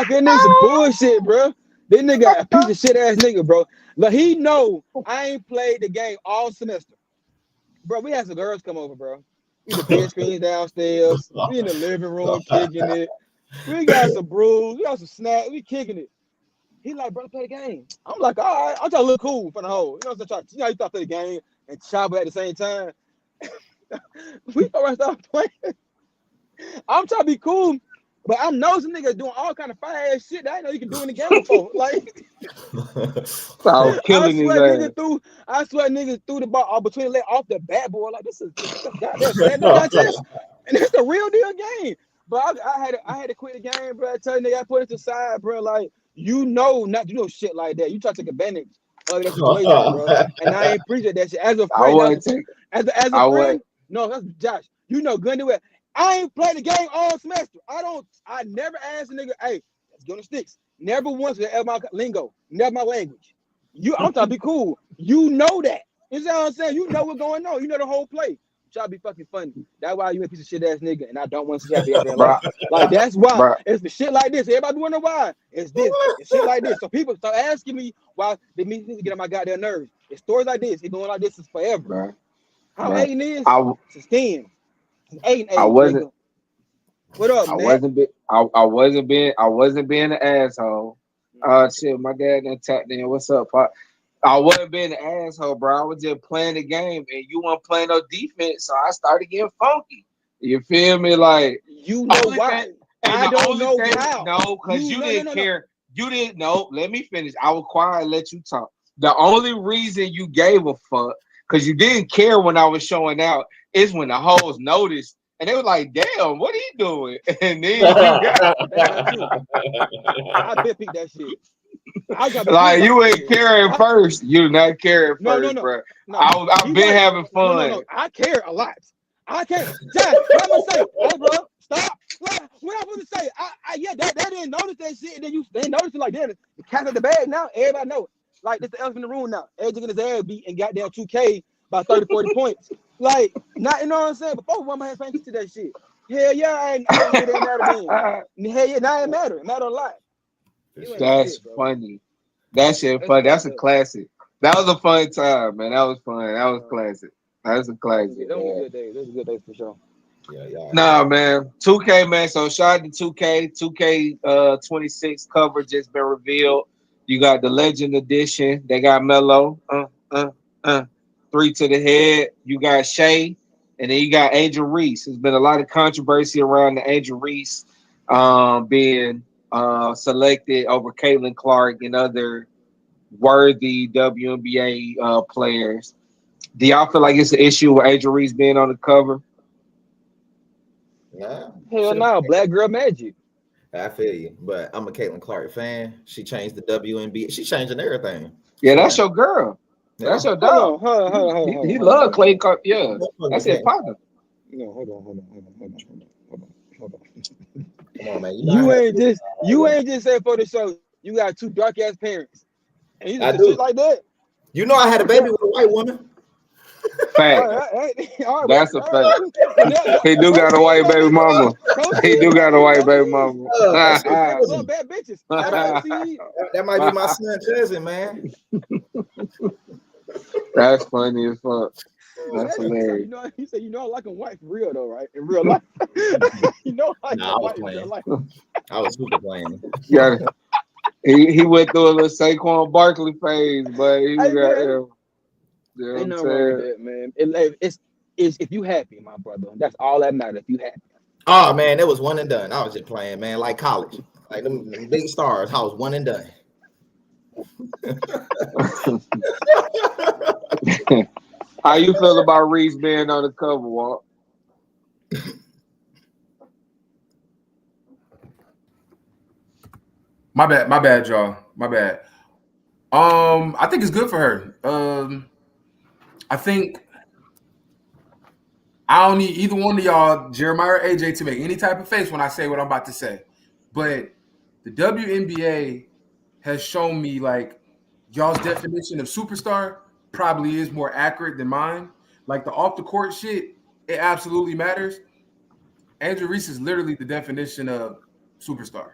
Like that nigga's some bullshit, bro. This nigga a piece of shit ass nigga, bro. Like he know I ain't played the game all semester. Bro, we had some girls come over, bro. We the bed screens downstairs. We in the living room kicking it. We got some brews. We got some snacks. We kicking it. He like, bro, play the game. I'm like, all right. I'm trying to look cool for the whole. You know what I'm saying? You know, you thought play the game and chop at the same time. We start playing. I'm trying to be cool, but I'm nosing niggas doing all kind of fire ass shit that I know you can do in the game before. Like, I was killing his ass. I swear niggas threw the ball between the leg off the bat board. Like this is goddamn slam dunk contest, and it's the real deal game. But I had to quit the game, bro. I tell you, nigga, I put it to the side, bro. Like you know, not to do no shit like that. You try to take advantage of that situation, bro. And I ain't appreciate that shit as a friend. As a friend, no, that's Josh. You know, good and well. I ain't played the game all semester. I never asked a nigga, hey, let's get on the sticks. Never once was ever my lingo, never my language. I'm trying to be cool. You know that. You know what I'm saying? You know what's going on. You know the whole play. Try to be fucking funny. That's why you a piece of shit ass nigga, and I don't want to see you ever in life. Like that's why. Bro. It's the shit like this. Everybody wonder why. It's this. It's shit like this. So people start asking me why they need to get on my goddamn nerves. It's stories like this. It's going like this is forever. Bro. How Aiden is? It's 10. It's 8. I wasn't. What up, man? I wasn't being an asshole. Shit, my dad done tapped in. What's up, Pop? I wasn't being an asshole, bro. I was just playing the game, and you weren't playing no defense, so I started getting funky. You feel me? Like you know why? I don't know how. No, because you didn't care. You didn't know. Let me finish. I was quiet and let you talk. The only reason you gave a fuck, because you didn't care when I was showing out, is when the hoes noticed. And they were like, damn, what are you doing? And then you got I bet peep that shit. Like you ain't caring first. You not caring first, bro. No. I've been having fun. No. I care a lot. I care. Jack, what I'm gonna say? Hey, bro, stop. What I'm gonna say? Yeah, they didn't notice that shit. And then they noticed it like that. The cat at the bag now. Everybody know it. Like this the elephant in the room now. Everything in his ass beat and got down 2K by 30, 40 points. Like, not you know what I'm saying? Before one man thanks to that shit. Hell yeah, I ain't matter then. Hell yeah, now it matter. It matter a lot. That's funny. That shit funny. That's a classic. That was a fun time, man. That was fun. That was classic. That was a classic. That was a good day. That was a good day for sure. Yeah. Nah, man. 2K, man. So shout out to 2K. 2K 26 cover just been revealed. You got the Legend Edition. They got Melo. 3 to the head. You got Shea. And then you got Angel Reese. There's been a lot of controversy around the Angel Reese being selected over Caitlin Clark and other worthy WNBA players. Do y'all feel like it's an issue with Angel Reese being on the cover? Nah. Hell no, Black Girl Magic. I feel you, but I'm a Caitlin Clark fan. She changed the WNBA. She's changing everything. Yeah, that's your girl. That's your dog. Hold on. He love Clay Clark. Yeah, that's his partner. No, hold on. Come on, man. You ain't just say for the show. You got 2 dark ass parents. And you just shit like that. You know I had a baby with a white woman. Fact. All right, that's a fact. He do got a white baby mama. He do got a white baby mama. Bad bitches. That might be my son's cousin, man. That's funny as fuck. That's hilarious. He said, I like a white for real though, right? In real life. I was playing. I was super playing. Yeah. He went through a little Saquon Barkley phase, but he got him. Ain't nothing wrong with that, man. It's if you happy, my brother. That's all that matters. If you happy. Oh man, it was one and done. I was just playing, man, like college, like them big stars. I was one and done. How you feel about Reese being on the cover, Walt? My bad, y'all. My bad. I think it's good for her. I think I don't need either one of y'all, Jeremiah or AJ, to make any type of face when I say what I'm about to say. But the WNBA has shown me like y'all's definition of superstar probably is more accurate than mine. Like the off the court shit, it absolutely matters. Angel Reese is literally the definition of superstar.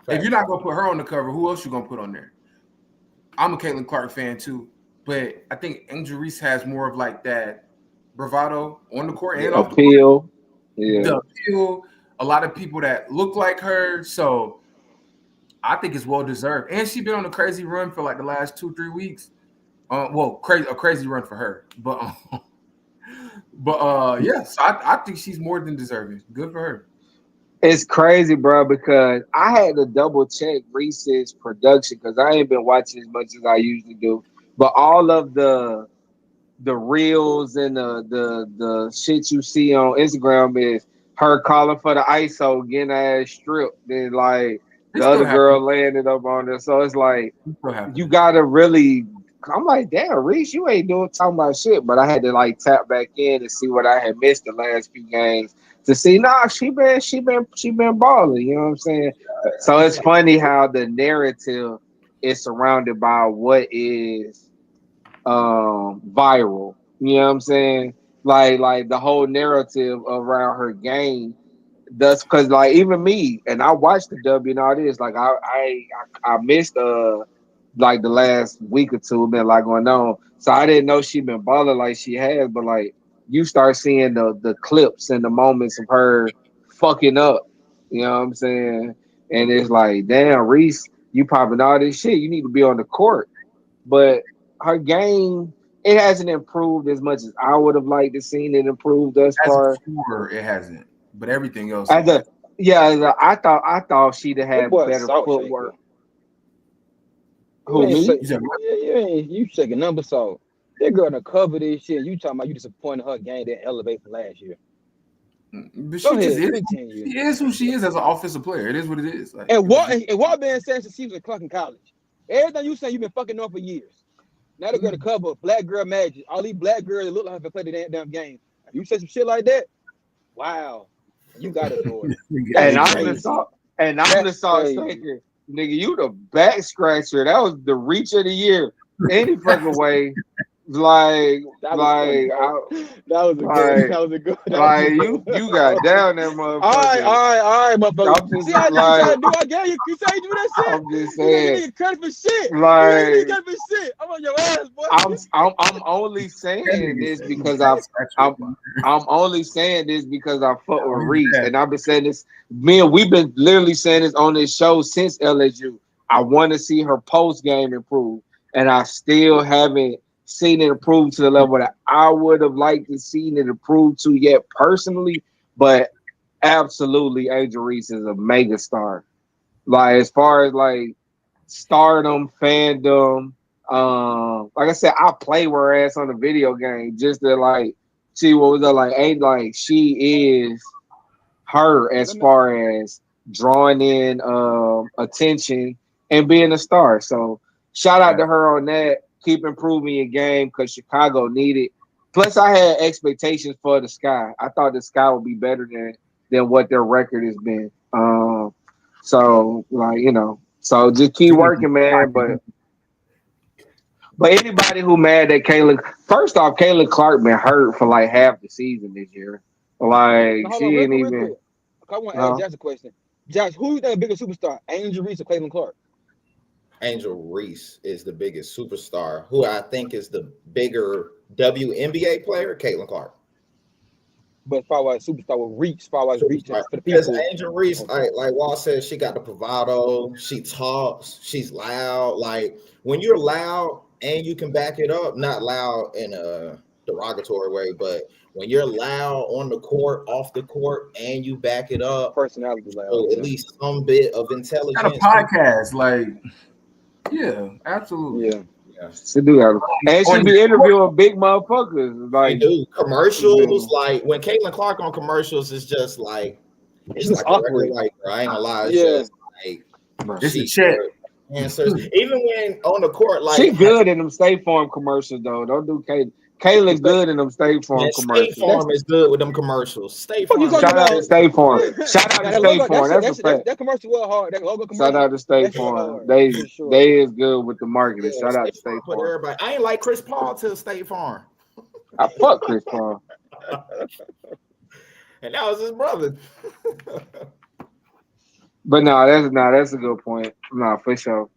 If you're not gonna put her on the cover, who else you gonna put on there? I'm a Caitlin Clark fan too, but I think Angel Reese has more of like that bravado on the court and off the court. Appeal. Yeah. The appeal, a lot of people that look like her, so I think it's well deserved. And she's been on a crazy run for like the last 2-3 weeks. A crazy run for her, but yes, I think she's more than deserving. Good for her. It's crazy, bro, because I had to double check Reese's production because I ain't been watching as much as I usually do. But all of the reels and the shit you see on Instagram is her calling for the ISO, getting her ass stripped, then like the other girl laying it up on her. So it's like you gotta really. I'm like, damn, Reese, you ain't talking about shit. But I had to like tap back in and see what I had missed the last few games to see. Nah, she been balling. You know what I'm saying? So it's funny how the narrative is surrounded by what is viral. You know what I'm saying? Like the whole narrative around her game. That's because like even me and I watched the W and all this. Like I missed like the last week or two, been like going on. So I didn't know she been balling like she has, but like you start seeing the clips and the moments of her fucking up. You know what I'm saying? And it's like, damn, Reese, you popping all this shit. You need to be on the court. But her game, it hasn't improved as much as I would have liked to seen it improve thus far. It hasn't, but everything else. I thought she'd have had better footwork. Who me? You shaking number salt. That girl done cover this shit. You talking about you disappointed her game didn't elevate from last year. But she is who she is as an offensive player. It is what it is. Like, and what been saying since she was in Clark in college. Everything you say, you've been fucking on for years. Now they're gonna cover black girl magic. All these black girls that look like they play the damn game. You say some shit like that, wow, you gotta do it. And I'm the salt shaker. Nigga, you the back scratcher. That was the reach of the year. Any fucking way. Like, that was a good. Like, you got down there, motherfucker. All right, motherfucker. See how you trying to do? I gave you. You say you do that shit. I'm just saying. You nigga credit for shit. Like, you nigga for shit. I'm on your ass, boy. I'm only saying this because I'm only saying this because I fuck with Reese, and I've been saying this. We've been literally saying this on this show since LSU. I want to see her post game improve, and I still haven't seen it improve to the level that I would have liked to see it improve to yet personally. But absolutely, Angel Reese is a mega star. Like as far as like stardom, fandom, like I said, I play with her ass on the video game just to like see what was up. Like ain't like she is her as far as drawing in attention and being a star. So shout out to her on that. Keep improving your game because Chicago needed. Plus, I had expectations for the Sky. I thought the Sky would be better than what their record has been. So like so just keep working, man. But anybody who mad at Caitlin, first off, Caitlin Clark been hurt for like half the season this year. Like she ain't even. I want to ask Josh a question. Josh, who's the biggest superstar? Angel Reese or Caitlin Clark? Angel Reese is the biggest superstar. Who I think is the bigger WNBA player, Caitlin Clark. But as far as superstar with reach, for the people. Because Angel Reese, like Walt said, she got the bravado. She talks. She's loud. Like when you're loud and you can back it up, not loud in a derogatory way, but when you're loud on the court, off the court, and you back it up, personality loud. So at least some bit of intelligence. Got a podcast, like. Yeah, absolutely. Yeah. She do have, and she be interviewing big motherfuckers. Like do commercials. Like when Caitlin Clark on commercials is just like it's like a regular white girl. I ain't gonna lie. It's just like it's a check. Answers. Even when on the court, like she good in them State Farm commercials though. Don't do Caitlin. Caitlin's good in them State Farm commercials. State Farm is good with them commercials. State Farm. Shout out to State Farm. Shout out to State Farm. That's a fact. That commercial was hard. That logo commercial. Shout out to State Farm. They is good with the marketing. Shout out to State Farm. Everybody. I ain't like Chris Paul till State Farm. I fuck Chris Paul. And that was his brother. But that's a good point. No, for sure.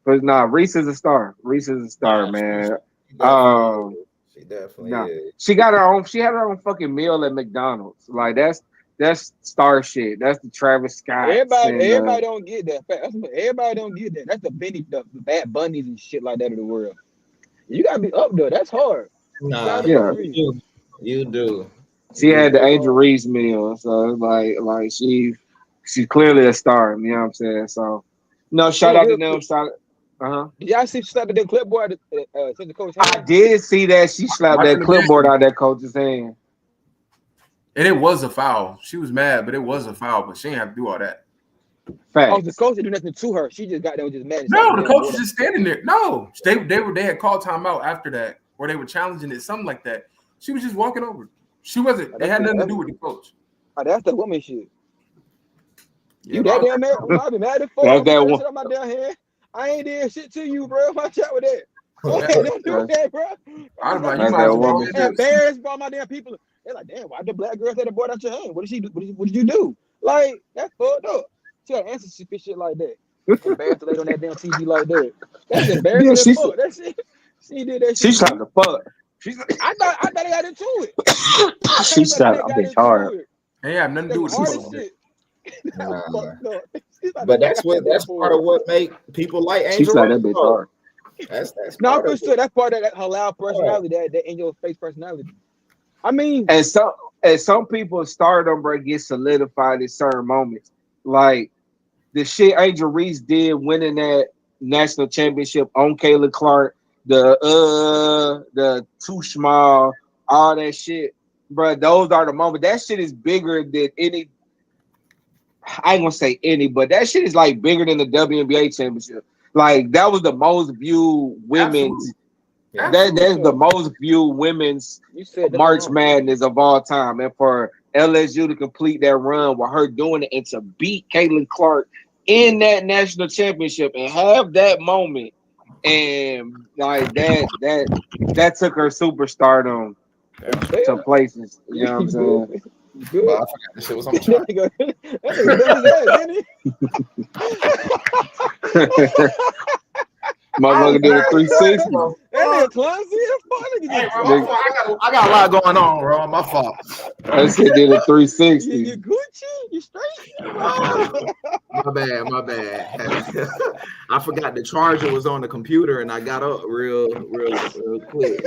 But Reese is a star. Reese is a star, Nah, man. she definitely Um, is. She definitely no, is. she got her own. She had her own fucking meal at McDonald's. Like that's star shit. That's the Travis Scotts and Everybody don't get that. Everybody don't get that. That's the Bad Bunnies and shit like that of the world. You gotta be up there. That's hard. You Nah, gotta yeah. agree. you do. She You had the do. Angel Reese meal, so it's like she's clearly a star. You know what I'm saying? So no, shout Oh, out to real them. quick. Shout. Huh. Did y'all see she slapped the clipboard to the coach I hand? did see that she slapped I that remember clipboard that. out that coach's hand. And it was a foul. She was mad, but it was a foul. But she didn't have to do all that. Oh, the Facts. coach didn't do nothing to her. She just got there and just mad and slapped the No, the damn coach board. was just standing there. No, they had called timeout after that, or they were challenging it, something like that. She was just walking over. She wasn't. It had nothing to do with the coach. That's the woman shit. Yeah, You but I that was damn mad? I'll be mad as fuck. That's Don't put that that one. shit on my damn hand. I ain't did shit to you, bro. Watch out with that. Yeah. Don't do That's, that, bro. I'd be like, you that's might that as well go woman ahead shit. and sue. Embarrassed by my damn people. They're like, damn, why the black girl say the board out your hand? What did she do? What did you do? Like, that's fucked up. She got answer shit like that. Embarrassed to lay on that damn TV like that. That's Yeah, embarrassing as fuck. That shit. She did that she shit. slapped the fuck. She's I thought they got into it. she slapped They a got bitch hard. into it. They have nothing to do That's with the hard coach. as shit. That Nah. was fucked up. She's like the But fuck that's out what that damn that's part board. of what make people like She Angel slapped that Reese. bitch though. hard. That's No, part for of sure. it. That's part of that her loud Yeah. personality, that in your face personality. I mean, And some people stardom bro get solidified at certain moments. Like the shit Angel Reese did winning that national championship on Kayla Clark, the too small, all that shit. Bro, those are the moments. That shit is bigger than any. I ain't gonna say any, but that shit is like bigger than the WNBA championship. Like that was the most viewed women's. Absolutely. Yeah. That's the so most viewed women's you said that March alone. Madness of all time, and for LSU to complete that run with her doing it and to beat Caitlin Clark in that national championship and have that moment, and like that took her superstardom to Yeah. places. You know what I'm You saying? good. You But good. I forgot this shit was on the That chart. nigga bust his ass, didn't Motherfucker did a he? 360. That nigga clumsy as fuck. Hey, Nigga bro, just my fault. I got a lot going on, bro. My fault. That shit did a you 360. Gucci? You straight? My bad. I forgot the charger was on the computer and I got up real quick.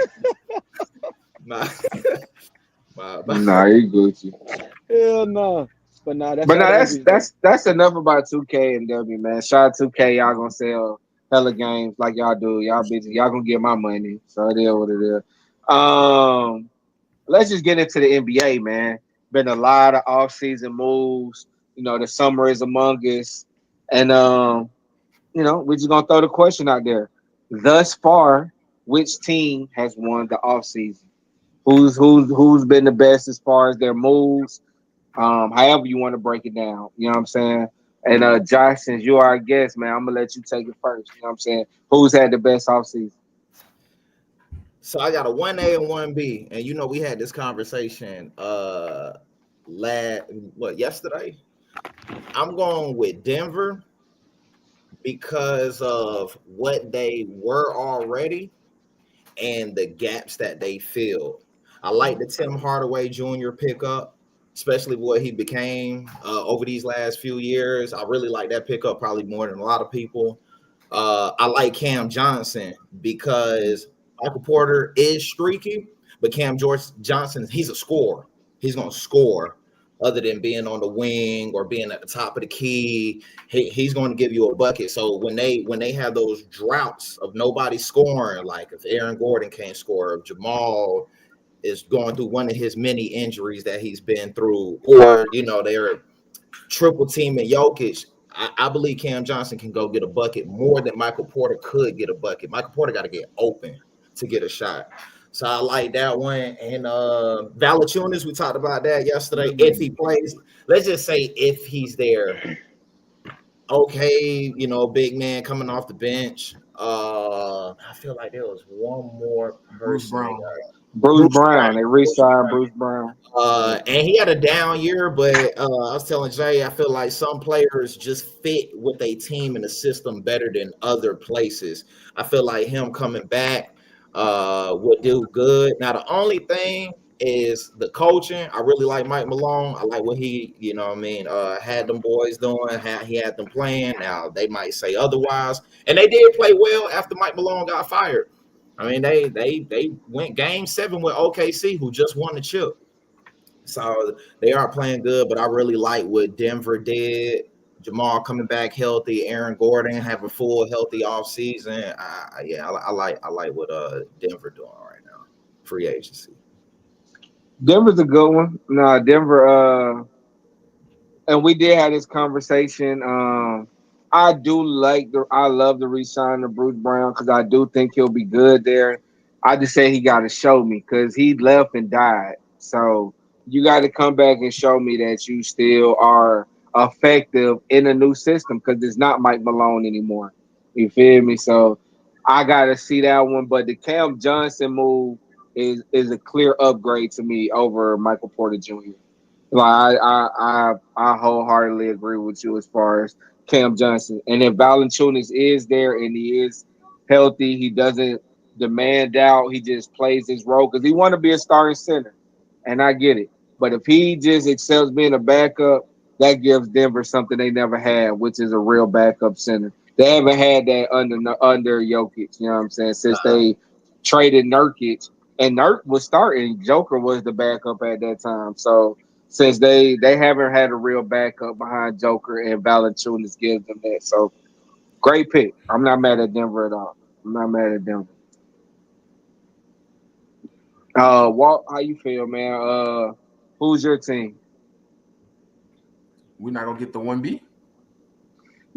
My, my Nah, he Gucci. Hell no. But nah, that's But how now the that's Andrews though. that's that's enough about 2K and W, man. Shout out 2K, y'all gonna sell hella games like y'all do. Y'all bitches, y'all gonna get my money. So it is what it is. Let's just get into the NBA, man. Been a lot of off-season moves. The summer is among us. And we're just gonna throw the question out there. Thus far, which team has won the off-season? Who's been the best as far as their moves? However you want to break it down. You know what I'm saying? And Josh, since you are a guest, man, I'm gonna let you take it first. You know what I'm saying? Who's had the best offseason? So I got a 1A and 1B, and we had this conversation yesterday. I'm going with Denver because of what they were already and the gaps that they filled. I like the Tim Hardaway Jr. pickup, especially what he became over these last few years. I really like that pickup probably more than a lot of people. I like Cam Johnson because Michael Porter is streaky, but Johnson, he's a scorer. He's going to score other than being on the wing or being at the top of the key. He's going to give you a bucket. So when they have those droughts of nobody scoring, like if Aaron Gordon can't score, if Jamal is going through one of his many injuries that he's been through, or they're triple teaming Jokic, I believe Cam Johnson can go get a bucket more than Michael Porter could get a bucket. Michael Porter got to get open to get a shot. So I like that one. And Valanciunas, we talked about that yesterday. If he plays, let's just say if he's there okay, big man coming off the bench. I feel like there was one more Bruce person they Brown. got. Bruce Bruce Brown. They Brown. Bruce re-signed Brown. Bruce Brown. And he had a down year, but I was telling Jay, I feel like some players just fit with a team and a system better than other places. I feel like him coming back would do good. Now, the only thing is the coaching. I really like Mike Malone. I like what he, had them boys doing, how he had them playing. Now, they might say otherwise. And they did play well after Mike Malone got fired. I mean, they went game 7 with OKC, who just won the chip. So they are playing good, but I really like what Denver did. Jamal coming back healthy, Aaron Gordon have a full healthy offseason. I like what Denver doing right now. Free agency. Denver's a good one. Nah, Denver. And we did have this conversation. I love the re-sign of Bruce Brown because I do think he'll be good there. I just say he got to show me because he left and died. So you got to come back and show me that you still are effective in a new system because it's not Mike Malone anymore. You feel me? So I got to see that one. But the Cam Johnson move is a clear upgrade to me over Michael Porter Jr. Like I wholeheartedly agree with you as far as Cam Johnson. And if Valanciunas is there and he is healthy, he doesn't demand out. He just plays his role because he want to be a starting center, and I get it. But if he just excels being a backup, that gives Denver something they never had, which is a real backup center. They haven't had that under Jokic. You know what I'm saying? Since they traded Nurkic, and Nurk was starting, Joker was the backup at that time. So since they haven't had a real backup behind Joker and Valanciunas gives them that. So great pick. I'm not mad at Denver at all. I'm not mad at Denver. Walt, how you feel, man? Who's your team? We're not gonna get the 1B.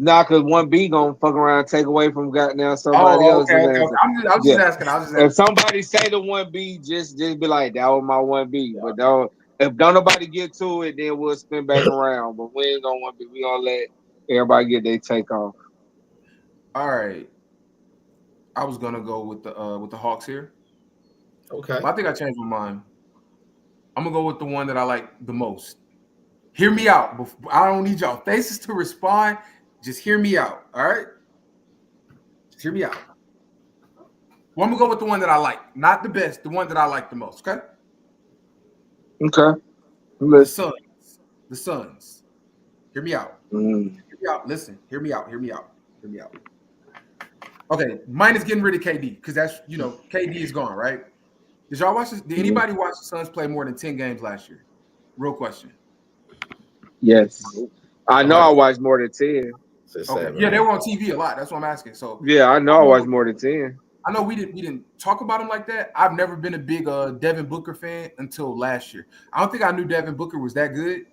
Nah, cause one B gonna fuck around and take away from goddamn somebody Oh, else's okay. answer. I was just Yeah. asking. I was just If asking. somebody say the one B, just be like, that was my one B. But don't if don't nobody get to it, then we'll spin back around. But we ain't gonna one B. We gonna let everybody get their take off. All right. I was gonna go with the Hawks here, Okay. but I think I changed my mind. I'm gonna go with the one that I like the most. Hear me out. I don't need y'all faces to respond. Just hear me out. All right. Just hear me out. Well, I'm gonna go with the one that I like, not the best, the one that I like the most. Okay. Okay. The Listen. Suns. The Suns. Hear me out. Mm. Hear me out. Listen. Hear me out. Hear me out. Hear me out. Okay. Mine is getting rid of KD because that's KD is gone, right? Did y'all watch this? Did anybody watch the Suns play more than 10 games last year? Real question. Yes. I know I Okay. watched more than 10. Okay. Yeah, they were on TV a lot. That's what I'm asking. So Yeah, I know I I watched know, more than 10. I know we didn't talk about him like that. I've never been a big Devin Booker fan until last year. I don't think I knew Devin Booker was that good.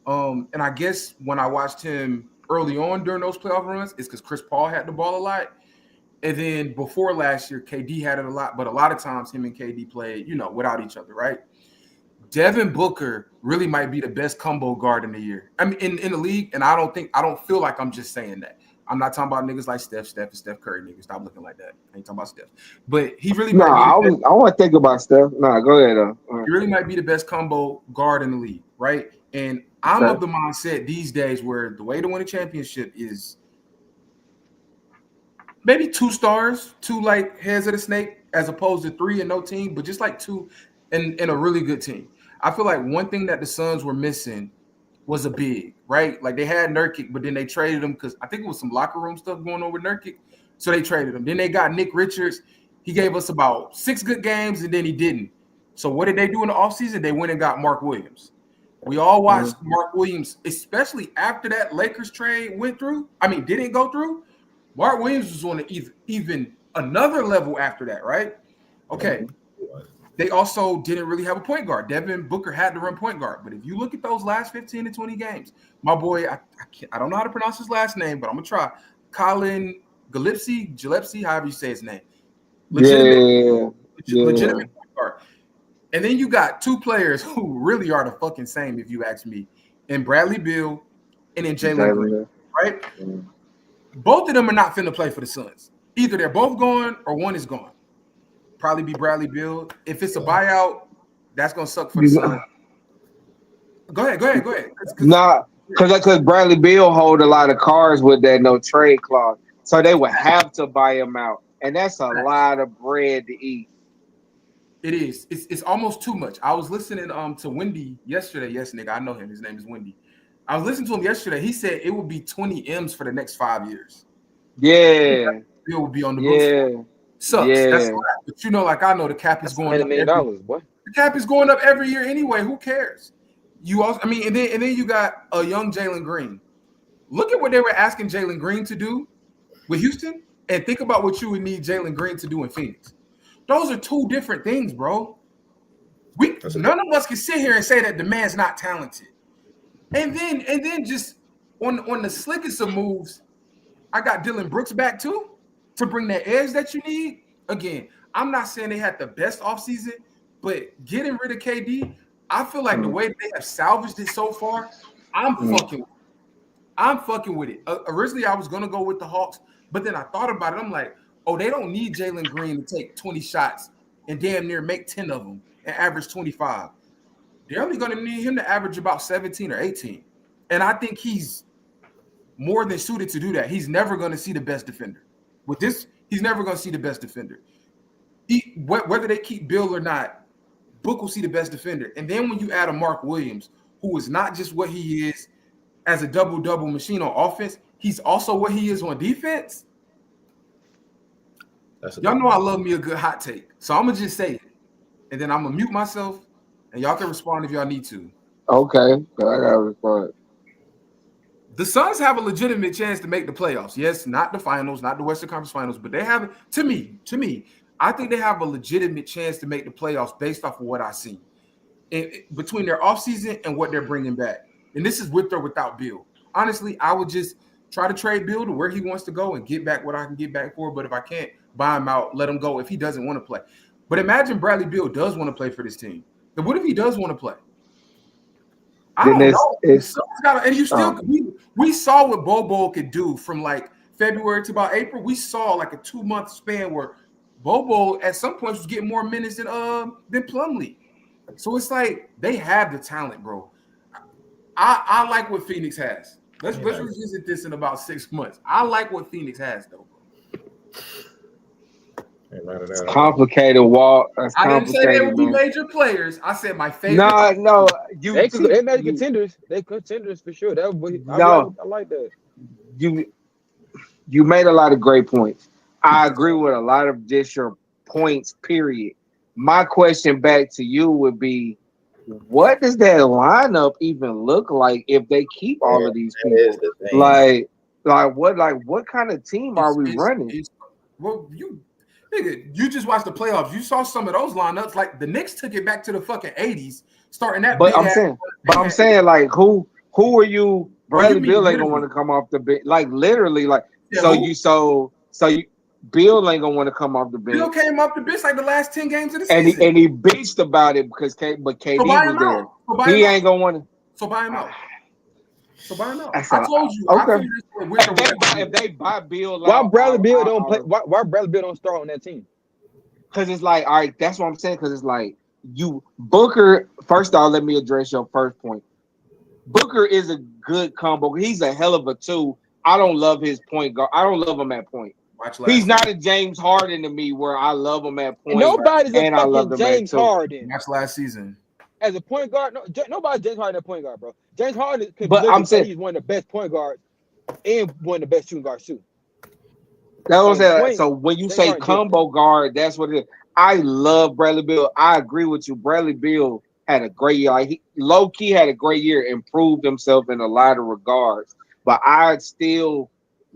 And I guess when I watched him early on during those playoff runs, it's because Chris Paul had the ball a lot. And then before last year, KD had it a lot, but a lot of times him and KD played, without each other, right? Devin Booker really might be the best combo guard in the year. I mean, in the league, and I don't feel like I'm just saying that. I'm not talking about niggas like Steph and Steph Curry. Niggas, stop looking like that. I ain't talking about Steph. But he really No, might be the best. I want to think about stuff. No, go ahead. He really might be the best combo guard in the league, right? And I'm Okay. of the mindset these days where the way to win a championship is maybe 2 stars, 2 like heads of the snake, as opposed to 3 and no team, but just like 2 in a really good team. I feel like one thing that the Suns were missing was a big, right? Like they had Nurkic, but then they traded him because I think it was some locker room stuff going on with Nurkic. So they traded him. Then they got Nick Richards. He gave us about 6 good games, and then he didn't. So what did they do in the offseason? They went and got Mark Williams. We all watched Mark Williams, especially after that Lakers trade didn't go through. Mark Williams was on even another level after that, right? Okay. They also didn't really have a point guard. Devin Booker had to run point guard. But if you look at those last 15 to 20 games, my boy, I don't know how to pronounce his last name, but I'm going to try. Colin Gillespie, however you say his name. Legitimate point guard. And then you got 2 players who really are the fucking same, if you ask me, and Bradley Beal and then Jalen Green. right? Both of them are not finna play for the Suns. Either they're both gone or one is gone. Probably be Bradley Beal. If it's a buyout, that's gonna suck for the Suns. Go ahead. Nah, because Bradley Beal hold a lot of cards with that no trade clause, so they would have to buy him out, and that's a lot of bread to eat. It is. It's almost too much. I was listening to Wendy yesterday. Yes, nigga, I know him. His name is Wendy. I was listening to him yesterday. He said it would be 20 M's for the next 5 years. Yeah, Bill will be on the books. yeah, Sucks. yeah. That's right. But you know, like I know, the cap is going up. $100 million, boy. The cap is going up every year anyway. Who cares? You also, I mean, and then you got a young Jalen Green. Look at what they were asking Jalen Green to do with Houston, and think about what you would need Jalen Green to do in Phoenix. Those are two different things, bro. None of us can sit here and say that the man's not talented. And then just on the slickest of moves, I got Dylan Brooks back too to bring that edge that you need. Again, I'm not saying they had the best offseason, but getting rid of KD, I feel like the way they have salvaged it so far, I'm fucking with it. Originally, I was gonna go with the Hawks, but then I thought about it. I'm like, oh, they don't need Jalen Green to take 20 shots and damn near make 10 of them and average 25. They're only gonna need him to average about 17 or 18, and I think he's more than suited to do that. He's never gonna see the best defender. With this, he's never gonna see the best defender. Whether they keep Bill or not, Book will see the best defender. And then when you add a Mark Williams, who is not just what he is as a double-double machine on offense, he's also what he is on defense. Y'all know I love me a good hot take. So I'm going to just say it. And then I'm going to mute myself, and y'all can respond if y'all need to. Okay, I got to respond. The Suns have a legitimate chance to make the playoffs. Yes, not the finals, not the Western Conference Finals, but they have, to me, I think they have a legitimate chance to make the playoffs based off of what I see between their offseason and what they're bringing back. And this is with or without Bill. Honestly, I would just try to trade Bill to where he wants to go and get back what I can get back for. But if I can't, buy him out, let him go if he doesn't want to play. But imagine Bradley Beal does want to play for this team. Then what if he does want to play? I don't know. And you still we saw what Bobo could do from like February to about April. We saw like a 2-month span where Bobo at some points was getting more minutes than Plumlee. So it's like they have the talent, bro. I like what Phoenix has. Let's revisit this in about 6 months. I like what Phoenix has, though. It's complicated, Walt. I didn't say they would be major players. I said my favorite. No, they made contenders. They contenders for sure. I like that. You made a lot of great points. I agree with a lot of just your points, period. My question back to you would be, what does that lineup even look like if they keep all of these people? Like what kind of team are we running? You just watched the playoffs. You saw some of those lineups. Like the Knicks took it back to the fucking 80s, starting that. But I'm saying, like, who are you? Bradley Beal ain't gonna want to come off the bench. Like literally, like Bill ain't gonna want to come off the bench. Bill came off the bench like the last 10 games of the season, and he bitched about it because KD was there. He ain't gonna want to. So buy him out. I told you. Okay. If they buy Bill, why Bradley Beal don't play? Why Bradley Beal don't start on that team? Because it's like, all right, that's what I'm saying. Because it's like Booker. First off, let me address your first point. Booker is a good combo. He's a hell of a two. I don't love his point guard. I don't love him at point. He's not a James Harden to me, where I love him at point. Nobody's a fucking James Harden. That's last season. As a point guard, nobody's James Harden at point guard, bro. James Harden I'm saying he's one of the best point guards and one of the best shooting guards too. That's what I'm saying. So when you say combo guard, that's what it is. I love Bradley Beal. I agree with you. Bradley Beal had a great year. Like, he low-key had a great year, improved himself in a lot of regards. But I still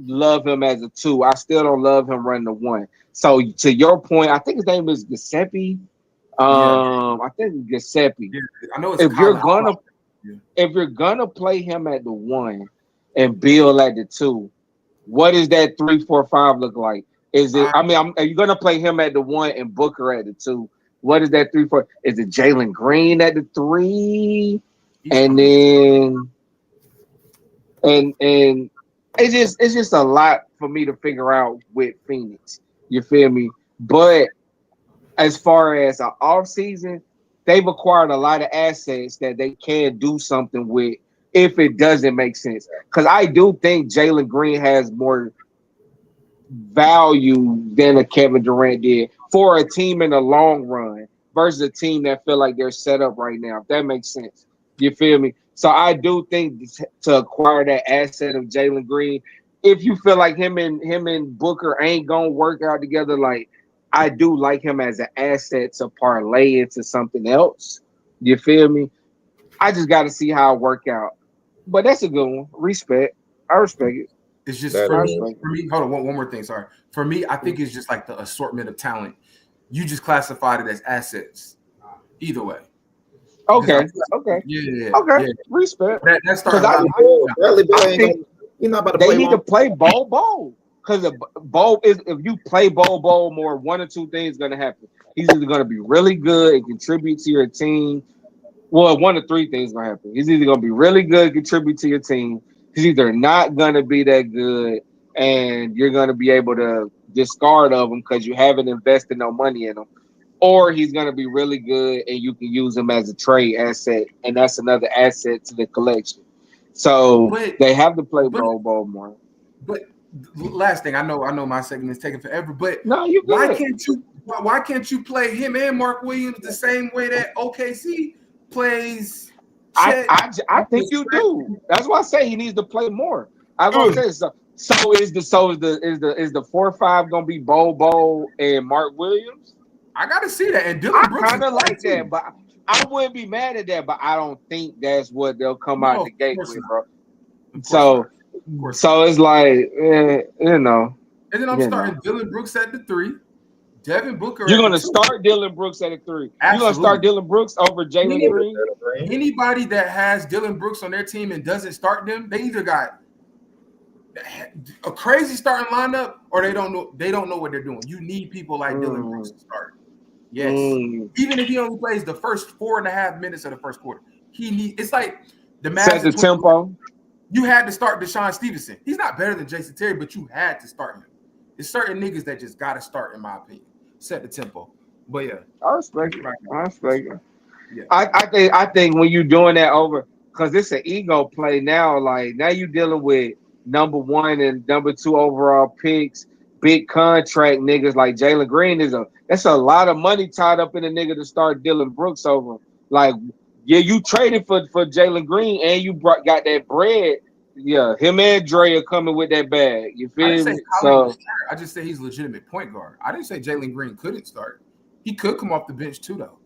love him as a two. I still don't love him running the one. So to your point, I think his name is Giuseppe. I think Giuseppe. Yeah, I know. If you're gonna play him at the one and Bill at the two, what does that 3-4-5 look like? Is it? Are you gonna play him at the one and Booker at the two? What is that 3-4? Is it Jalen Green at the three, and then it's just a lot for me to figure out with Phoenix. You feel me? But as far as an off season, they've acquired a lot of assets that they can do something with if it doesn't make sense. Because I do think Jalen Green has more value than a Kevin Durant did for a team in the long run versus a team that feel like they're set up right now. If that makes sense, you feel me? So I do think to acquire that asset of Jalen Green, if you feel like him and Booker ain't gonna work out together, like I do like him as an asset to parlay into something else. You feel me? I just got to see how it work out. But that's a good one. Respect. I respect it. It's just That for is. me. For me, hold on. One more thing. Sorry. For me, I think it's just like the assortment of talent. You just classified it as assets. Either way. Okay. Okay. Yeah. Okay. Respect. That's Because starting I, line. Bradley Beal I ain't think gonna. He's not about to they play need to long. play ball. Because if you play ball more, one or two things going to happen. He's either going to be really good and contribute to your team. Well, one of three things going to happen. He's either going to be really good, contribute to your team. He's either not going to be that good, and you're going to be able to discard of him because you haven't invested no money in him. Or he's going to be really good, and you can use him as a trade asset, and that's another asset to the collection. So But they have to play but ball more. but last thing, I know my segment is taking forever, but No, you why good. can't you play him and Mark Williams the same way that OKC plays I, Chet? I think you do. That's why I say he needs to play more. That's what I'm saying. So is the 4-5 gonna be Bo and Mark Williams? I gotta see that. And I Dylan Brooks is kind of playing like that, too. but I wouldn't be mad at that. But I don't think that's what they'll come No, out of the gate course with, not. bro. Of course So not. Of course so not. it's like, you know, And then I'm you know. starting Dylan Brooks at the 3, Devin Booker You're at the gonna 2. start Dylan Brooks at a 3. You're gonna start Absolutely. Dylan Brooks over Jalen Any, Green. anybody that has Dylan Brooks on their team and doesn't start them, they either got a crazy starting lineup or they don't know what they're doing. You need people like Dylan Brooks Mm, to start. Yes. mm. Even if he only plays the first 4.5 minutes of the first quarter, it's like the Set Mavs the in 20. tempo. You had to start Deshaun Stevenson. He's not better than Jason Terry, but you had to start him. There's certain niggas that just gotta start, in my opinion. Set the tempo. But yeah. I respect it. I respect it. Yeah. I think when you're doing that over, because it's an ego play now. Like now you're dealing with number one and number two overall picks, big contract niggas like Jalen Green that's a lot of money tied up in a nigga to start Dylan Brooks over. Like, yeah, you traded for Jalen Green and you got that bread. Yeah, him and Dre are coming with that bag. You I didn't feel say me? Holly was So start. I just said he's a legitimate point guard. I didn't say Jalen Green couldn't start. He could come off the bench too, though.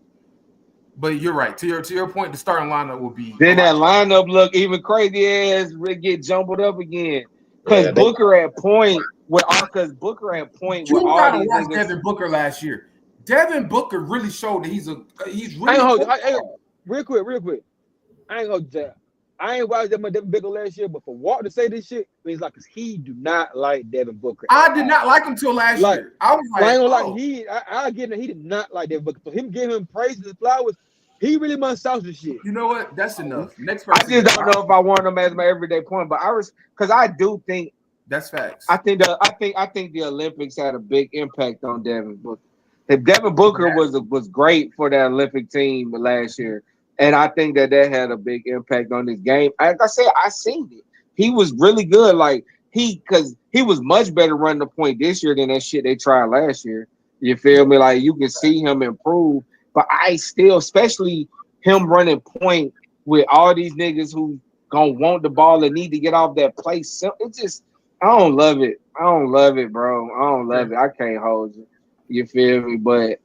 But you're right. To your point, the starting lineup will be a then that lot. lineup look even crazy as we get jumbled up again. Because Yeah, they Booker at point with You all gotta these watch niggas. Devin Booker last year. Devin Booker really showed that he's I ain't really hold. Real quick. I ain't hold that. I ain't watched that much Devin Booker last year, but for Walter to say this shit means like, cause he do not like Devin Booker at I did all. not like him till last Like, year. I was I like, ain't gonna oh, lie. I get that he did not like Devin Booker. So him giving him praises and flowers, he really must sauce this shit. you know what? That's enough. Next I person. just don't know if I want him as my everyday point, but because I do think That's facts. I think the Olympics had a big impact on Devin Booker. If Devin Booker was great for that Olympic team last year, and I think that had a big impact on his game. Like I said, I seen it. He was really good. Like because he was much better running the point this year than that shit they tried last year. You feel me? Like you can see him improve, but I still, especially him running point with all these niggas who gonna want the ball and need to get off that place. So it just I don't love it. I don't love it, bro. I don't love it. I can't hold you. You feel me? But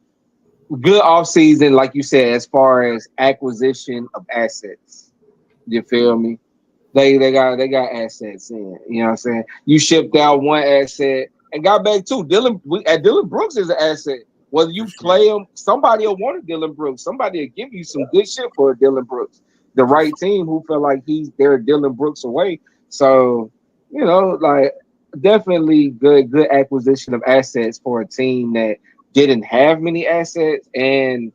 good offseason, like you said, as far as acquisition of assets. You feel me? They got assets in. You know what I'm saying? You shipped out one asset and got back two. Dylan Brooks is an asset. Whether For you sure. play him, somebody will want a Dylan Brooks. Somebody will give you some good shit for a Dylan Brooks. The For right sure. team who feel like they're Dylan Brooks away. So, like definitely good acquisition of assets for a team that didn't have many assets and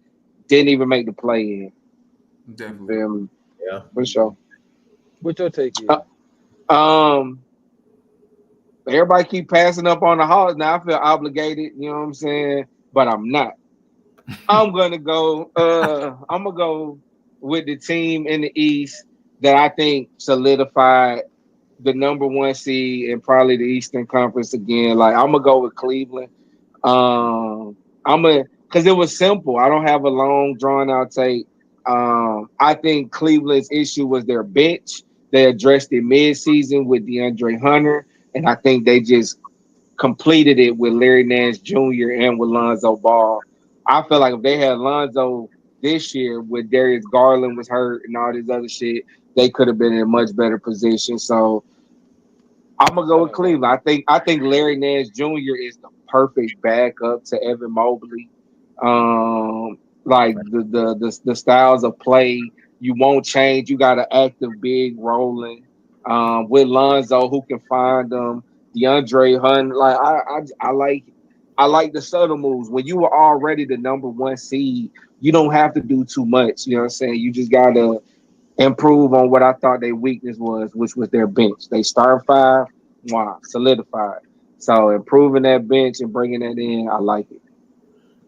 didn't even make the play in. Definitely. Um, yeah. for sure. What your take is? Um, Everybody keep passing up on the Hawks. Now I feel obligated, you know what I'm saying? But I'm not. I'm gonna go. I'm gonna go with the team in the East that I think solidified the number one seed in probably the Eastern Conference again. Like I'm gonna go with Cleveland. I'm a because it was simple. I don't have a long drawn out take. I think Cleveland's issue was their bench. They addressed it mid-season with DeAndre Hunter, and I think they just completed it with Larry Nance Jr. and with Lonzo Ball. I feel like if they had Lonzo this year, with Darius Garland was hurt and all this other shit, they could have been in a much better position. So I'm gonna go with Cleveland. I think Larry Nance Jr. is the perfect backup to Evan Mobley. Like the styles of play, you won't change. You got an active big rolling. With Lonzo who can find them. DeAndre Hunt, like I like the subtle moves. When you were already the number one seed, you don't have to do too much. You know what I'm saying? You just gotta improve on what I thought their weakness was, which was their bench. They start five, wow, solidified. So improving that bench and bringing that in, I like it.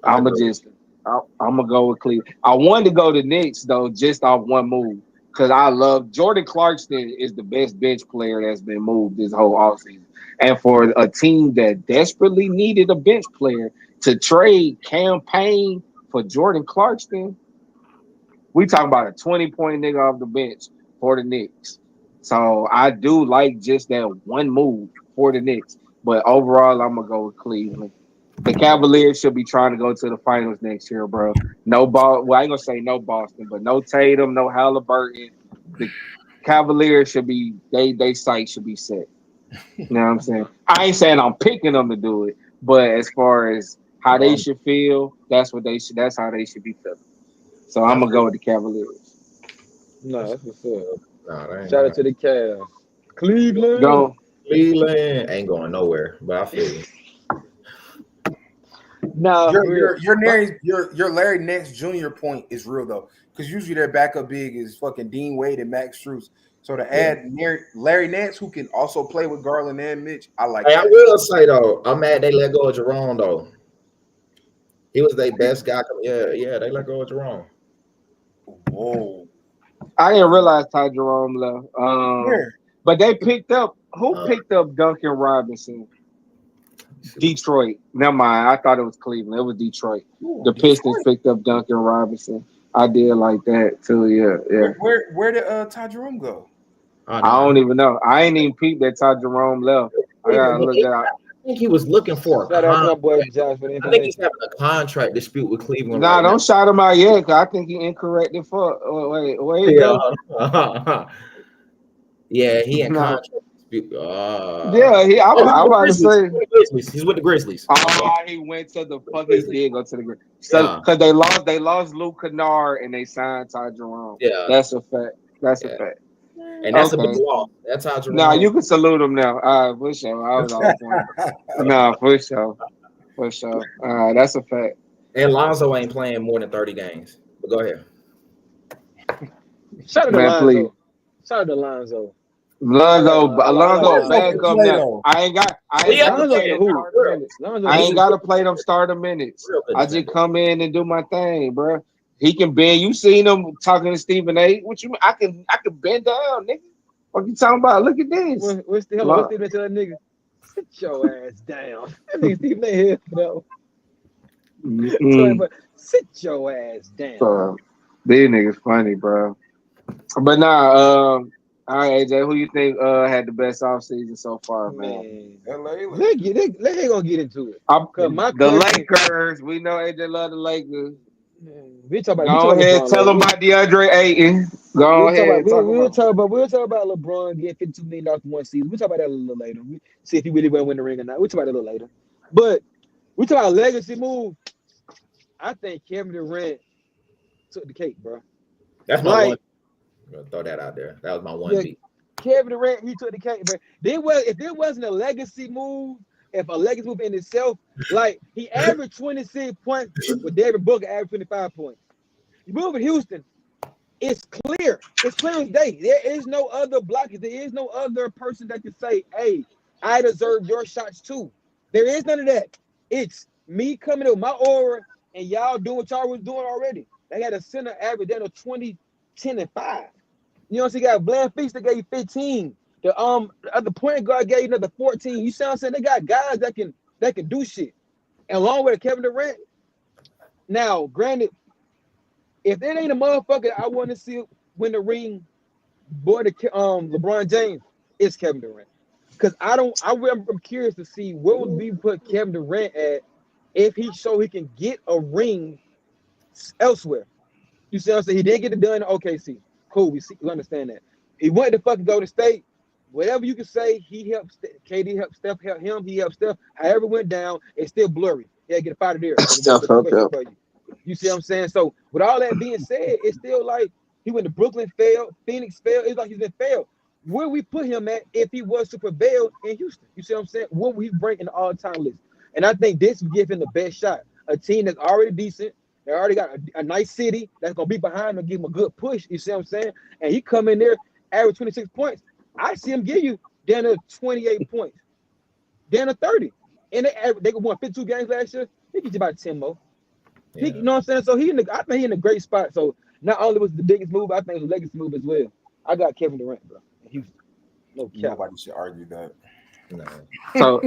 I I'm gonna agree. just, I'm gonna go with Cleveland. I wanted to go to Knicks though, just off one move, because I love Jordan Clarkson is the best bench player that's been moved this whole offseason. And for a team that desperately needed a bench player to trade campaign for Jordan Clarkson, we talking about a 20-point nigga off the bench for the Knicks. So I do like just that one move for the Knicks. But overall, I'm gonna go with Cleveland. The Cavaliers should be trying to go to the finals next year, bro. No ball. Well, I ain't gonna say no Boston, but no Tatum, no Halliburton. The Cavaliers should be they sight should be set. You know what I'm saying? I ain't saying I'm picking them to do it, but as far as how they Um, should feel, that's what they should. That's how they should be feeling. So I'm that's gonna go with the Cavaliers. No, that's that's what's up. nah, that ain't Shout out gonna to the Cavs. Cleveland. Go. Cleveland ain't going nowhere, but I feel you. Nah, for real. Your Larry Nance Jr. point is real though, because usually their backup big is fucking Dean Wade and Max Strus. So to Yeah. add Larry Nance, who can also play with Garland and Mitch, I like Hey, I that. will say though, I'm mad they let go of Jerome though. He was their best guy. Yeah, they let go of Jerome. Whoa, I didn't realize Ty Jerome left. where? But they picked up who Uh, picked up Duncan Robinson? let's see what Detroit. Never mind. I thought it was Cleveland. It was Detroit. Ooh, The Pistons Detroit. picked up Duncan Robinson. I did like that too. Yeah, yeah. Where did Ty Jerome go? oh no, I don't even know. I ain't even peeped that Ty Jerome left. I gotta look that up. I think he was looking for a Shout out to my contract. boy Josh for the I think he's information. having a contract dispute with Cleveland Nah, right now. don't shout him out yet. Cause I think he incorrect it for. Wait, where he Yeah, go? yeah, he in No. contract dispute. Yeah, he. I'm, Oh, he's I'm with the about to Grizzlies. say. He's with the Grizzlies. Oh, he went to the fuck. He Grizzlies. did go to the Grizzlies. So, Yeah, cause they lost Luke Kennard and they signed Ty Jerome. yeah, That's a fact. That's a yeah. fact. And that's a big Okay. loss. That's how Now Jerome. you can salute him now. For sure. I was on point. No, for sure. For sure. That's a fact. And Lonzo ain't playing more than 30 games. But go ahead. Shout out to Man, please. Lonzo. Shout out to Lonzo. I like Alonzo Lonzo back Lonzo Ball. up can play now. though. I He ain't has got to to Lonzo play play can them hoop. starter real. minutes. Lonzo I can ain't He's hoop. got to play them starter minutes. real good I just defender. come in and do my thing, bro. He can bend. You seen him talking to Stephen A. What you mean? I can bend down, nigga. What you talking about? Look at this. What's the hell? What's Lon- Stephen A. tell that nigga? Sit your ass down. That nigga Stephen A. here, though. Mm-mm. Sit your ass down. So these niggas funny, bro. But nah, all right, AJ, who you think had the best offseason so far, man? Man, LA, let gonna get into it. I'm, Cause my the question, Lakers. We know AJ love the Lakers. man, we talk Go about ahead, LeBron tell them later. about DeAndre Ayton. Go We'll talk about ahead, talk about him. we'll talk about LeBron getting $52 million for one season. We'll talk about that a little later. We see if he really will win the ring or not. We'll talk about that a little later. But we talk about legacy move. I think Kevin Durant took the cake, bro. That's my one. Like, I'm gonna throw that out there. That was my one yeah, beat. Kevin Durant, he took the cake, bro. If there wasn't a legacy move, if a legacy move in itself, like he averaged 26 points with David Booker averaged 25 points. You move to Houston, it's clear. It's clear as day. There is no other blockage. There is no other person that can say, hey, I deserve your shots too. There is none of that. It's me coming in with my aura and y'all doing what y'all was doing already. They got a center average down to 20, 10, and 5. You know what I'm saying? Got Bland Feast that gave you 15. The other point guard gave you another 14. You see what I'm saying? They got guys that can do shit. And along with Kevin Durant. Now, granted, if it ain't a motherfucker I want to see win the ring, boy, LeBron James, it's Kevin Durant. Because I'm curious to see where would we put Kevin Durant at if he show he can get a ring elsewhere. You see what I'm saying? He didn't get it done in OKC. Cool, we understand that. He went to fucking go to state. Whatever you can say, he helped KD, helped Steph, helped him, he helped Steph. However it went down, it's still blurry. Yeah, get out of there. Steph helped him. You see what I'm saying? So with all that being said, it's still like he went to Brooklyn, failed, Phoenix failed. It's like he's been failed. Where we put him at if he was to prevail in Houston? You see what I'm saying? What would he bring in the all-time list? And I think this would give him the best shot. A team that's already decent. They already got a nice city that's gonna be behind him and give him a good push. You see what I'm saying? And he come in there, average 26 points. I see him give you down to 28 points, down to 30. And they won 52 games last year. He gets you about 10 more. Yeah. You know what I'm saying? So I think he's in a great spot. So not only was it the biggest move, I think it was a legacy move as well. I got Kevin Durant, bro. In Houston. No cap. Nobody should argue that. No.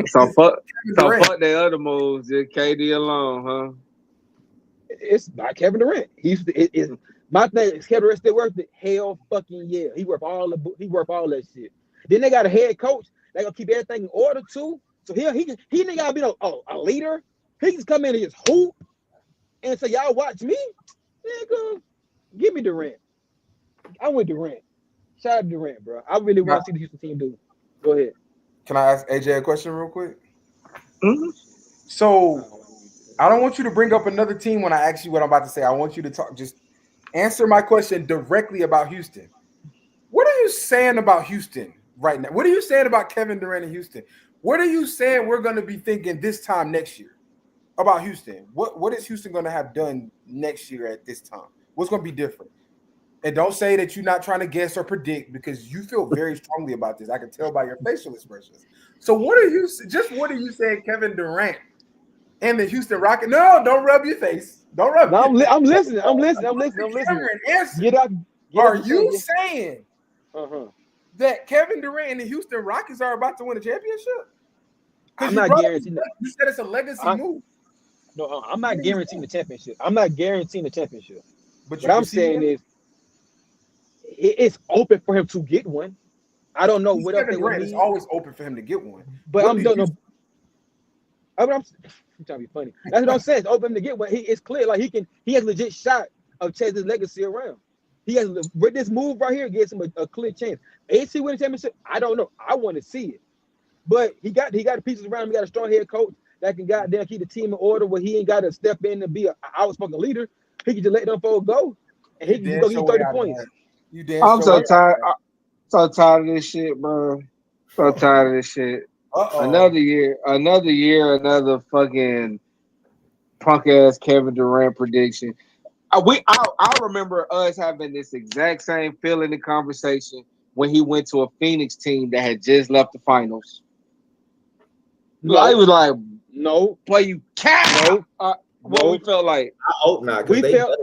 So fuck the other moves. Just KD alone, huh? It's not Kevin Durant. My thing is Kevin Durant still worth it. Hell fucking yeah. He worth all that shit. Then they got a head coach. They gonna keep everything in order too. So he ain't gotta be a leader. He can come in and just hoop and say, y'all watch me. Nigga, give me Durant. I want Durant. Shout out to Durant, bro. I really want to see the Houston team do. Go ahead. Can I ask AJ a question real quick? Mm-hmm. So I don't want you to bring up another team when I ask you what I'm about to say. I want you to just answer my question directly about Houston. What are you saying about Houston right now? What are you saying about Kevin Durant in Houston? What are you saying we're going to be thinking this time next year about Houston? What is Houston going to have done next year at this time? What's going to be different? And don't say that you're not trying to guess or predict because you feel very strongly about this. I can tell by your facial expressions. So what are you saying, Kevin Durant and the Houston Rockets? No, don't rub your face. Don't rub. No, I'm listening. Cameron, answer. Are you saying that Kevin Durant and the Houston Rockets are about to win a championship? I'm not guaranteeing that. You said it's a legacy move. No, I'm not guaranteeing the championship. I'm not guaranteeing the championship. But what I'm saying is it's open for him to get one. I don't know what else they will need. It's always open for him to get one. But I'm trying to be funny. That's what I'm saying. It's open to get one. It's clear like he has a legit shot of chasing his legacy around. He has with this move right here gives him a clear chance. AC win the championship. I don't know. I want to see it. But he got the pieces around him. He got a strong head coach that can goddamn keep the team in order where he ain't got to step in and be an outspoken leader. He can just let them folks go and he can go get 30 points. I'm so tired. I'm so tired of this shit, bro. So tired of this shit. Another year, another fucking punk ass Kevin Durant prediction. I remember us having this exact same feeling in conversation when he went to a Phoenix team that had just left the finals. No. I was like, no, play you cat. What we felt like? I hope not. We felt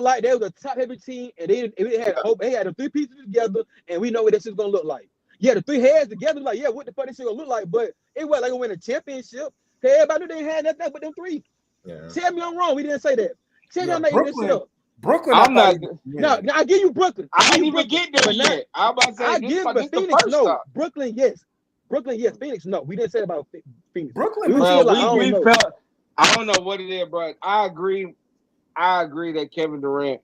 like they was a top heavy team, and they had hope. They had the three pieces together, and we know what this is gonna look like. Yeah, the three heads together, like what the fuck this shit gonna look like? But it wasn't like gonna win a championship. Everybody knew they had nothing but them three. Yeah. Tell me I'm wrong. We didn't say that. Tell me I'm making this shit up. Brooklyn, I'm not. No, I give you Brooklyn. I didn't even get there yet. I'm about to say I give, but Phoenix, no. Stop. Brooklyn, yes. Phoenix, no. We didn't say about Phoenix. Brooklyn, we felt. I don't know what it is, bro. I agree that Kevin Durant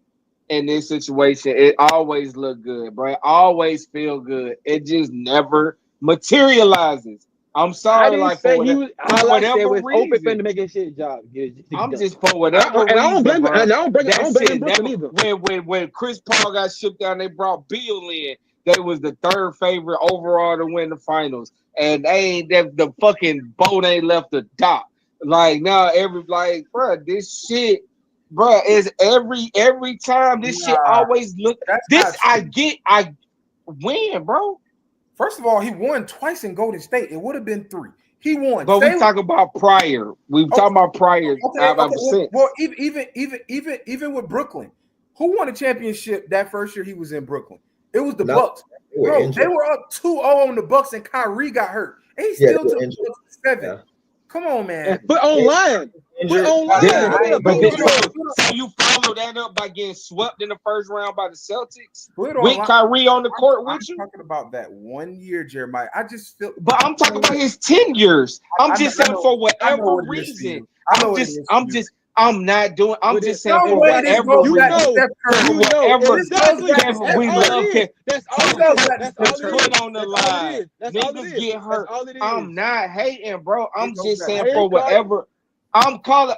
in this situation, it always look good, bro. It always feel good. It just never materializes. I'm sorry, like for whatever reason. Open for him to make his shit job. I'm just for whatever reason. I don't blame Brooklyn either. When Chris Paul got shipped down, they brought Beal in. They was the third favorite overall to win the finals, and the fucking boat ain't left a dock. Like now, bro, this shit, bro, is every time this shit always look. I win, bro. First of all, he won twice in Golden State. It would have been 3. He won. But we talk about prior. We talking about prior. Well, even with Brooklyn, who won a championship that first year he was in Brooklyn? It was the Bucks. Bro, they were up 2-0 on the Bucks, and Kyrie got hurt, and he still took 7. Yeah. Come on, man. But online. So you follow that up by getting swept in the first round by the Celtics with Kyrie on the court with you? I'm talking about that 1 year, Jeremiah. I just feel. But I'm talking about his 10 years. I'm just saying for whatever reason. I'm not doing. I'm just saying for whatever reason. We love him. That's all put on the line. Niggas get hurt. I'm not hating, bro. I'm just saying for whatever. I'm calling.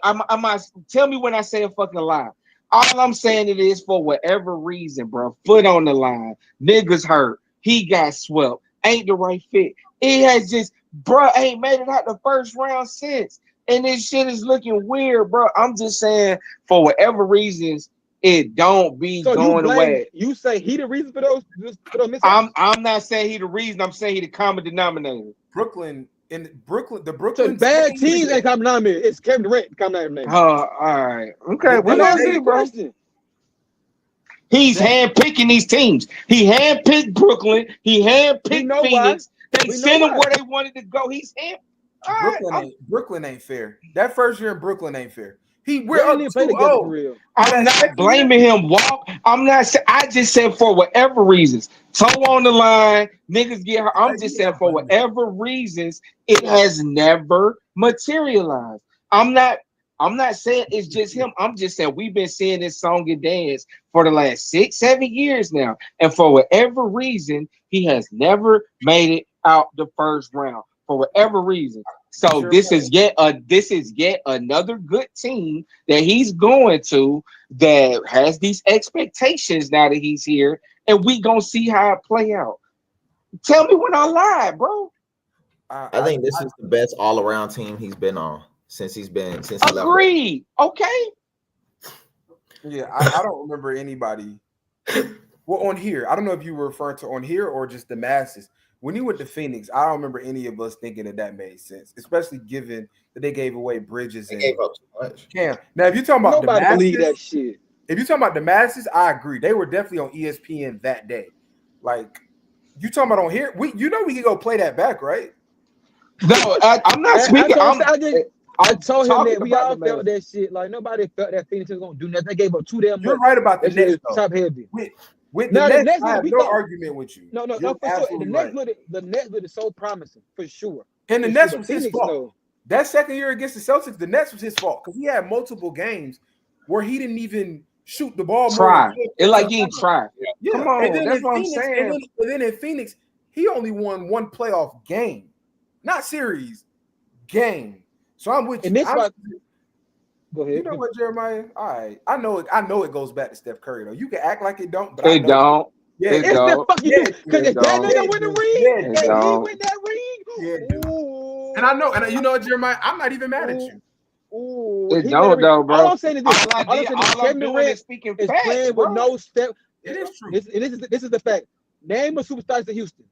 Tell me when I say a fucking lie. All I'm saying it is for whatever reason, bro. Foot on the line. Niggas hurt. He got swept. Ain't the right fit. It has just, bro. Ain't made it out the first round since. And this shit is looking weird, bro. I'm just saying, for whatever reasons, it don't be going away. You say he the reason for those mistakes? I'm not saying he the reason. I'm saying he the common denominator. The Brooklyn bad teams ain't common denominator. It's Kevin Durant common denominator. All right. Okay. We're gonna see, bro. He's handpicking these teams. He handpicked Brooklyn. He handpicked Phoenix. They sent him where they wanted to go. He's handpicked. Brooklyn ain't fair. That first year in Brooklyn ain't fair. We're up 2-0. I'm not blaming him. I'm not. I just said for whatever reasons, toe on the line, niggas get hurt. I'm just saying for whatever reasons, it has never materialized. I'm not saying it's just him. I'm just saying we've been seeing this song and dance for the last 6-7 years now, and for whatever reason, he has never made it out the first round. For whatever reason. So this is yet another good team that he's going to that has these expectations now that he's here, and we gonna see how it play out. Tell me when I lied, bro. I think this is the best all-around team he's been on since he left. Agreed. Okay. Yeah, I don't remember anybody. Well, on here, I don't know if you were referring to on here or just the masses. When he went to Phoenix, I don't remember any of us thinking that made sense, especially given that they gave away Bridges and gave up too much. Cam. Now, if you're talking about nobody believe that shit. If you're talking about the masses, I agree. They were definitely on ESPN that day. Like you talking about on here, we can go play that back, right? No, I'm not speaking. I told him that we all felt that shit. Like nobody felt that Phoenix was gonna do nothing. They gave up too damn much. You're right about the Nets. Top heavy. With the Nets, I have no argument with you. No, for sure. The Nets looked so promising, for sure. And the Nets was his fault. That second year against the Celtics, the Nets was his fault because he had multiple games where he didn't even shoot the ball. It like he didn't try. Yeah. Come on, that's what I'm saying. And then in Phoenix, he only won one playoff game, not series, game. So I'm with you. Go ahead. You know what, Jeremiah? All right. I know it goes back to Steph Curry, though. You can act like it don't, but it don't. Yeah, it's the fuck you do. Because if that nigga win the ring, he win that ring. Yeah. And I know, and you know what, Jeremiah? I'm not even mad at you. It don't, though, bro. All I'm saying is this. Kevin Durant is playing with no step. It is true. This is the fact. Name of superstars in Houston.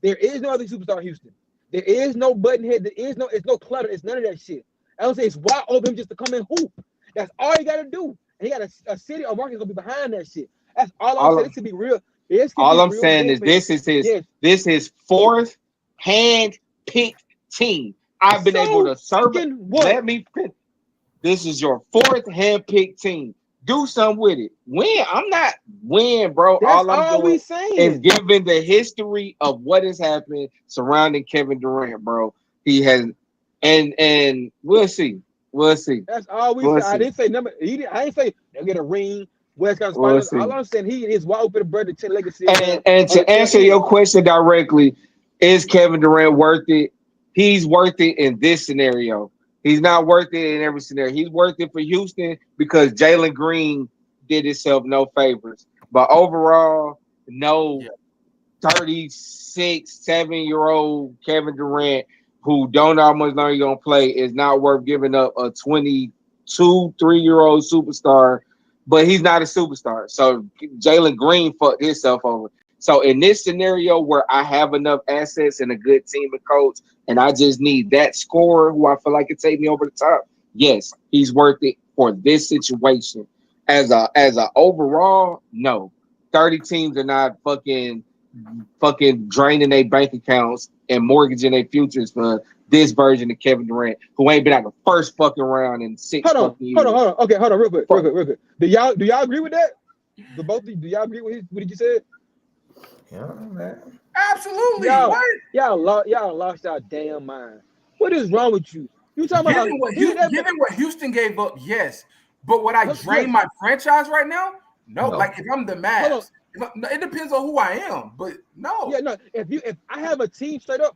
There is no other superstar in Houston. There is no buttonhead. It's no clutter. It's none of that shit. I don't say it's wide open just to come in hoop. That's all you got to do. And he got a city or market gonna be behind that shit. That's all I'm saying. This could be real. All I'm saying is this is his fourth hand-picked team. I've been able to serve it. Let me finish. This is your fourth hand-picked team. Do something with it. Win. I'm not win, bro. That's all we saying is giving the history of what has happened surrounding Kevin Durant, bro. He has, and we'll see. We'll see. That's all we say. I didn't say number. I didn't say they'll get a ring. West Coast Finals. All I'm saying, he is wide open to brother 10 legacy. And to answer your question directly, is Kevin Durant worth it? He's worth it in this scenario. He's not worth it in every scenario. He's worth it for Houston because Jalen Green did himself no favors. But overall, no 36, 7-year-old Kevin Durant who don't know how much longer he's going to play is not worth giving up a 22, 3-year-old superstar. But he's not a superstar. So Jalen Green fucked himself over. So in this scenario where I have enough assets and a good team and coach, and I just need that scorer who I feel like could take me over the top, yes, he's worth it for this situation. As a overall, no. 30 teams are not fucking draining their bank accounts and mortgaging their futures for this version of Kevin Durant, who ain't been out the first fucking round in 6 fucking years. Hold on. Okay, hold on, real quick. Do y'all agree with that? The both of you, do y'all agree with what he said? Yeah, man. Absolutely. Y'all lost y'all damn mind. What is wrong with you? You talking about given what Houston gave up, yes. But would I drain my franchise right now? No. Like if I'm the Mavs, it depends on who I am. But no. Yeah, no. If I have a team straight up,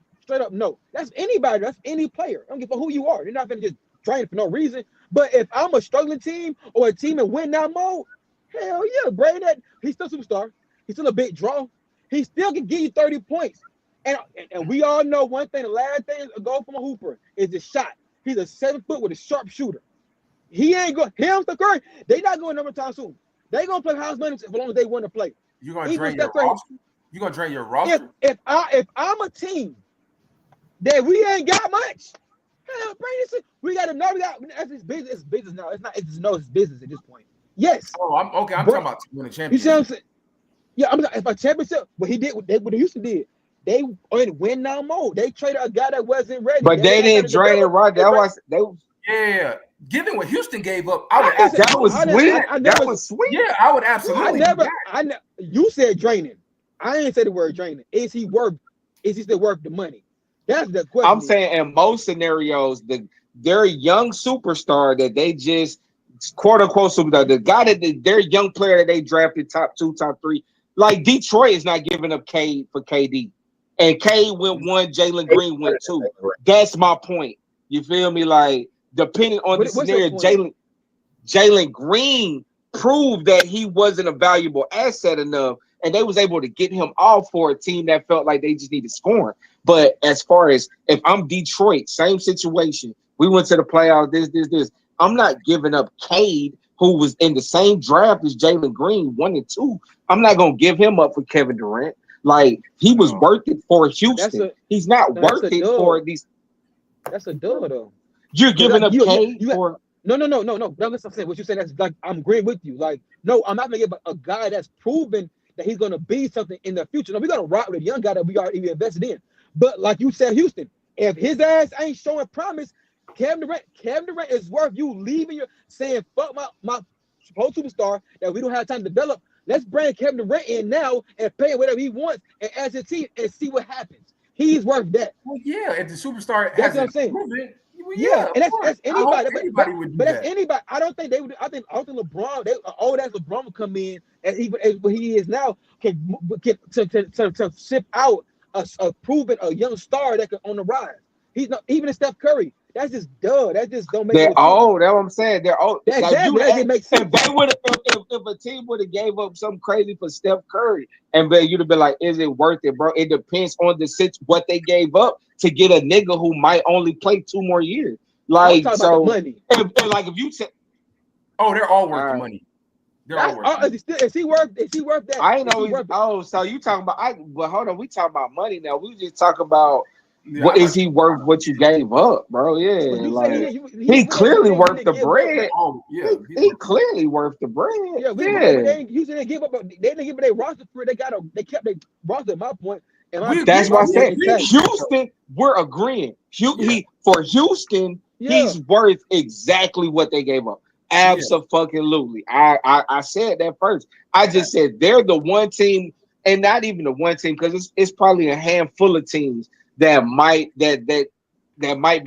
no. That's anybody. That's any player. I don't give a who you are. You're not gonna just drain for no reason. But if I'm a struggling team or a team in win now mode, hell yeah, Brady. He's still a superstar. He's still a big draw. He still can give you 30 points. And we all know one thing. The last thing a goal from a hooper is the shot. He's a 7 foot with a sharp shooter. He ain't going. Him, Steph Curry, they not going number time soon. They gonna play house money as long as they want to play. You gonna drain your roster? You gonna drain your roster? If I'm a team that we ain't got much, hell, we got to know it's business. It's business now. It's not. It's business at this point. Yes. Oh, I'm talking about winning championship. You see what I'm saying? Yeah, if a championship, what he did, what Houston did, they in win now mode. They traded a guy that wasn't ready, but they didn't drain it right. Yeah. Given what Houston gave up, I would. That was sweet. Yeah, I would absolutely. You said draining. I ain't say the word draining. Is he still worth the money? That's the question. I'm saying in most scenarios, their young superstar that they just quote unquote the guy that their young player that they drafted top 2, top 3, like Detroit is not giving up Cade for KD, and Cade went 1, Jalen Green went 2. That's my point. You feel me? Like depending on the scenario, Jalen Green proved that he wasn't a valuable asset enough, and they was able to get him off for a team that felt like they just needed scoring. But as far as if I'm Detroit, same situation. We went to the playoffs, this. I'm not giving up Cade, who was in the same draft as Jalen Green, 1 and 2. I'm not going to give him up for Kevin Durant. Like, he was worth it for Houston. He's not worth it for these. That's a dub, though. You're giving up Cade for... No. That's what I'm saying. What you're saying, that's like, I'm agreeing with you. Like, no, I'm not going to give a guy that's proven that he's going to be something in the future. No, we're going to rock with a young guy that we already invested in. But like you said, Houston, if his ass ain't showing promise, Kevin Durant is worth you leaving your saying fuck my supposed superstar that we don't have time to develop. Let's bring Kevin Durant in now and pay him whatever he wants and as a team and see what happens. He's worth that. Well, yeah, if the superstar that's what I'm saying. Yeah, and that's anybody. Anybody would do that. That's anybody. I don't think they would. I think LeBron, old ass LeBron would come in and even as what he is now can to sip out a proven a young star that can on the rise. He's not even a Steph Curry. That's just duh. That just don't make. They're old. That's what I'm saying. They're old. That makes sense. If a team would have gave up something crazy for Steph Curry, and you'd have been like, "Is it worth it, bro?" It depends on what they gave up to get a nigga who might only play 2 more years. Like so, money. If you say, they're all worth the money. They're all worth. Is he worth that? I know. So you talking about? But hold on, we talking about money now. We just talk about. What is he worth? What you gave up, bro? Yeah, like he clearly worth the bread. Oh, yeah, he clearly worth the bread. Yeah, they didn't give up. They didn't give up their roster for it. They kept their roster. At my point, that's why I said Houston. We're agreeing. For Houston, he's worth exactly what they gave up. Absolutely. I said that first. I just said they're the one team, and not even the one team, because it's probably a handful of teams that might be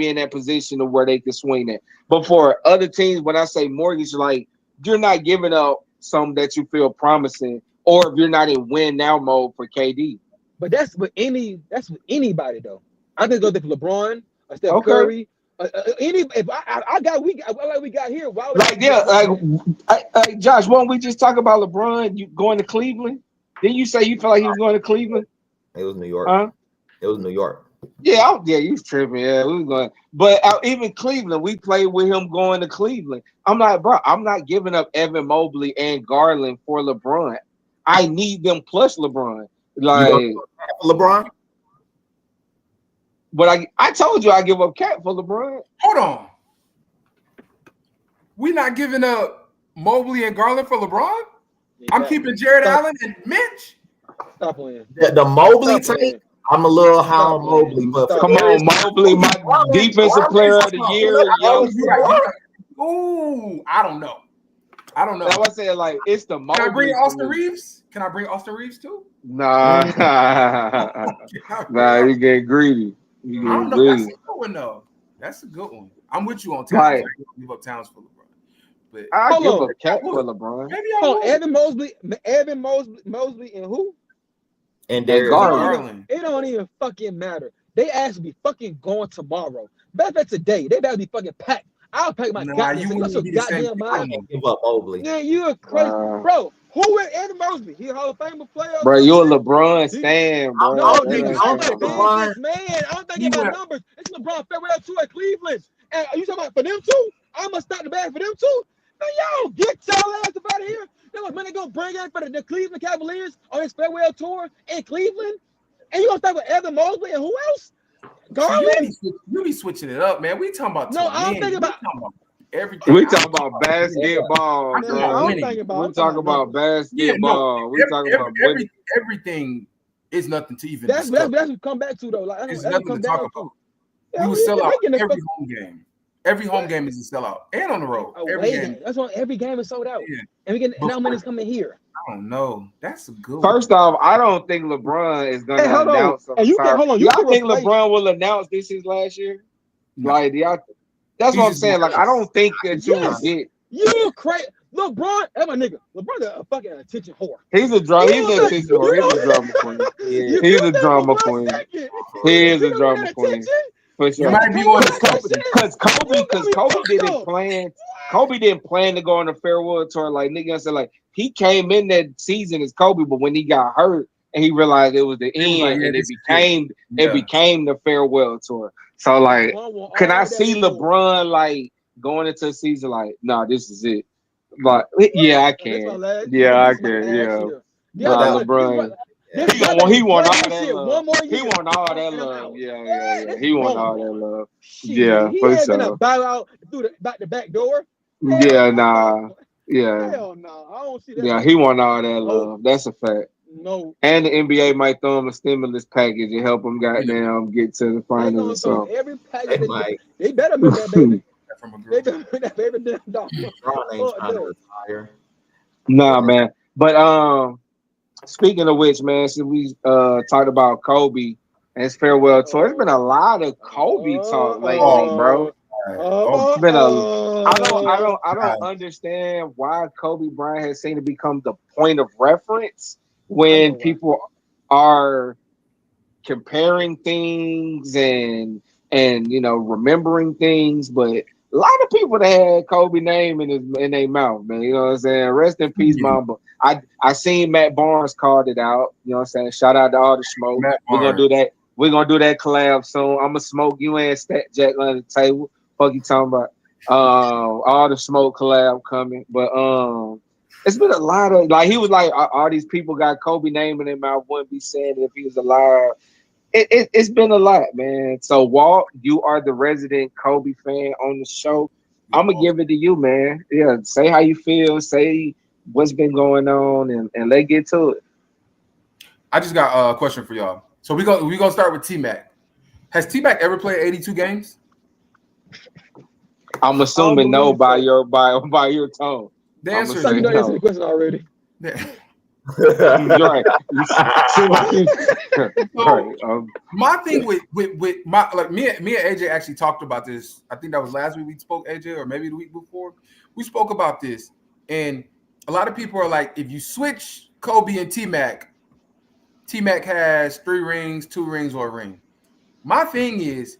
in that position of where they can swing it. But for other teams, when I say mortgage, like you're not giving up some that you feel promising, or if you're not in win now mode for KD. But that's with anybody though. I think go there for LeBron, Steph Curry. If we got here, why would Josh, won't we just talk about LeBron? You going to Cleveland? Didn't you say you feel like he was going to Cleveland? It was New York. Huh? It was New York. Yeah, you tripping. Yeah, we were going. But even Cleveland, we played with him going to Cleveland. I'm like, bro, I'm not giving up Evan Mobley and Garland for LeBron. I need them plus LeBron. You gonna Like, for LeBron? but I told you I give up Cat for LeBron. Hold on. We not giving up Mobley and Garland for LeBron? I'm keeping Jared Allen and Mitch. Stop playing. The Mobley Stop take. playing. I'm a little high Stop on playing. Mobley, but Stop Come playing. on, Mobley, my defensive player of the year, young. Ooh, I don't know. I was saying, like, it's the Mobley. Can I bring for Austin me. Reeves? Can I bring Austin Reeves too? Nah, you get greedy. You I don't get know. That's greedy. a good one though. That's a good one. I'm with you on Towns. Right. I don't give up Towns for LeBron. But I Hold give on. up Cat for LeBron. maybe I Hold will. on, Evan Mosley, and who? and Hey, Darius Garland. It don't even fucking matter. They asked to be fucking going tomorrow. Better today. They better be fucking packed. I'll pack my Nah, goddamn. you You wouldn't so be the same. goddamn mind. I give up Mobley. Yeah, you're crazy, Wow. bro. Who is Evan Mosley? He a Hall of Famer player. Bro, you a LeBron stan, bro. No, don't nigga, think I'm a LeBron- business man. I don't think He about went- numbers. It's LeBron farewell tour at Cleveland. And are you talking about for them too? I'm gonna stop the bag for them too. Man, y'all get y'all ass up out of here. You know what man they gonna bring in for the Cleveland Cavaliers on his farewell tour in Cleveland? And you gonna start with Evan Mosley and who else? Garland? You be switching it up, man. We talking about No, to I'm win. thinking We about talking about everything. We talking about basketball, I'm man, talking about bro. I'm winning. thinking about We I'm talking about numbers. basketball. We talking about winning. Everything is nothing to even That's discuss. what we come back to though. Like It's that's what nothing come to talk down about. to. Yeah, We will sell out they getting every home game. Every home game is a sellout, and on the road. Every away game. game. That's why every game is sold out. Yeah. And we get now money's coming here. I don't know. That's a good one. First off, I don't think LeBron is gonna Hey, hold on. announce. Hey, you can hold on. You Y'all can think replace. LeBron will announce this is last year? No. Like, y'all. That's He what I'm just saying. Like, I don't think that you Yes. get. You crazy. LeBron, that's my nigga. LeBron's a fucking attention whore. He's a drama. He's a You attention whore. He's a drama queen. Yeah. He's feel a that drama for 1 queen. second. He is You a know drama that queen. attention? For You sure. might be Come one on, of that the shit. Because You got me Kobe fucked didn't up. plan. Kobe didn't plan to go on a farewell tour. Like nigga said, like he came in that season as Kobe, but when he got hurt and he realized it was the was like, end, yeah, and this it became the farewell tour. So like, LeBron want can all I that see and more. LeBron like going into the season like, nah, this is it? Like, yeah, I This my can. last. Yeah, I This my can. last Yeah. year. Nah, LeBron. He want all that Shit, love. one more He year. want all that And I'm love. out. Yeah. He want all that love. Shit, Yeah, he for ain't gonna sure. bow out through the back door. Yeah, nah. Yeah. Hell no, I don't see that. Yeah, he want all that No. love. That's a fact. No. And the NBA might throw him a stimulus package and help him goddamn get to the They finals gonna or throw something. every package. Like, They better milk that baby. from a They girl. better milk that baby damn dog. LeBron ain't trying to retire. Nah, man. But speaking of which, man, since we talked about Kobe and his farewell tour, there's been a lot of Kobe talk lately, bro. It's been I don't understand why Kobe Bryant has seemed to become the point of reference when people are comparing things and you know remembering things, but a lot of people that had Kobe name in their mouth, man. You know what I'm saying? Rest in peace, Mamba. I seen Matt Barnes called it out. You know what I'm saying? Shout out to all the smoke. We're gonna do that. We're gonna do that collab soon. I'm gonna smoke you and Stat Jack on the table. Fuck you talking about? All the smoke collab coming, but it's been a lot of like he was like all these people got Kobe name in their mouth. Wouldn't be saying it if he was alive. It's been a lot, man. So Walt, you are the resident Kobe fan on the show. I'm gonna give it to you, man. Yeah, say how you feel. Say what's been going on, and let's get to it. I just got a question for y'all. So we gonna start with T-Mac. Has T-Mac ever played 82 games? I'm assuming no by your tone. The answer is You know no. the question already. Right. So, my thing with my like me and AJ actually talked about this. I think that was last week we spoke, AJ, or maybe the week before. We spoke about this, and a lot of people are like, if you switch Kobe and T-Mac has 3 rings, 2 rings, or a ring. My thing is,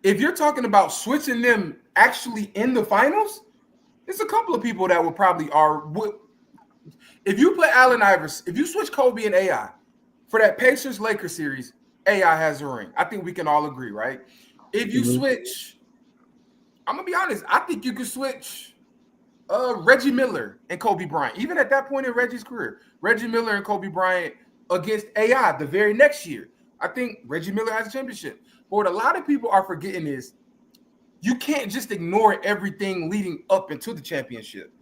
if you're talking about switching them actually in the finals, there's a couple of people that would probably would. If you play Allen Iverson, if you switch Kobe and AI for that Pacers-Lakers series, AI has a ring. I think we can all agree, right? If you switch, I'm gonna be honest, I think you could switch Reggie Miller and Kobe Bryant. Even at that point in Reggie's career, Reggie Miller and Kobe Bryant, against AI the very next year. I think Reggie Miller has a championship. But what a lot of people are forgetting is you can't just ignore everything leading up into the championship.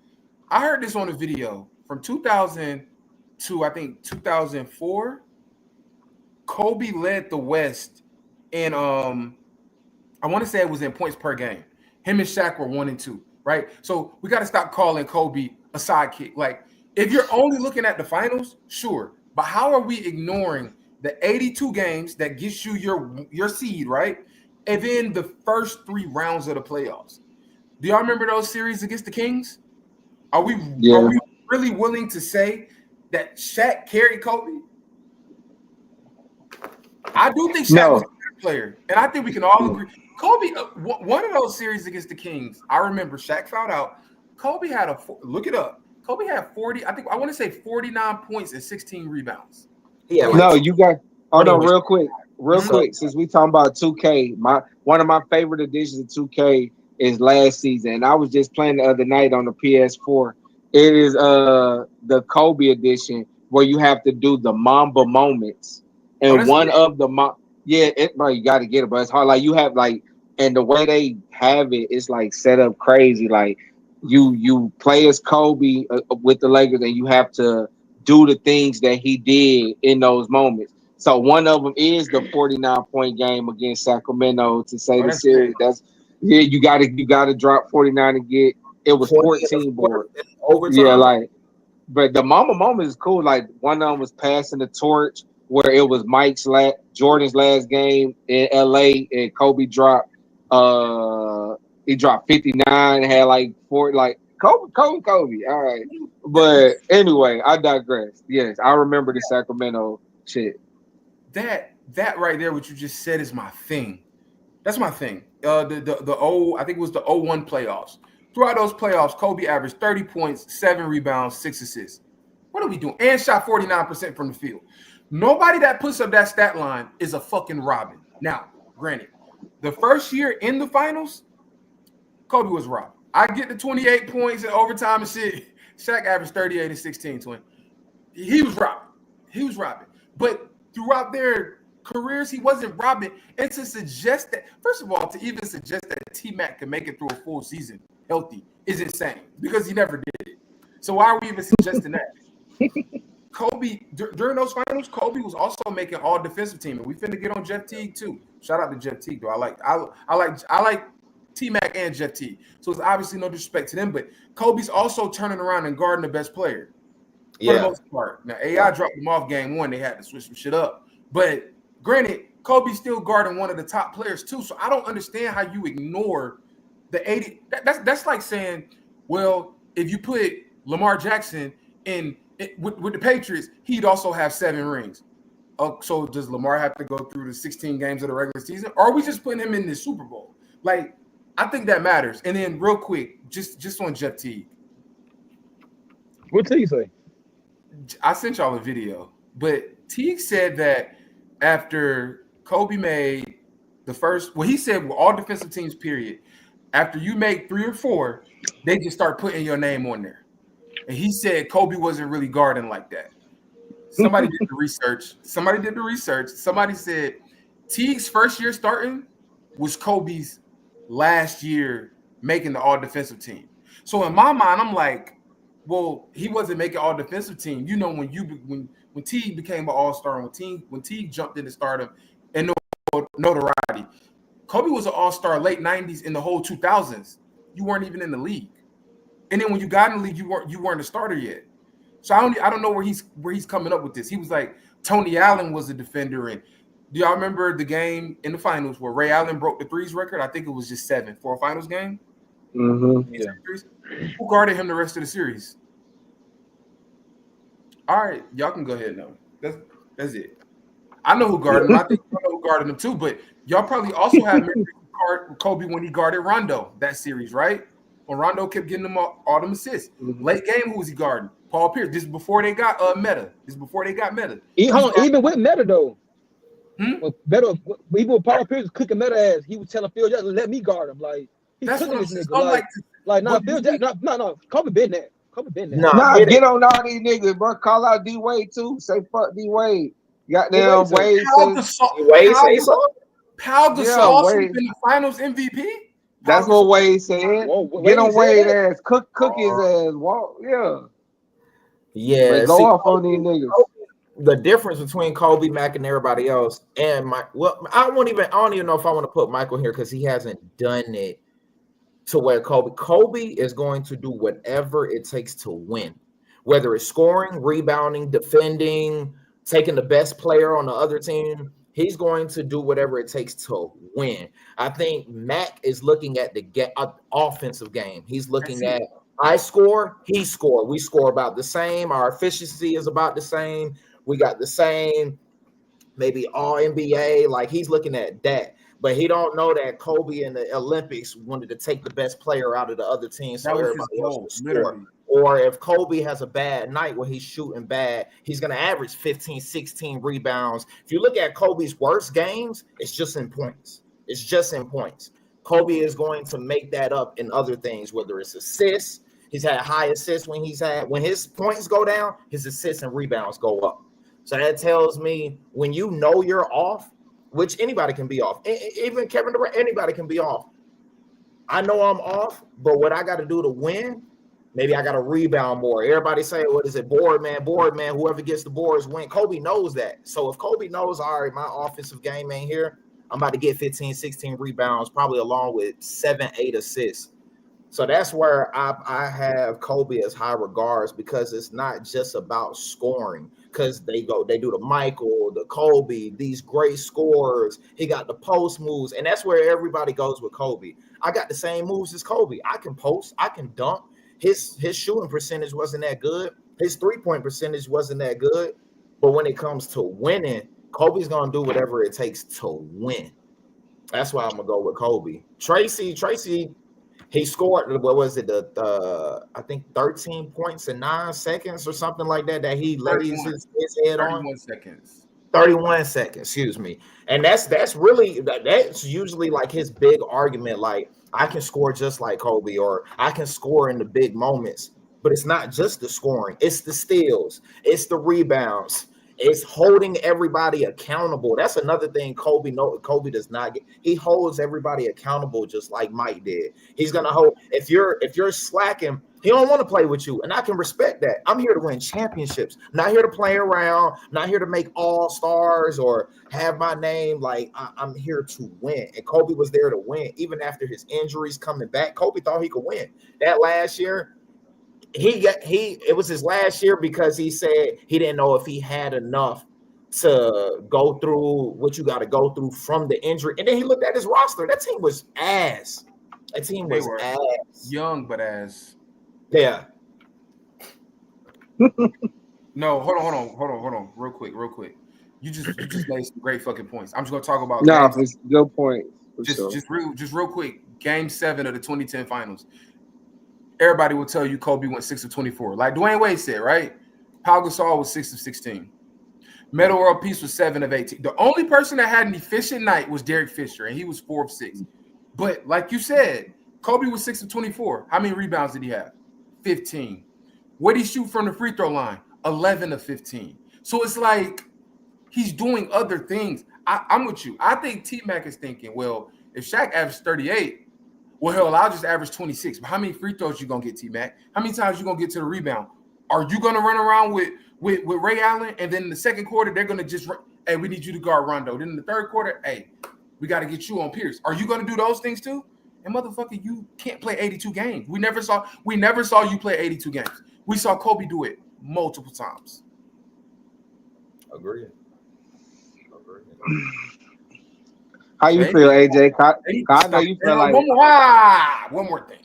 I heard this on a video from 2000 to I think 2004. Kobe led the West in I want to say it was in points per game. Him and Shaq were 1 and 2, right? So we got to stop calling Kobe a sidekick. Like, if you're only looking at the finals, sure. But how are we ignoring the 82 games that gets you your seed, right? And then the first 3 rounds of the playoffs. Do y'all remember those series against the Kings? Are we really willing to say that Shaq carried Kobe? I do think Shaq was a better player, and I think we can all agree. Kobe, one of those series against the Kings, I remember Shaq fouled out. Kobe had look it up. Kobe had 40, I want to say 49 points and 16 rebounds. Yeah, No, you got. Hold on, real quick. Since we talking about 2K, one of my favorite additions of 2K is last season. And I was just playing the other night on the PS4. It is the Kobe edition where you have to do the Mamba moments, and one of the bro, you got to get it, but it's hard. Like you have and the way they have it, it's like set up crazy. Like you play as Kobe with the Lakers, and you have to do the things that he did in those moments. So one of them is the 49-point game against Sacramento to say the series. That's you gotta drop 49 to get it was 14 board. Yeah, but the Mama moment is cool. Like one of them was passing the torch where it was Jordan's last game in LA and Kobe dropped he dropped 59 and had like 4 Kobe. All right. But anyway, I digress. Yes, I remember the Sacramento shit. That right there, what you just said, is my thing. That's my thing. I think it was the 01 playoffs. Throughout those playoffs, Kobe averaged 30 points, 7 rebounds, 6 assists. What are we doing? And shot 49% from the field. Nobody that puts up that stat line is a fucking Robin. Now, granted, the first year in the finals, Kobe was robbed. I get the 28 points in overtime and shit. Shaq averaged 38 and 16, twin. He was robbing. But throughout their careers, he wasn't robbing. And to suggest that, first of all, to even suggest that T-Mac can make it through a full season healthy is insane because he never did it. So why are we even suggesting that? Kobe, during those finals, Kobe was also making all defensive team. And we finna get on Jeff Teague too. Shout out to Jeff Teague, though. I like T-Mac and Jeff Teague. So it's obviously no disrespect to them, but Kobe's also turning around and guarding the best player. For the most part. Now, AI dropped them off game 1. They had to switch some shit up. But granted, Kobe's still guarding one of the top players too. So I don't understand how you ignore the 80. That's like saying, well, if you put Lamar Jackson with the Patriots, he'd also have 7 rings. So does Lamar have to go through the 16 games of the regular season? Or are we just putting him in the Super Bowl? Like, I think that matters. And then real quick, just on Jeff Teague. What Teague say? I sent y'all a video, but Teague said that after Kobe made the first, he said with all defensive teams, period, after you make 3 or 4, they just start putting your name on there. And he said Kobe wasn't really guarding like that. Somebody did the research. Somebody said Teague's first year starting was Kobe's last year making the all defensive team. So in my mind, I'm like, well, he wasn't making all defensive team. You know, when Teague became an all-star, when Teague jumped into stardom and notoriety, Kobe was an all-star late 90s in the whole 2000s. You weren't even in the league. And then when you got in the league, you weren't a starter yet. So I don't know where he's coming up with this. He was like, Tony Allen was a defender. And do y'all remember the game in the finals where Ray Allen broke the threes record? I think it was just 7 for a finals game. Mm-hmm. Yeah. Who guarded him the rest of the series? All right, y'all can go ahead now. That's it. I know who guarded him. I think I know who guarded him too. But y'all probably also have memories of Kobe when he guarded Rondo that series, right? When Rondo kept getting them all them assists. Mm-hmm. Late game, who was he guarding? Paul Pierce. This is before they got Meta. Even with Meta though. Even with Paul Pierce cooking Meta ass, he was telling Phil, just let me guard him. Like he's cooking this nigga. Phil Jackson. No. Kobe been that. Kobe been there. Nah, Nah, get get it. on all these niggas, bro. Call out D Wade too. Say fuck D Wade. Who Goddamn Wade Wade Pau says, Gasol, Wade say so? Pau yeah, Gasol should have Wade. been the Finals MVP. Pau That's what Gasol. Wade said. Whoa, Get Wade on said Wade that. ass, cook his ass, walk. Yeah, Yeah, but go see, off on these niggas. the difference between Kobe, Mack, and everybody else, and I don't even know if I want to put Michael here because he hasn't done it to where Kobe is going to do whatever it takes to win, whether it's scoring, rebounding, defending, taking the best player on the other team. He's going to do whatever it takes to win. I think Mac is looking at the offensive game. He's That's looking it. at I score, he score. We score about the same. Our efficiency is about the same. We got the same, maybe all NBA. Like he's looking at that. But he don't know that Kobe in the Olympics wanted to take the best player out of the other team so That was his everybody else goal, could score. literally. Or if Kobe has a bad night where he's shooting bad, he's going to average 15, 16 rebounds. If you look at Kobe's worst games, it's just in points. It's just in points. Kobe is going to make that up in other things, whether it's assists. He's had high assists when his points go down, his assists and rebounds go up. So that tells me when you know you're off, which anybody can be off. Even Kevin Durant, anybody can be off. I know I'm off, but what I got to do to win, maybe I got to rebound more. Everybody say, what is it? Board man, whoever gets the boards win. Kobe knows that. So if Kobe knows, all right, my offensive game ain't here, I'm about to get 15, 16 rebounds, probably along with 7, 8 assists. So that's where I have Kobe as high regards because it's not just about scoring. Because they do the Michael, the Kobe, these great scorers. He got the post moves, and that's where everybody goes with Kobe. I got the same moves as Kobe. I can post, I can dunk. His shooting percentage wasn't that good. His 3-point percentage wasn't that good. But when it comes to winning, Kobe's gonna do whatever it takes to win. That's why I'm gonna go with Kobe. Tracy, he scored, what was it, I think 13 points in 9 seconds or something like that he lays 31. his head on. 31 seconds. 31 seconds, excuse me. And that's really that's usually like his big argument. Like, I can score just like Kobe, or I can score in the big moments. But it's not just the scoring, it's the steals, it's the rebounds, it's holding everybody accountable. That's another thing Kobe does not get. He holds everybody accountable just like Mike did. He's gonna hold if you're slacking, he don't want to play with you. And I can respect that. I'm here to win championships, not here to play around, not here to make all-stars or have my name. Like, I'm here to win. And Kobe was there to win. Even after his injuries coming back, Kobe thought he could win. That last year, it was his last year because he said he didn't know if he had enough to go through what you got to go through from the injury. And then he looked at his roster. That team was ass. They were young, but ass. Yeah. No, hold on. Real quick. You just made some great fucking points. I'm just gonna talk about No, it's good point. just real quick. Game 7 of the 2010 finals. Everybody will tell you Kobe went 6 of 24. Like Dwayne Wade said, right? Pau Gasol was 6 of 16. Metta World Peace was 7 of 18. The only person that had an efficient night was Derek Fisher, and he was 4 of 6. But like you said, Kobe was 6 of 24. How many rebounds did he have? 15. What did he shoot from the free throw line? 11 of 15. So it's like he's doing other things. I'm with you. I think T-Mac is thinking, well, if Shaq averaged 38, well, hell, I'll just average 26. But how many free throws you going to get, T-Mac? How many times you going to get to the rebound? Are you going to run around with Ray Allen? And then in the second quarter, they're going to just, hey, we need you to guard Rondo. Then in the third quarter, hey, we got to get you on Pierce. Are you going to do those things too? And motherfucker, you can't play 82 games. We never saw you play 82 games. We saw Kobe do it multiple times. Agreed. How you feel, AJ? I know you feel like one more thing.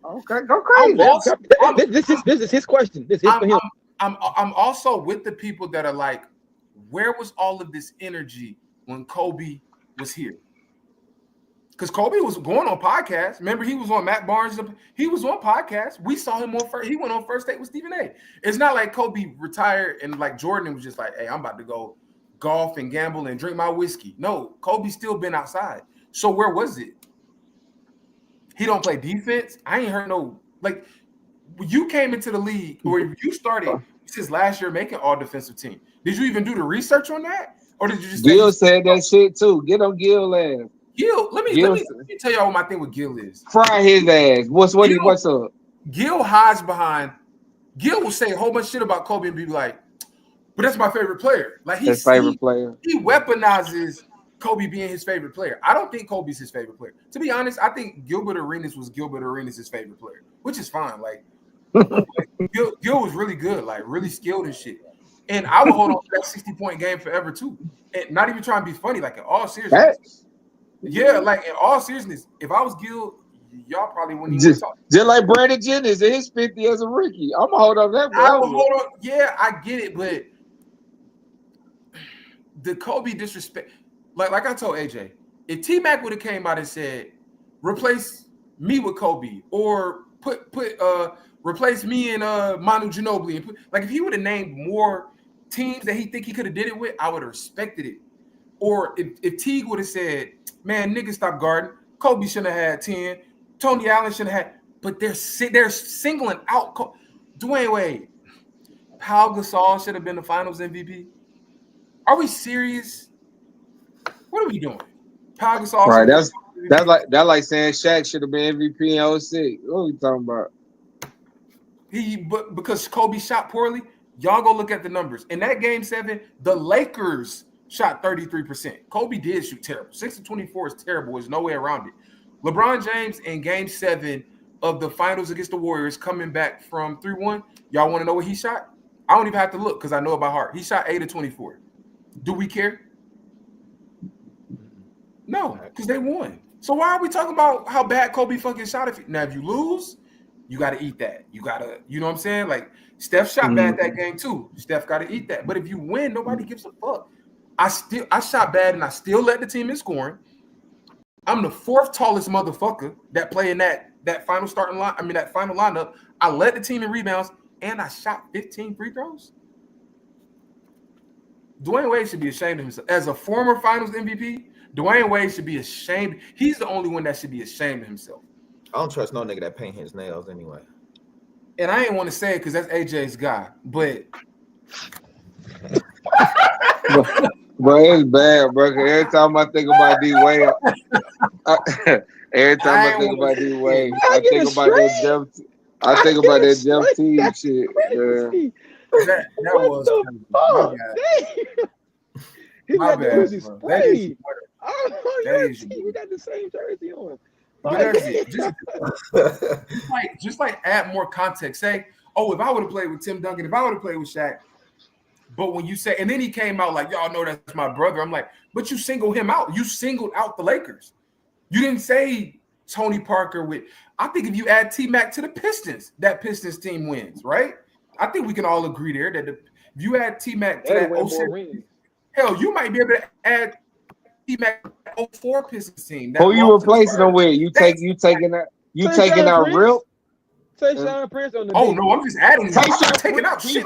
Okay, go crazy. This is his question. This is for him. I'm also with the people that are like, where was all of this energy when Kobe was here? Because Kobe was going on podcasts. Remember, he was on Matt Barnes. He was on podcasts. We saw him on first. He went on First Date with Stephen A. It's not like Kobe retired and like Jordan was just like, hey, I'm about to go golf and gamble and drink my whiskey. No, Kobe's still been outside. So where was it? He don't play defense. I ain't heard no, like, you came into the league, or you started since last year making all defensive team. Did you even do the research on that, or did you just Gil said that shit too? Get on Gil ass. Gil? Let me tell y'all what my thing with Gil is. Fry his ass. What's up? Gil hides behind. Gil will say a whole bunch of shit about Kobe and be like, "But that's my favorite player." Like his favorite player. He weaponizes Kobe being his favorite player. I don't think Kobe's his favorite player. To be honest, I think Gilbert Arenas was Gilbert Arenas' favorite player, which is fine. Like Gil was really good, like really skilled and shit. And I would hold on to that 60-point game forever too. And not even trying to be funny, like in all seriousness. Yeah, like in all seriousness, if I was Gil, y'all probably wouldn't even talk. Just like Brandon Jennings in his 50 as a rookie. I'm gonna hold on that. I would hold on. Yeah, I get it, but the Kobe disrespect. Like I told AJ, if T-Mac would have came out and said, replace me with Kobe, or replace me and Manu Ginobili, and like if he would have named more teams that he think he could have did it with, I would have respected it. Or if Teague would have said, man, niggas stop guarding, Kobe shouldn't have had 10, Tony Allen shouldn't have had, but they're singling out Dwayne Wade. Pau Gasol should have been the finals MVP. Are we serious? What are we doing? Pau Gasol. Right, that's like saying Shaq should have been MVP in 06. What are we talking about? But because Kobe shot poorly, y'all go look at the numbers. In that game 7, the Lakers shot 33%. Kobe did shoot terrible. 6 of 24 is terrible. There's no way around it. LeBron James in game 7 of the finals against the Warriors, coming back from 3-1. Y'all want to know what he shot? I don't even have to look because I know it by heart. He shot 8 of 24. Do we care? No, because they won. So why are we talking about how bad Kobe fucking shot? Now, if you lose, you got to eat that. You got to, you know what I'm saying? Like, Steph shot bad that game too. Steph got to eat that. But if you win, nobody gives a fuck. I shot bad and I still led the team in scoring. I'm the 4th tallest motherfucker that play in that final starting line. I mean, that final lineup. I led the team in rebounds and I shot 15 free throws. Dwayne Wade should be ashamed of himself. As a former finals MVP, Dwayne Wade should be ashamed. He's the only one that should be ashamed of himself. I don't trust no nigga that paint his nails anyway. And I ain't want to say it because that's AJ's guy, but it's bad, bro. Every time I think about D Wade, I think about that Jeff Team shit. That was he got bad, the Uzi spray. We got the same jersey on. Just like add more context. Say, oh, if I would have played with Tim Duncan, if I would have played with Shaq. But when you say, and then he came out like, y'all know that's my brother. I'm like, but you singled him out. You singled out the Lakers. You didn't say Tony Parker with. I think if you add T-Mac to the Pistons, that Pistons team wins, right? I think we can all agree there that if you add T-Mac to that 06, hell, you might be able to add T-Mac 04 Pistons team. Who you replacing them with? You taking out Real? Take Sean Prince on the Oh no, I'm just adding. I'm not taking out shit.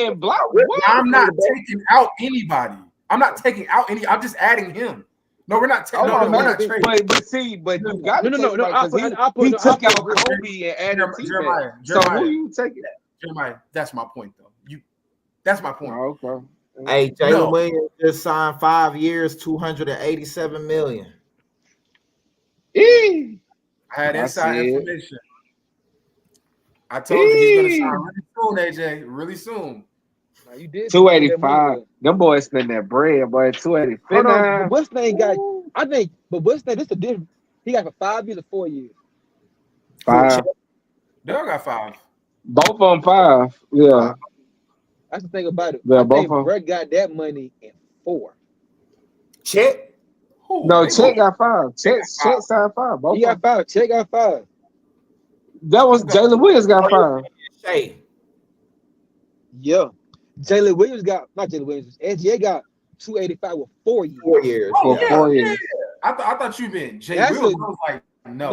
And block. I'm not taking out anybody. I'm not taking out any. I'm just adding him. No, we're not taking. We're not trading. But you got to he took out Kobe and added Jeremiah. So who you taking? Jeremiah, that's my point though. That's my point. Oh, okay. Hey, Jalen Williams just signed 5 years, $287 million. I had inside information. I told you he's gonna sign really soon, AJ. Really soon. Now, you did 285. Them boys spend that bread, boy. 285. Hold on, but what's name got? I think, but what's name? This the difference. He got for 5 years or 4 years. 5. They all got 5. Both of them 5. Yeah. That's the thing about it. Yeah, I think Brett got that money in 4. Chet? No, Chet got 5. Chet signed 5. Both he got 5. Chet got 5. That was Jalen Williams got 5. Hey. Yeah. Jalen Williams got, not Jalen Williams, SGA got 285 with 4 years. 4 years. Oh, yeah. 4 years. I thought you meant Jay Williams. I was like, no.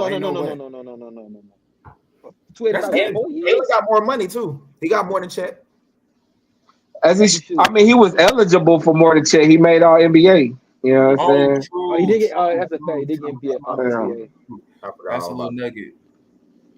285 4 years. He got more money too. He got more than Chet. He was eligible for more than Chet. He made all NBA. You know what I'm saying? Oh, he did get. That's a fact. He did get NBA. That's a little nugget.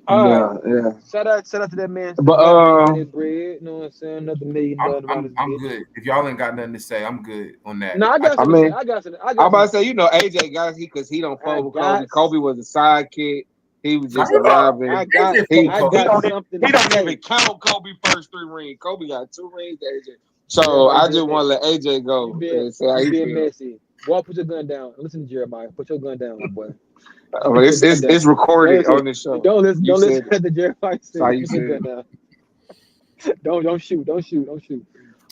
All right. Yeah. Shout out to that man. But Got his bread. You know what I'm saying? Another $1 million around his I'm bitch. good. If y'all ain't got nothing to say, I'm good on that. No, I got I something to say. mean, I got something. I I'm got about to something. say, AJ got because he don't I fuck with Kobe. got. Kobe was a sidekick. He was just How you know? I arriving. got. AJ He fuck I Kobe. got don't something he to don't say. even count Kobe first 3 rings. Kobe got 2 rings, AJ. Jeremiah, So you I being just want to let messy. AJ You go being and say how you he being feel. messy. Walt, put your gun down. Listen to Jeremiah. Put your gun down, my boy. But Put your gun it's down. it's Don't recorded listen. on the show. Don't listen. You Don't said listen it. to Jeremiah That's how say. you Put your said gun it. down. Don't shoot. Don't shoot. Don't shoot.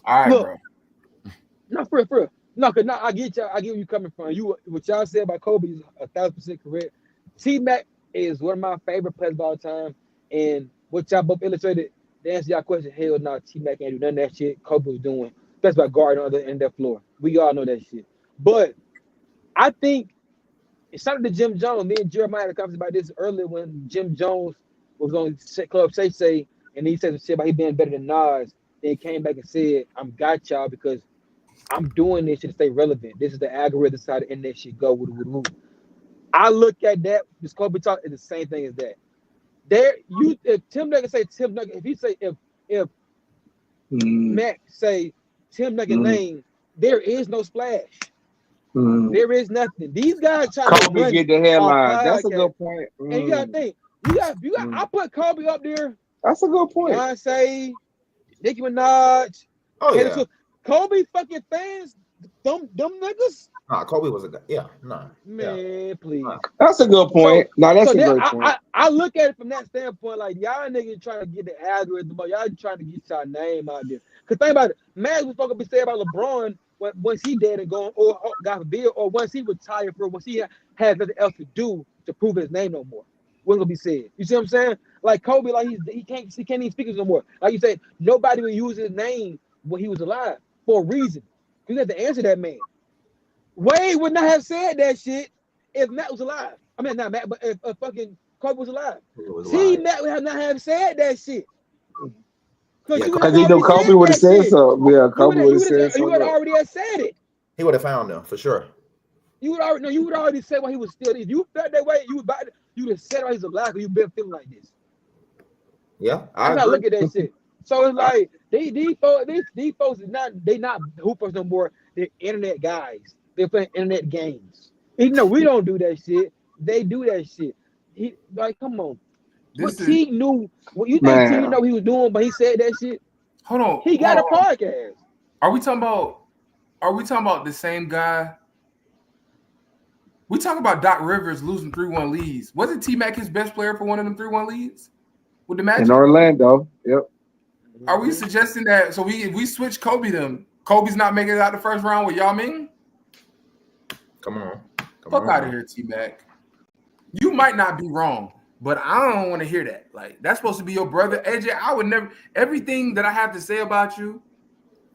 All right, Look, bro. no, for real. No, cause I get y'all. I get where you coming from. You what y'all said about Kobe is 1,000% correct. T Mac is one of my favorite players of all time, and what y'all both illustrated. To answer y'all question, hell no, T Mac can't do none of that shit Kobe was doing. That's by guarding on the end of that floor. We all know that shit. But I think it's something to Jim Jones. Me and Jeremiah had a conversation about this earlier when Jim Jones was on Club Say, and he said some shit about he being better than Nas. Then he came back and said, "I'm got y'all because I'm doing this shit to stay relevant. This is the algorithm side of the internet shit go with. I look at that. This Kobe talk is the same thing as that. If Tim Nugget say Tim Nugget, if he say if Mm, Mac say Tim Nugget mm, name, there is no splash. mm. There is nothing. These guys trying to make Kobe get money the off headline. That's a podcast. good point. And you gotta think, you got Mm. I put Kobe up there, That's a good point. Beyonce, Nicki Minaj, Oh Taylor yeah. Swift. Kobe fucking fans, them niggas. Nah, Kobe was a guy. Yeah, nah. Yeah. Man, please. Nah. That's a good So point. No, that's so a then great point. I look at it from that standpoint, like y'all niggas trying to get the algorithm, but y'all trying to get y'all name out there. Cause think about it, man was fucking be saying about LeBron once he dead and gone, or God forbid, or once he retired once he had nothing else to do to prove his name no more. What's gonna be said? You see what I'm saying? Like Kobe, like he can't even speak it no more. Like you said, nobody would use his name when he was alive for a reason. You have to answer that man. Wade would not have said that shit if Matt was alive. I mean, not Matt, but if fucking Kobe was alive. Kobe was See, alive. Matt would have not have said that shit. Because Yeah, you would Because have he knew already Kobe said would have that said shit. so. Yeah, Kobe would have said You would something. already have said it. he would have found them for sure. You would already say why he was still. If you felt that way, you would have said why he's alive. You've been feeling like this. Yeah, I That's how I agree. look at that shit. So it's I, like these folks is not hoopers no more. They're internet guys. They're playing internet games. Even though we don't do that shit, they do that shit. He like, come on. What This is T knew? What you think T Man, know he was doing? But he said that shit. He hold got a on. podcast. Are we talking about the same guy? We talk about Doc Rivers losing 3-1 leads. Wasn't T Mac his best player for one of them 3-1 leads with the in Magic? Orlando. Yep. Are we suggesting that if we switch Kobe's not making it out the first round with Yao Ming? come on. Fuck out of here, T Mac. You might not be wrong, but I don't want to hear that. Like, that's supposed to be your brother. AJ, I would never, everything that I have to say about you,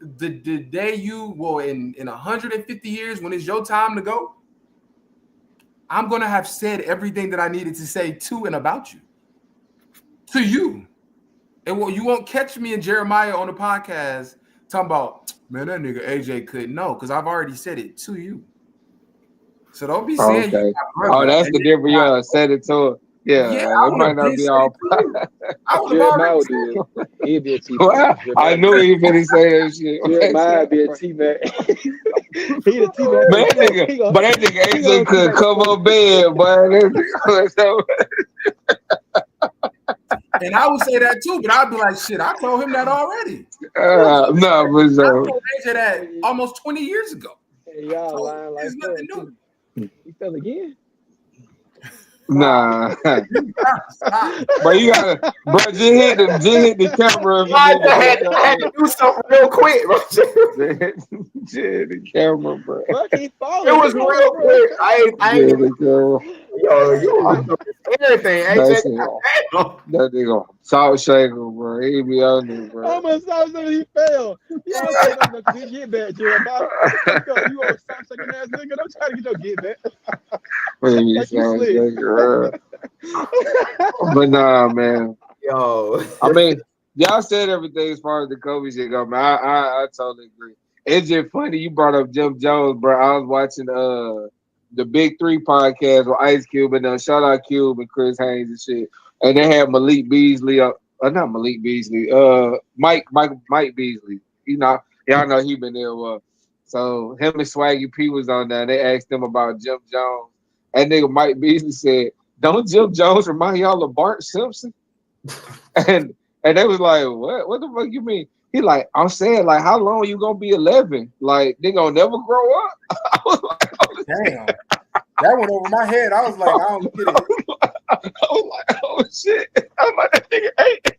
the day you will in 150 years when it's your time to go, I'm gonna have said everything that I needed to say to and about you. To you. And you won't catch me and Jeremiah on the podcast talking about, man, that nigga AJ couldn't know, because I've already said it to you. So don't be saying you Okay. my Oh, brother. that's the difference. Yeah, said it to her. Yeah, Yeah, I it would might have not been be said all. it to you. I would have Jeremiah already would said do it. He'd be a T Well, Mac. I knew he finna say that shit. Jeremiah be a T Mac. He the T Mac. Man, that nigga, but that nigga AJ could cover a bed, boy. And I would say that too, but I'd be like, shit, I told him that already. No, but I told AJ that almost 20 years ago. Hey, y'all lying like There's fuck nothing too. new. He fell again. nah. Stop. But you gotta, bro, just hit the camera if you I need to hit had to that. do something real quick, bro. Just hit the camera, bro. Bro, keep falling. It was Come on, real bro. quick. I Just ain't hit the camera. yo, you everything, AJ. That's it. That nigga salt shaker, bro. He be on there, bro. Almost saw something he fell. He almost said something because he get back, Jeremiah. Fuck up. You old stop second ass nigga. Don't try to get your get back. Maybe Like you salt slick. shaker. But nah, man. Yo. I mean, y'all said everything as far as the Kobe shit go, man. I totally agree. It's just funny you brought up Jim Jones, bro. I was watching the Big Three podcast with Ice Cube and shout out Cube and Chris Haynes and shit. and they had Malik Beasley. Not Malik Beasley. Mike Beasley. You know, y'all know he been there. So him and Swaggy P was on there. And they asked him about Jim Jones. And nigga Mike Beasley said, "Don't Jim Jones remind y'all of Bart Simpson?" and they was like, "What? What the fuck you mean?" He like, "I'm saying like, how long you gonna be 11? Like they gonna never grow up?" I was like, damn, that went over my head. I was like, I don't get it. I was like, oh shit! I'm like, that nigga ain't.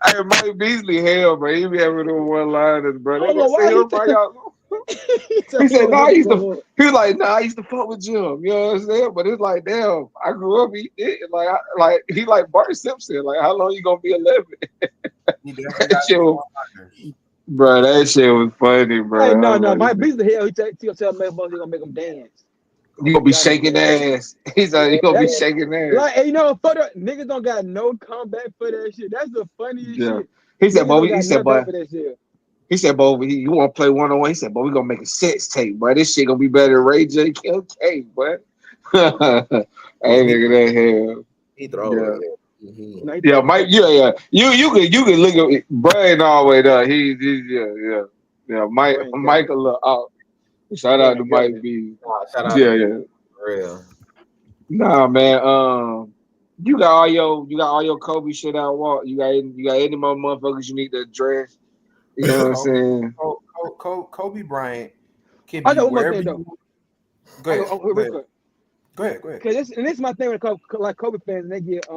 Hey, Mike Beasley, hell, bro. He be having them one-liners, bro. They gonna say him by y'all. He said, "No, I used to." He was like, "No, I used to fuck with Jim." You know what I'm saying? But it's like, damn, I grew up. He did like he like Bart Simpson. Like, how long you gonna be 11? That shit was, bro. That shit was funny, bro. Hey, no, Mike Beasley, hell, he'll tell me he gonna make him dance. You gonna be shaking ass. He's like, you gonna be shaking ass. Like, hey, you know, niggas don't got no comeback for that shit. That's the funniest shit. He said, "Boy," he said, "Boy." For that shit. He said, "Boy, you want to play one-on-one?" He said, "Boy, we gonna make a sex tape, boy. This shit gonna be better than Ray J. K, boy." Hey, nigga, that hell. He throws it. Yeah, Mike. Yeah. You can look at Brian all the way there. Yeah. Mike a little out. Shout out to Mike B. Shout out. Yeah. For real. Nah, man. You got all your Kobe shit out. Walk. You got any more motherfuckers you need to address? You know what I'm saying? Kobe Bryant can be wherever you. Go ahead. Go ahead. Because this is my thing with like Kobe fans, and they get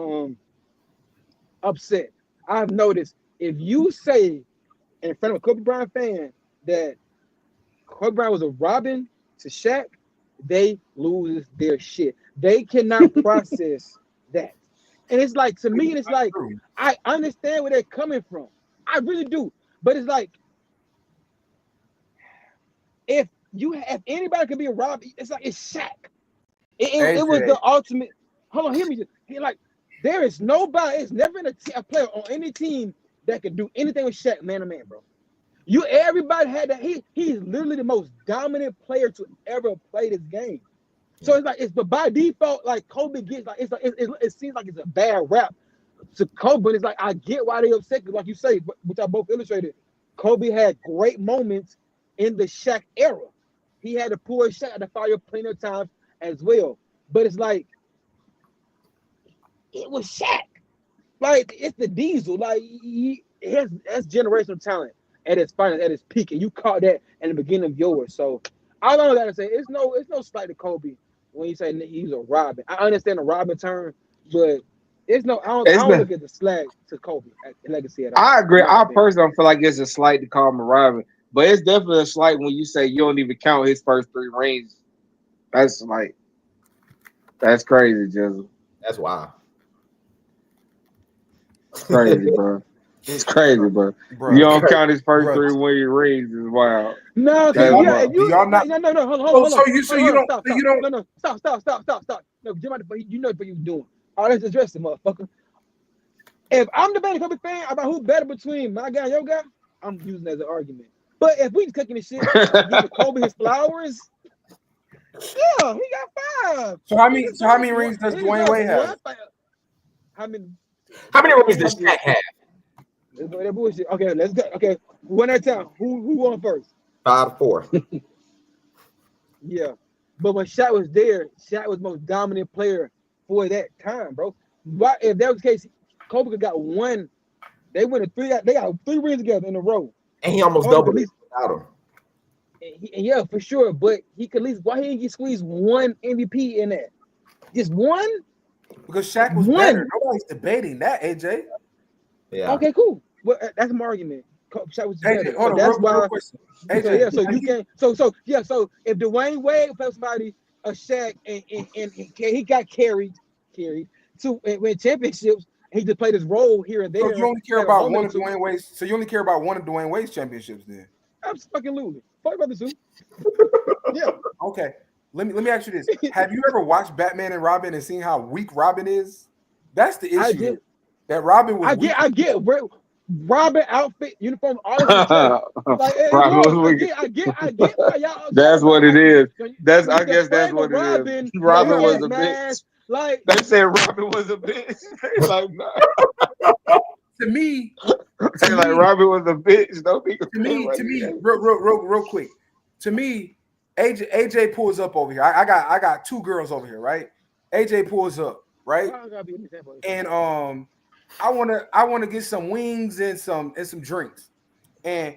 upset. I've noticed if you say in front of a Kobe Bryant fan that Kobe Bryant was a Robin to Shaq, they lose their shit. They cannot process that. And it's like, to me, it's like, I understand where they're coming from. I really do. But it's like, if anybody could be a Robin, it's like, it's Shaq. It was the ultimate. Hold on, hear me. Like, there is nobody, it's never been a player on any team that could do anything with Shaq man to man, bro. Everybody had that. He's literally the most dominant player to ever play this game. So it's like, but by default, like Kobe gets like, it seems like it's a bad rap to Kobe, but it's like, I get why they upset, because like you say, which I both illustrated, Kobe had great moments in the Shaq era. He had to pull his Shaq out the fire plenty of times as well. But it's like, it was Shaq. Like, it's the Diesel. Like, that's generational talent at its finest, at its peak, and you caught that in the beginning of yours. So all I gotta say, it's no slight to Kobe when you say he's a Robin. I understand the Robin term, but it's no. I don't look at the slag to Kobe legacy at all. I agree. I personally don't feel like it's a slight to call him a Robin, but it's definitely a slight when you say you don't even count his first 3 rings. That's like, that's crazy, Jizzle. That's wild. It's crazy, bro. It's crazy, bro. You don't count his first 3 winning rings is wild. No, y'all not. No, hold on. So you don't. No, stop. No, Jim, you know what you're doing. All let's address it, motherfucker. If I'm debating Kobe fan about who's better between my guy and your guy, I'm using that as an argument. But if we just cooking this shit, give Kobe his flowers. Yeah, he got 5. So how many rings does Dwayne Wade have? How many rings does Shaq have? That bullshit. Okay, let's go. Okay, one at a time. Who won first? 5-4. Yeah, but when Shaq was there, Shaq was the most dominant player for that time, bro. But if that was the case, Kobe could got 1. They went 3. They got 3 rings together in a row, and he almost doubled it without him. Yeah, for sure. But he could at least. Why he didn't get squeezed 1 MVP in that? Just 1? Because Shaq was better. Nobody's debating that, AJ. Yeah. Okay, cool. Well, that's my argument. Shaq was better. Hold on, that's why. AJ, so you can't. So if Dwayne Wade played somebody a Shaq and he got carried to win championships, he just played his role here and there. So you only care about one of Dwayne Wade's. So you only care about one of Dwayne Wade's championships, then? Absolutely. Fuck about the two. Yeah. Okay. Let me ask you this: have you ever watched Batman and Robin and seen how weak Robin is? That's the issue. I did. That Robin was. I get. Robin outfit, uniform, all this. Like, I get. That's what it is. I guess that's what it is. Robin was a bitch. Like, They said Robin was a bitch. They like, nah. To me, They like Robin was a bitch. Don't be to me, real quick. To me, AJ pulls up over here. I got two girls over here, right? AJ pulls up, right? I gotta be an example. And I wanna get some wings and some drinks. And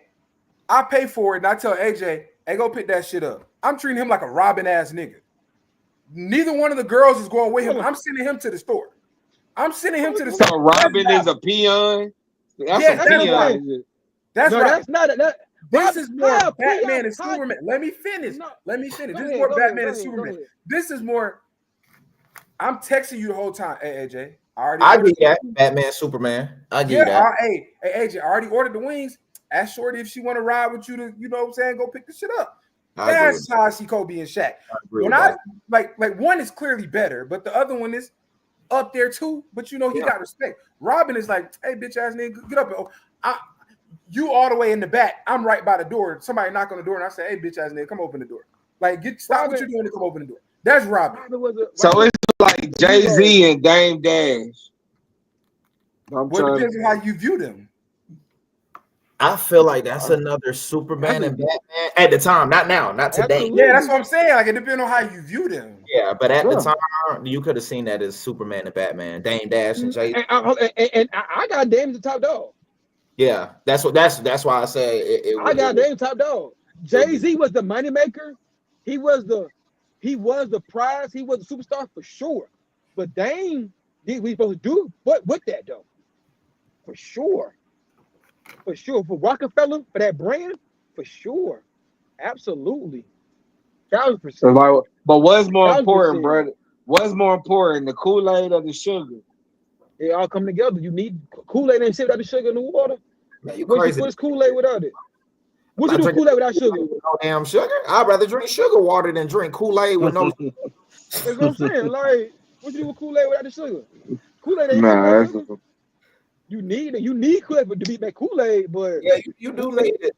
I pay for it and I tell AJ, hey, go pick that shit up. I'm treating him like a Robin ass nigga. Neither one of the girls is going with him. I'm sending him to the store. So Robin is a peon. That's Yeah, a peon. That's No, right. that's not that. This is more how Batman peon- and Superman. Let me finish. No. This Go is ahead, more go Batman ahead, and go Superman. ahead. This is more. I'm texting you the whole time. Hey, AJ, I get that. Batman, Superman. I get that. Hey, AJ, I already ordered the wings. Ask Shorty if she want to ride with you to, you know what I'm saying, go pick the shit up. That's how I see Kobe and Shaq. When I like one is clearly better, but the other one is up there too. But you know, he got respect. Robin is like, hey, bitch ass nigga, get up. You all the way in the back. I'm right by the door. Somebody knock on the door and I say, hey, bitch ass nigga, come open the door. Like, stop what you're doing and come open the door. That's Robin. So it's like Jay-Z and Dame Dash. Well, it depends on how you view them. I feel like that's another Superman and Batman at the time, not now, not today. Absolutely. Yeah, that's what I'm saying. Like, it depends on how you view them. Yeah, but at the time, you could have seen that as Superman and Batman, Dame Dash and Jay. And I got Dame the top dog. Yeah, that's why I said I got Dame top dog. Jay-Z was the moneymaker. He was the prize. He was the superstar for sure. But Dame, we supposed to do what with that though? For sure. For Rockefeller, for that brand, for sure. Absolutely. 1,000%. But what's more important, brother? What's more important, the Kool-Aid or the sugar? They all come together. You need Kool-Aid and shit without the sugar in the water. Man, you What crazy. is Kool-Aid without it? What you do with Kool-Aid without sugar? No damn sugar. I'd rather drink sugar water than drink Kool-Aid with no. That's what I'm saying. Like, what you do with Kool-Aid without the sugar? Kool-Aid ain't sugar. You need Kool-Aid to be make Kool-Aid, but yeah, you do need it.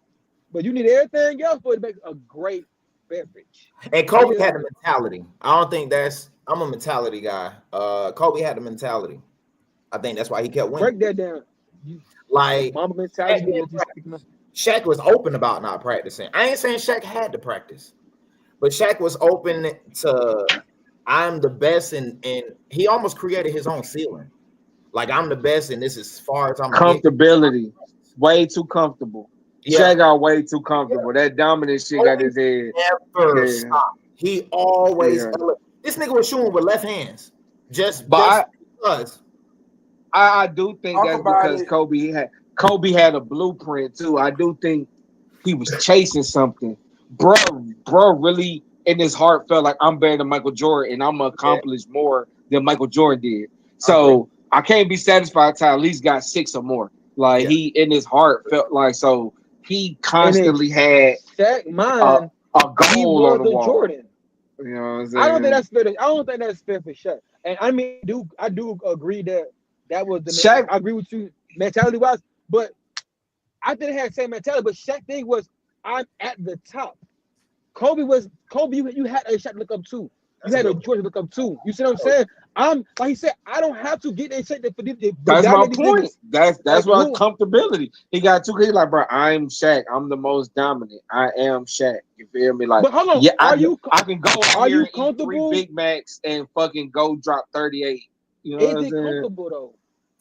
But you need everything else for it to make a great beverage. And Kobe had the mentality. I don't think I'm a mentality guy. Kobe had the mentality. I think that's why he kept winning. Break that down. Like Mama mentality. Shaq was open about not practicing. I ain't saying Shaq had to practice, but Shaq was open to I'm the best, and he almost created his own ceiling. Like, I'm the best, and this is as far as I'm comfortability. Way too comfortable. Yeah. Shaq got way too comfortable. Yeah. That dominant shit got his head. Never stopped. He always this nigga was shooting with left hands. Just because. I do think that's because Kobe had a blueprint too. I do think he was chasing something. Bro really in his heart felt like I'm better than Michael Jordan and I'm gonna accomplish more than Michael Jordan did. So I can't be satisfied until I at least got 6 or more. Like he in his heart felt like, so he constantly had Shaq mind a goal on the wall. Jordan. You know what I'm saying? I don't think that's fair for Shaq. And I mean, I do agree that was the Shaq. I agree with you mentality wise, but I didn't have the same mentality. But Shaq thing was, I'm at the top. Kobe. You had a Shaq to look up to. You had a Jordan to look up to. You see what I'm saying? I'm like he said, I don't have to get in shape for the that's my point. That's why comfortability. He got too. He's like, bro, I'm Shaq. I'm the most dominant. I am Shaq. You feel me? Like, but hold on. I can go out here and eat 3 Big Macs and fucking go drop 38. You know what I'm saying? Comfortable though?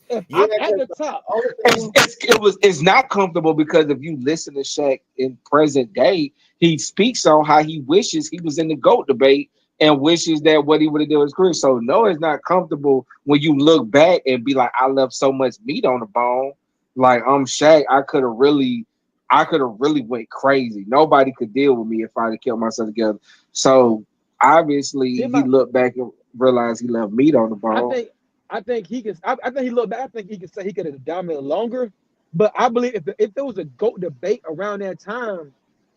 If I'm at the top, it's not comfortable because if you listen to Shaq in present day, he speaks on how he wishes he was in the GOAT debate and wishes that what he would have done with his career. So no, it's not comfortable when you look back and be like, I left so much meat on the bone. Like, I'm Shaq. I could have really went crazy. Nobody could deal with me if I'd have kept myself together. So obviously he looked back and realized he left meat on the bone. I think he can. I think he looked back. I think he can say he could have dominated longer. But I believe if there was a GOAT debate around that time,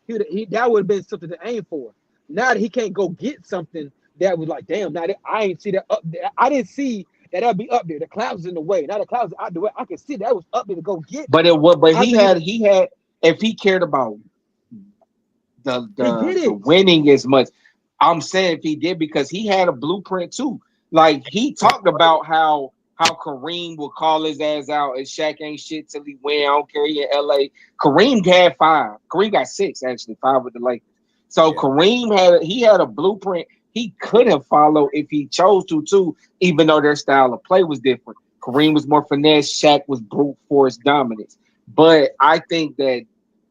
that would have been something to aim for. Now that he can't go get something that was like, damn, now that I ain't see that up there. I didn't see that'd be up there. The clouds in the way. Now the clouds out the way. I can see that was up there to go get. But he had if he cared about the winning as much. I'm saying if he did, because he had a blueprint too. Like he talked about how Kareem would call his ass out and Shaq ain't shit till he win. I don't care. He in LA. Kareem had 5. Kareem got 6 actually, 5 with the Lakers. So Yeah. Kareem had a blueprint he could have followed if he chose to too, even though their style of play was different. Kareem was more finesse, Shaq was brute force dominance. But I think that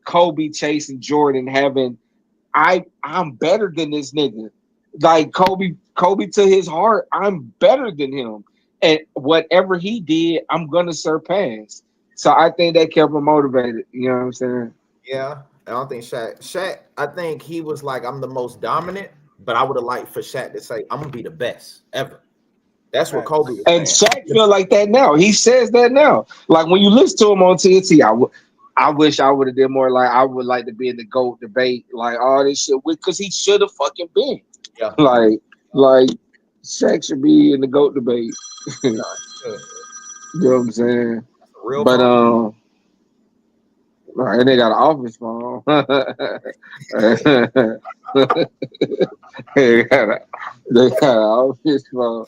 Kobe chasing Jordan having I'm better than this nigga. Like Kobe to his heart, I'm better than him. And whatever he did, I'm gonna surpass. So I think that kept him motivated. You know what I'm saying? Yeah, I don't think Shaq. I think he was like, I'm the most dominant, but I would have liked for Shaq to say, I'm gonna be the best ever. That's what Kobe was And saying. Shaq feel like that now. He says that now. Like when you listen to him on TNT, I wish I would have did more. Like I would like to be in the GOAT debate, like all this shit, because he should have fucking been. Yeah. Like Shaq should be in the GOAT debate. You No, know what I'm saying? real But fun. and they got an office phone. They got an office phone.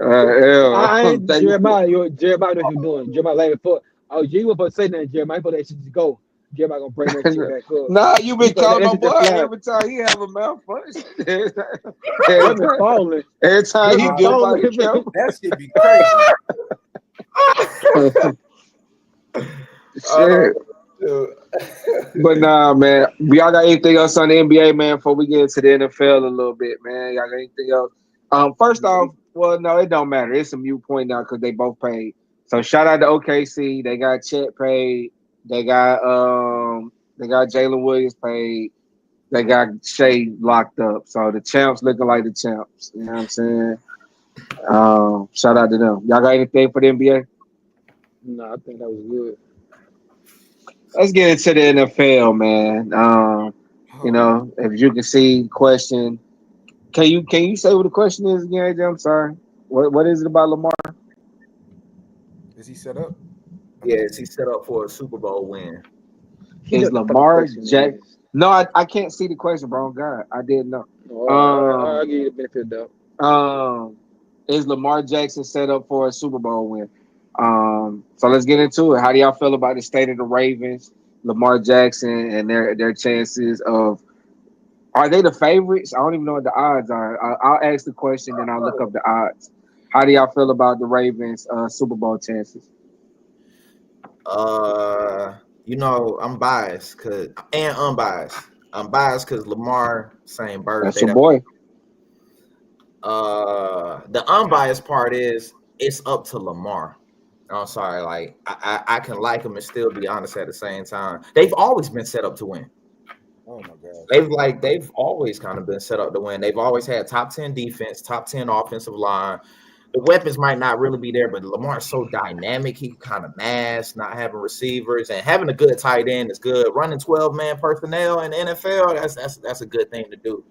I Hell, ain't thank you. Jeremiah. Jeremiah, know what you're doing. Jeremiah, let me put. Oh, you were supposed to say that, Jeremiah. Put that shit to go. Jeremiah gonna bring that shit back up. Nah, you He been put calling that my shit to boy flag. every time he have a malfunction. That been falling. Every time That he been dip out falling. the camera. That shit be crazy. Oh, Shit. dude. But nah, man. Y'all got anything else on the NBA, man, before we get into the NFL a little bit, man? Y'all got anything else? First off, well, no, it don't matter. It's a mute point now because they both paid. So shout out to OKC. They got Chet paid. They got Jalen Williams paid. They got Shea locked up. So the champs looking like the champs. You know what I'm saying? Shout out to them. Y'all got anything for the NBA? No, I think that was good. Let's get into the NFL, man. Oh, If you can see question, can you say what the question is again, AJ? I'm sorry. What is it about Lamar? is he set up? I Yeah, mean, is he set up for a Super Bowl win? He know Is what the fucking Lamar question Jack? is. No, I can't see the question, bro. God, I didn't know. Oh, I'll Um, give you the benefit of the doubt. um, is Lamar Jackson set up for a Super Bowl win? So let's get into it. How do y'all feel about the state of the Ravens, Lamar Jackson, and their chances of? Are they the favorites? I don't even know what the odds are. I'll ask the question, then I'll look up the odds. How do y'all feel about the Ravens' Super Bowl chances? I'm biased and unbiased. I'm biased because Lamar, same That's birthday. your boy. The unbiased part is it's up to Lamar. I'm sorry, like I can like him and still be honest at the same time. They've always been set up to win. oh my god. They've always kind of been set up to win. They've always had top 10 defense, top 10 offensive line. The weapons might not really be there, but Lamar's so dynamic. He can kind of mask, not having receivers, and having a good tight end is good. Running 12-man personnel in the NFL, that's a good thing to do.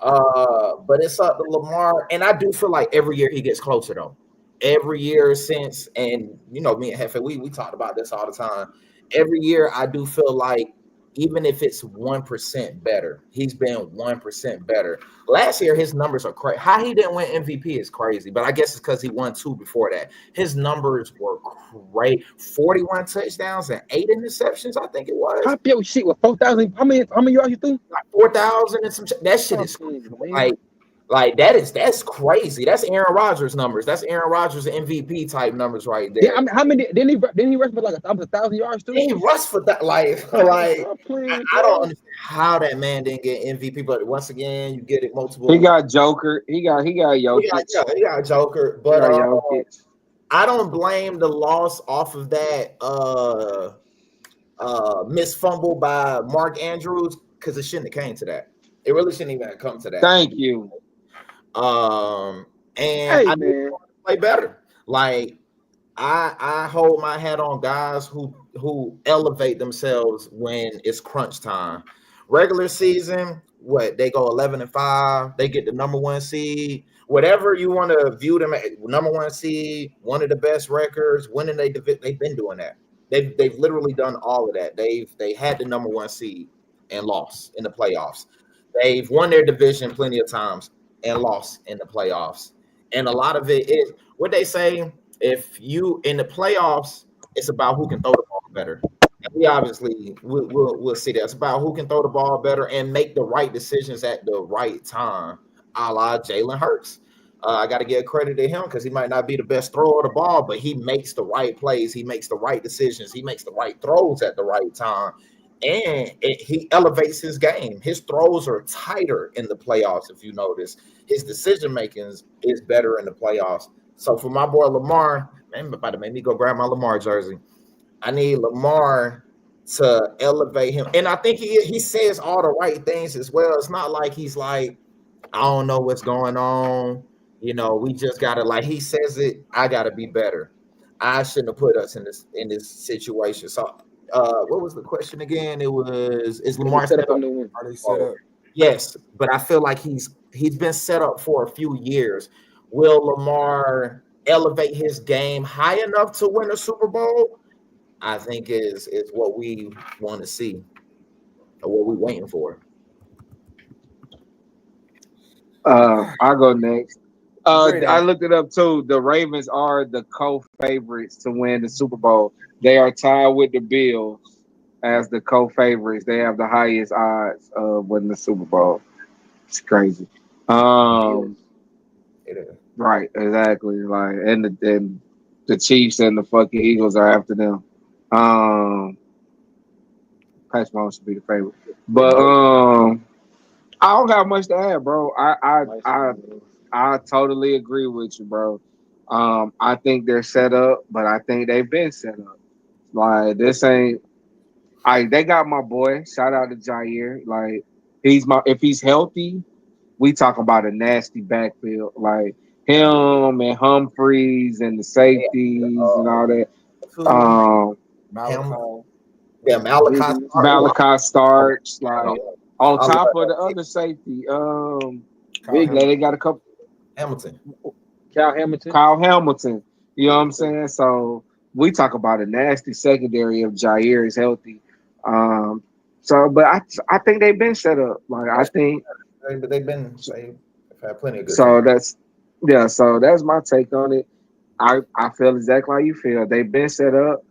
But it's up to Lamar, and I do feel like every year he gets closer though. Every year since, and me and Hefe, we talked about this all the time. Every year I do feel like even if it's 1% better, he's been 1% better. Last year his numbers are crazy. How he didn't win MVP is crazy, but I guess it's because he won 2 before that. His numbers were great. 41 touchdowns and 8 interceptions, I think it was. Pop your shit with 4,000. How many yards you think? Like 4,000 and some. That shit is like that's crazy. That's Aaron Rodgers numbers. That's Aaron Rodgers MVP type numbers right Yeah, there. I mean, how many didn't he rush for like 1,000 yards too? He rushed for that. Like Stop playing, I don't bro. understand how that man didn't get MVP. But once again, you get it He multiple. got Joker. He got He Jokic. got a Joker, He but got Jokic. I don't blame the loss off of that missed fumble by Mark Andrews because it shouldn't have came to that. It really shouldn't even have come to that. Thank you. And Hey I need man, to play better. Like I hold my hat on guys who elevate themselves when it's crunch time. Regular season, what they go 11-5, they get the number 1 seed. Whatever you want to view them at, number 1 seed, one of the best records, winning they've been doing that. They've literally done all of that. They had the number 1 seed and lost in the playoffs. They've won their division plenty of times and lost in the playoffs. And a lot of it is what they say. If you in the playoffs, it's about who can throw the ball better. And we obviously we'll see that. It's about who can throw the ball better and make the right decisions at the right time, a la Jalen Hurts. I got to give credit to him because he might not be the best thrower of the ball, but he makes the right plays. He makes the right decisions. He makes the right throws at the right time. And he elevates his game. His throws are tighter in the playoffs, if you notice. His decision making is better in the playoffs. So for my boy Lamar, man, about to make me go grab my Lamar jersey. I need Lamar to elevate him. And I think he says all the right things as well. It's not like he's like, I don't know what's going on. You know, we just gotta like he says it, I gotta be better. I shouldn't have put us in this situation. So what was the question again? It was is Lamar set up? Are they set up? Yes, but I feel like he's been set up for a few years. Will Lamar elevate his game high enough to win a Super Bowl? I think is what we want to see or what we're waiting for. I'll go next. Great I answer. looked it up too. The Ravens are the co-favorites to win the Super Bowl. They are tied with the Bills as the co-favorites. They have the highest odds of winning the Super Bowl. It's crazy. It is. Right, exactly. Like, and the Chiefs and the fucking Eagles are after them. Patrick Mahomes should be the favorite, but I don't got much to add, bro. I totally agree with you, bro. I think they're set up, but I think they've been set up. Like this ain't. They got my boy. Shout out to Jair. Like if he's healthy, we talk about a nasty backfield. Like him and Humphreys and the safeties and all that. Malachi. Yeah, Malachi. Malachi Starks, like on I top love of the other safety. Hamilton. They got a couple. Hamilton. Kyle Hamilton. You know what I'm saying? So we talk about a nasty secondary if Jair is healthy. But I think they've been set up. Like I think They've had plenty of good. so. So that's my take on it. I feel exactly how you feel. They've been set up.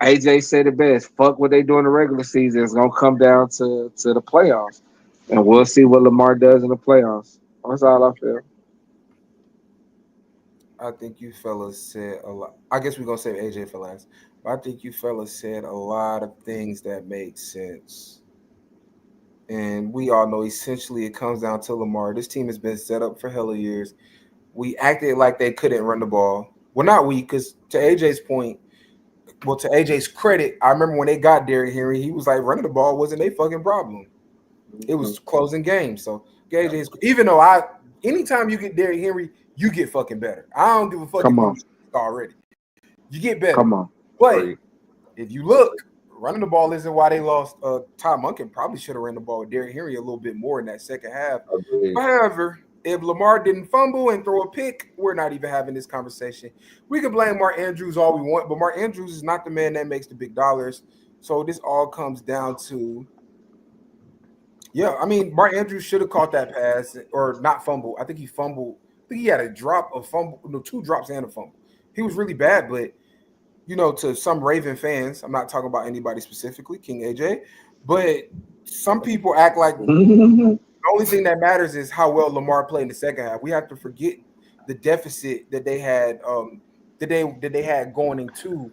AJ said it best. Fuck what they do in the regular season. It's gonna come down to the playoffs, and we'll see what Lamar does in the playoffs. That's all I feel. I think you fellas said a lot. I guess we're gonna save AJ for last. But I think you fellas said a lot of things that made sense. And we all know essentially it comes down to Lamar. This team has been set up for hella years. We acted like they couldn't run the ball. Well, not we, because to AJ's point, to AJ's credit, I remember when they got Derrick Henry, he was like running the ball wasn't a fucking problem. It was closing games. So AJ's even though anytime you get Derrick Henry, you get fucking better. I don't give a fuck if you already. You get better. Come on. But if you look, running the ball isn't why they lost. Ty Munkin probably should have ran the ball with Derrick Henry a little bit more in that second half. However, if Lamar didn't fumble and throw a pick, we're not even having this conversation. We can blame Mark Andrews all we want, but Mark Andrews is not the man that makes the big dollars. So this all comes down to, Mark Andrews should have caught that pass or not fumble. I think he fumbled. I think he had a drop, a fumble, two drops and a fumble. He was really bad, but to some Raven fans, I'm not talking about anybody specifically, King AJ, but some people act like the only thing that matters is how well Lamar played in the second half. We have to forget the deficit that they had that they had going into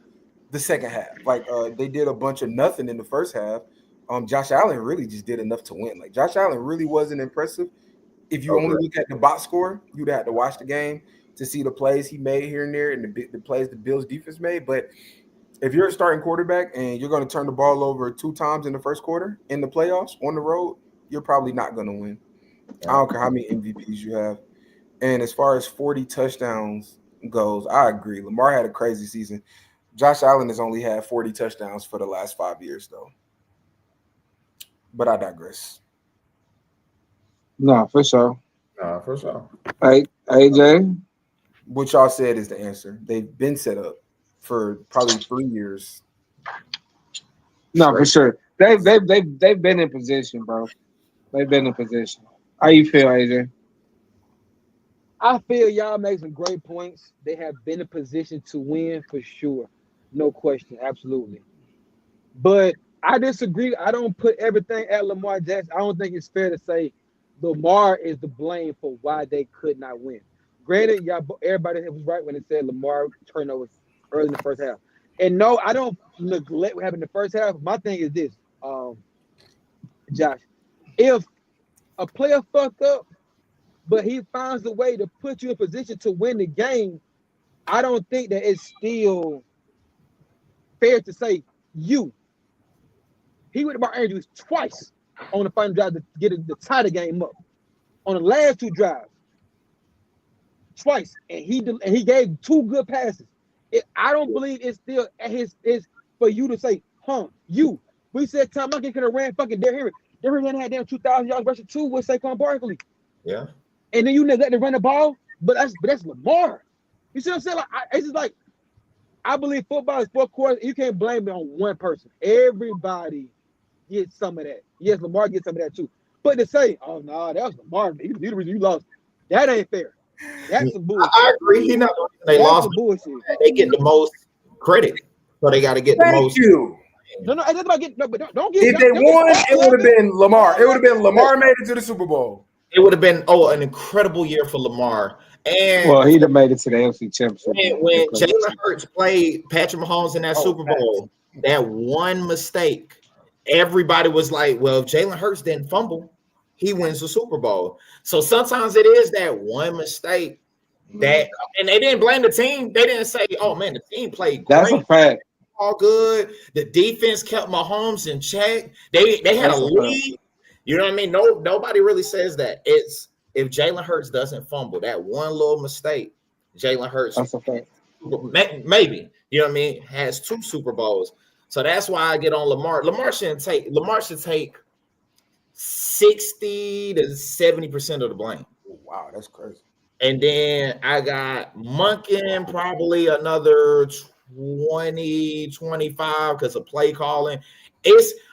the second half. Like they did a bunch of nothing in the first half. Josh Allen really just did enough to win. Like Josh Allen really wasn't impressive. If you only look at the box score, you'd have to watch the game to see the plays he made here and there and the plays the Bills defense made. But if you're a starting quarterback and you're going to turn the ball over 2 times in the first quarter in the playoffs on the road, you're probably not going to win. I don't care how many MVPs you have. And as far as 40 touchdowns goes, I agree. Lamar had a crazy season. Josh Allen has only had 40 touchdowns for the last 5 years, though. But I digress. No, for sure. For sure. Hey, AJ. What y'all said is the answer. They've been set up for probably 3 years. No, for sure. They've been in position, bro. They've been in position. How you feel, AJ? I feel y'all make some great points. They have been in position to win for sure. No question. Absolutely. But I disagree. I don't put everything at Lamar Jackson. I don't think it's fair to say Lamar is the blame for why they could not win. Granted, y'all, everybody was right when it said Lamar turnovers early in the first half. And no, I don't neglect what happened in the first half. My thing is this, Josh. If a player fucked up, but he finds a way to put you in position to win the game, I don't think that it's still fair to say you. He went to Mark Andrews twice on the final drive to get to tie the game up. On the last two drives, twice, and he gave two good passes. I don't believe it's still at his is for you to say, you. We said Tom Duncan could have ran fucking Derrick Henry. Derrick Henry had damn 2,000 yards rushing two with Saquon Barkley. Yeah. And then you neglect to run the ball, but that's Lamar. You see what I'm saying? Like it's just like I believe football is 4 quarters. You can't blame it on one person. Everybody gets some of that. Yes, Lamar gets some of that too. But to say, oh no, that was Lamar. He's the reason you lost. That ain't fair. That's some bullshit. I agree. He not the reason they That's lost. some bullshit. They get the most credit, so they got to get the Thank most. you. No, it's about getting. No, but don't get. If they won, it would have been Lamar. It would have been Lamar made it to the Super Bowl. It would have been an incredible year for Lamar. And Well, he'd have made it to the NFC Championship. when Jalen Hurts played Patrick Mahomes in that Super Bowl, that one mistake, everybody was like, "Well, if Jalen Hurts didn't fumble, he wins the Super Bowl." So sometimes it is that one mistake that, and they didn't blame the team. They didn't say, "Oh man, the team played great. That's a fact. All good. The defense kept Mahomes in check. They had a lead." You know what I mean? Nobody really says that. It's if Jalen Hurts doesn't fumble, that one little mistake, Jalen Hurts, That's a fact. maybe, you know what I mean, has 2 Super Bowls. So that's why I get on Lamar. Lamar should take 60 to 70% of the blame. Wow, that's crazy. And then I got Monken probably another 20, 25 because of play calling.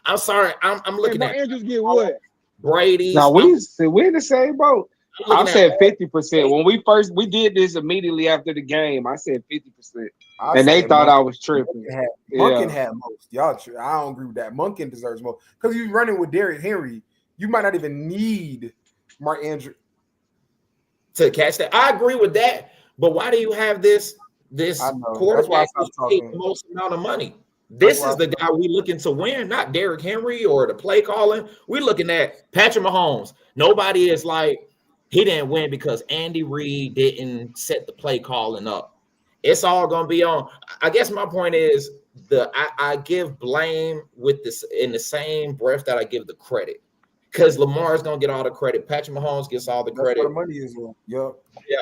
I'm sorry. I'm looking at Andrews get what? Brady. Now we're in the same boat. I said 50%. When we did this immediately after the game, I said 50%. And they thought I was tripping. Monken had most. Y'all, I don't agree with that. Monken deserves most. Because you're running with Derrick Henry, you might not even need Mark Andrews to catch that. I agree with that. But why do you have this quarterback who's paid the most amount of money? This is the guy we looking to win, not Derrick Henry or the play calling. We're looking at Patrick Mahomes. Nobody is like, he didn't win because Andy Reid didn't set the play calling up. It's all gonna be on. I guess my point is I give blame with this in the same breath that I give the credit. Because Lamar is gonna get all the credit. Patrick Mahomes gets all the credit. That's where the money is. Yeah.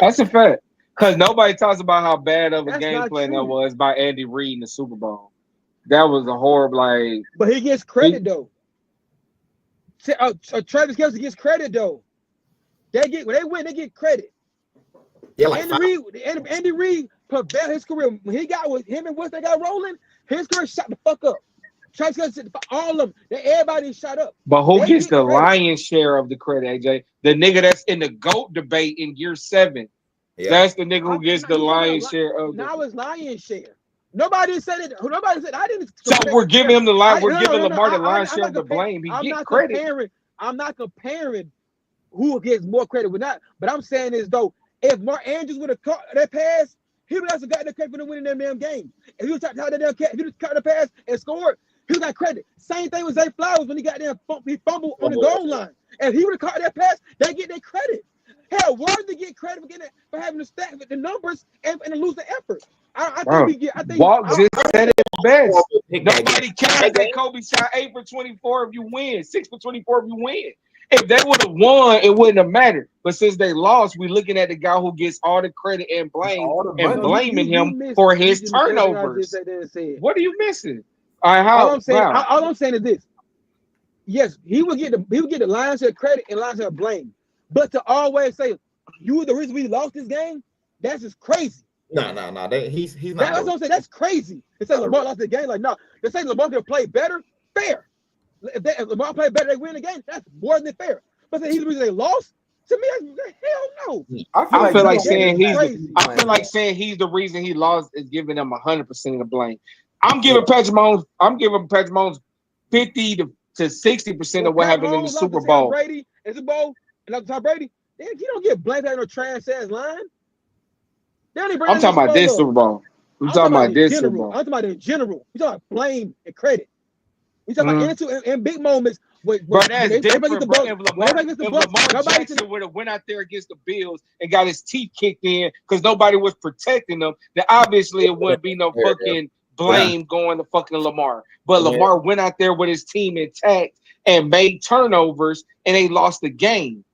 That's a fact. Because nobody talks about how bad of a game plan that was by Andy Reid in the Super Bowl. That was a horrible, But he gets credit though. Travis Kelce gets credit though. When they win, they get credit. Yeah, Andy Reid prevailed his career. When he got with him and West, they got rolling. His career shot the fuck up. Travis Kelce, all of them, everybody shot up. But who gets the lion's share of the credit, AJ? The nigga that's in the GOAT debate in year 7. Yeah. That's the nigga who gets the lion's share of. Now it's lion's share. Nobody said it. Nobody said I didn't. So we're giving him the line. We're giving Lamar the lion's share of the blame. He gets credit. I'm not comparing who gets more credit with that. But I'm saying is though, if Mark Andrews would have caught that pass, he would have gotten the credit for winning that damn game. If he was caught the pass and scored, he got credit. Same thing with Zay Flowers when he got there. He fumbled on the goal line. If he would have caught that pass, they get their credit. Hell, Worthy get credit for having the stat, the numbers, and the losing effort. I think we get. I think Walt just said it best. Nobody cares that Kobe shot 8 for 24 if you win, 6 for 24 if you win. If they would have won, it wouldn't have mattered. But since they lost, we're looking at the guy who gets all the credit and blame and blaming him for his turnovers. What are you missing? All I'm saying is this. Yes, he would get the lion's share credit and lion's share blame. But to always say you were the reason we lost this game, that's just crazy. No. He's not. That's what I'm saying. That's crazy. They say Lamar lost the game. Like, no. They say Lamar could play better. Fair. If Lamar played better, they win the game. That's more than fair. But he's the reason they lost. To me, hell no. I feel like saying that's he's. crazy. I feel like saying he's the reason he lost is giving him 100% of the blame. I'm giving Patrick Mahomes 50 to 60% of what happened in the Super Bowl. Brady in the Super Bowl, and like Tom Brady, he don't get blamed out no trash ass line. I'm talking about this Super Bowl. I'm talking about this Super Bowl. I'm talking about in general. We talking about blame and credit. We talking about in big moments. Bro, that's different, bro. If Lamar Jackson would have went out there against the Bills and got his teeth kicked in because nobody was protecting him, then obviously it wouldn't be no fucking blame going to fucking Lamar. But Lamar went out there with his team intact and made turnovers, and they lost the game.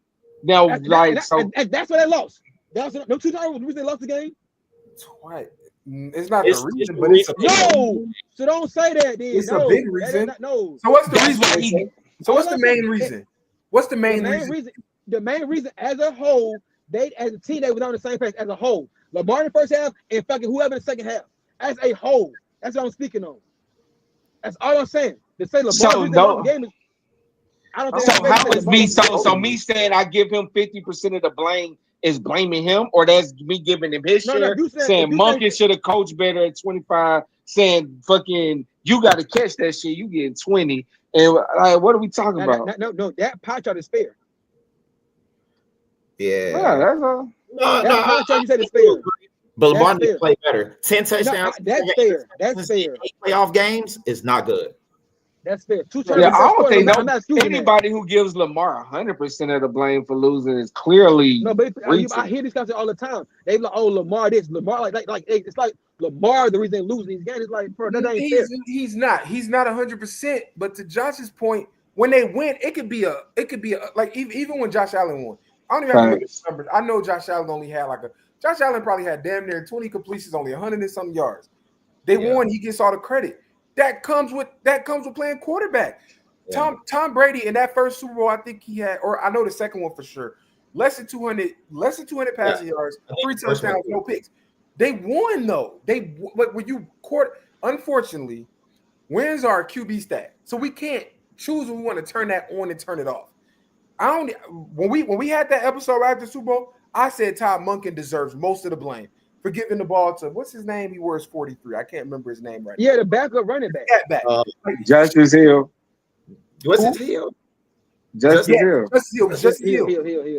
Now, that's why they lost. No 2 turnovers. The reason they lost the game. Twice. It's not the reason, but it's a so don't say that. Then. It's a big reason. No. So what's the reason? So what's the main reason? What's the main reason? The main reason, as a whole, as a team, they were on the same page as a whole. Lamar in the first half and fucking whoever in the second half. As a whole, that's what I'm speaking on. That's all I'm saying. To say Lamar game is. I don't think. So how is me? So me saying I give him 50% of the blame is blaming him, or that's me giving him his share, saying Monkey should have coached better at 25, saying fucking you got to catch that shit, you getting 20, and like, what are we talking about? No, that pie chart is fair. Yeah, that's all. That pie chart you said is fair. But Lamar needs to play better. 10 touchdowns. That's fair. That's fair. 8 playoff games is not good. That's fair. I don't think anybody who gives Lamar 100% of the blame for losing is clearly. No, but I hear this guys all the time. They like, oh, Lamar this, Lamar like it's like Lamar the reason they lose these games. It's like, bro, that ain't fair. He's not 100%. But to Josh's point, when they win, it could be a like even when Josh Allen won. I don't even have to look at the numbers. I know Josh Allen only had Josh Allen probably had damn near 20 completions, only 100 and some yards. They won. He gets all the credit. That comes with playing quarterback. Yeah. Tom Brady in that first Super Bowl, I think he had, or I know the second one for sure, less than 200 passing yards, 3 touchdowns, no picks. They won though. Unfortunately, wins are a QB stat, so we can't choose when we want to turn that on and turn it off. When we had that episode after the Super Bowl, I said Todd Monken deserves most of the blame for giving the ball to what's his name? He wears 43. I can't remember his name right now. Yeah, the backup running back. Justice Hill. What's his Hill? Justice Hill.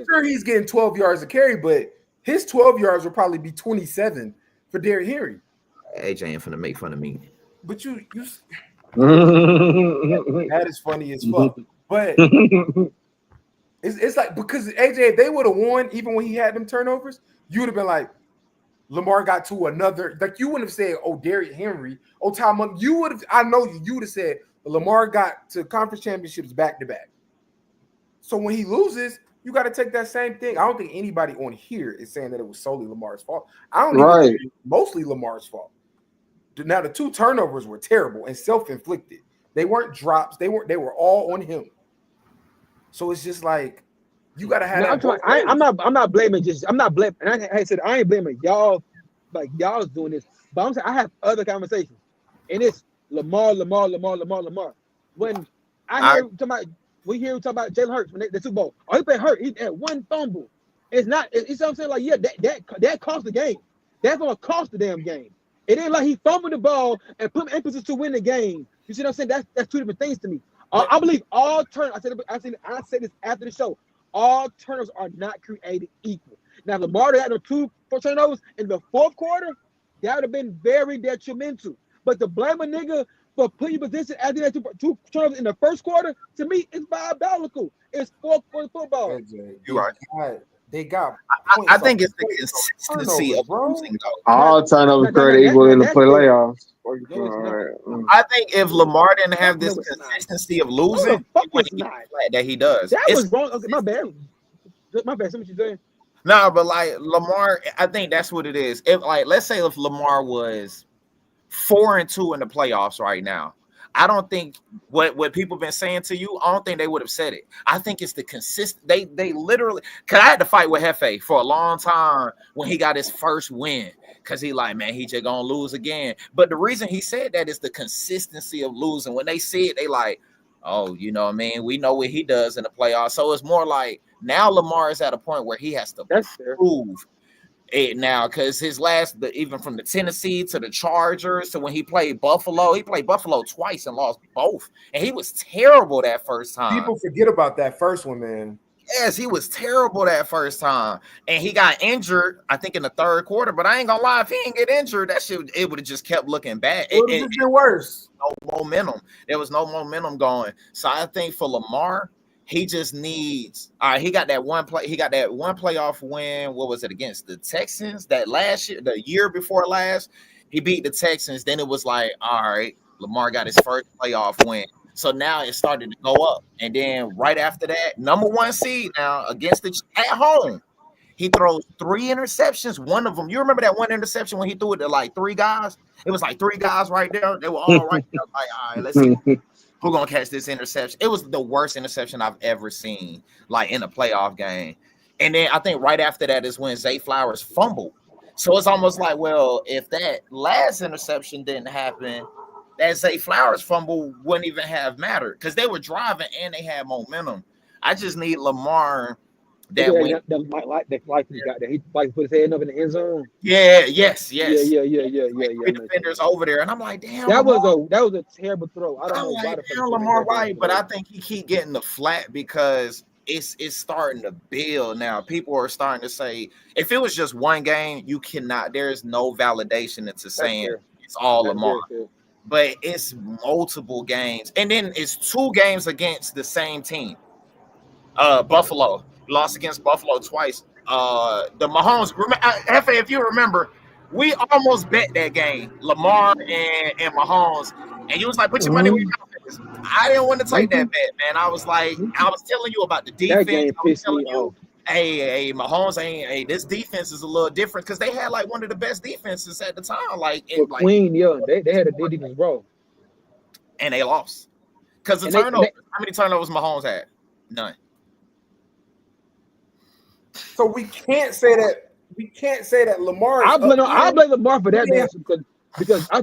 Sure, he's getting 12 yards a carry, but his 12 yards will probably be 27 for Derrick Henry. AJ ain't finna make fun of me. But you that is funny as fuck. But it's like, because AJ, if they would have won, even when he had them turnovers, you would have been like, Lamar got to another, like you wouldn't have said, oh, Derrick Henry, oh, Tom, you would have, I know you would have said Lamar got to conference championships back to back. So when he loses, you got to take that same thing. I don't think anybody on here is saying that it was solely Lamar's fault. I don't even think it was mostly Lamar's fault. Now the 2 turnovers were terrible and self-inflicted. They weren't drops. They were all on him. So it's just like, you gotta have. I'm not blaming. And I said I ain't blaming y'all, like y'all's doing this. But I'm saying I have other conversations, and it's Lamar. When we hear talk about Jalen Hurts when the Super Bowl. Oh, he been hurt. He had 1 fumble. It's not. It's what I'm saying. Like that cost the game. That's gonna cost the damn game. It ain't like he fumbled the ball and put emphasis to win the game. You see what I'm saying? That's 2 different things to me. I believe all turn. I said this after the show. All turnovers are not created equal. Now, Lamar had 2 turnovers in the 4th quarter. That would have been very detrimental. But to blame a nigga for putting your position after that 2 turnovers in the 1st quarter, to me, it's diabolical. It's 4th quarter football. You're right. They got. I think it's the consistency of losing, though. All turnovers created equal in the playoffs. I think if Lamar didn't have this consistency of losing, that he does. That was wrong. Okay, my bad. My bad. See what you're saying? No, but like Lamar, I think that's what it is. If let's say if Lamar was 4-2 in the playoffs right now, I don't think what people been saying to you, I don't think they would have said it. I think it's the consistent. They literally, because I had to fight with Hefe for a long time when he got his first win, because he like, man, he just gonna lose again. But the reason he said that is the consistency of losing. When they see it, they like, oh, you know what I mean? We know what he does in the playoffs. So it's more like Now Lamar is at a point where he has to That's fair. prove it now, because his even from the Tennessee to the Chargers to when he played Buffalo twice and lost both, and he was terrible that first time. People forget about that first one, man. Yes, he was terrible that first time, and he got injured, I think, in the third quarter. But I ain't gonna lie, if he didn't get injured, that shit it would have just kept looking bad. It would have been worse. No momentum. There was no momentum going. So I think for Lamar, he just needs. All right, he got that one play. He got that one playoff win. What was it against the Texans? That last year, the year before last, he beat the Texans. Then it was like, all right, Lamar got his first playoff win. So now it started to go up. And then right after that, number one seed now against the at home, he throws 3 interceptions. One of them, you remember that one interception when he threw it to like 3 guys? It was like 3 guys right there. They were all right there. Like, all right, let's see who's gonna catch this interception. It was the worst interception I've ever seen, like in a playoff game. And then I think right after that is when Zay Flowers fumbled. So it's almost like, well, if that last interception didn't happen, that Zay Flowers fumble wouldn't even have mattered because they were driving and they had momentum. I just need Lamar that way. That flight he got there. He like put his head up in the end zone. Yeah, yes. Yeah. Three defenders over there, and I'm like, damn. That was a terrible throw. I don't know why why the fuck Lamar right, but I think he keep getting the flat because it's starting to build now. People are starting to say if it was just one game, you cannot. There's no validation into saying it's all Lamar. But it's multiple games, and then it's 2 games against the same team. Buffalo lost against Buffalo twice. The Mahomes, if you remember, we almost bet that game, Lamar and Mahomes, and you was like, put your money where your mouth is. I didn't want to take that bet, man. I was like, I was telling you about the defense. That game pissed me off. Hey, Mahomes ain't. This defense is a little different because they had like one of the best defenses at the time. Queen, they had a defense, bro, and they lost because the turnovers. How many turnovers Mahomes had? None. So we can't say that. We can't say that Lamar. I blame Lamar for that because I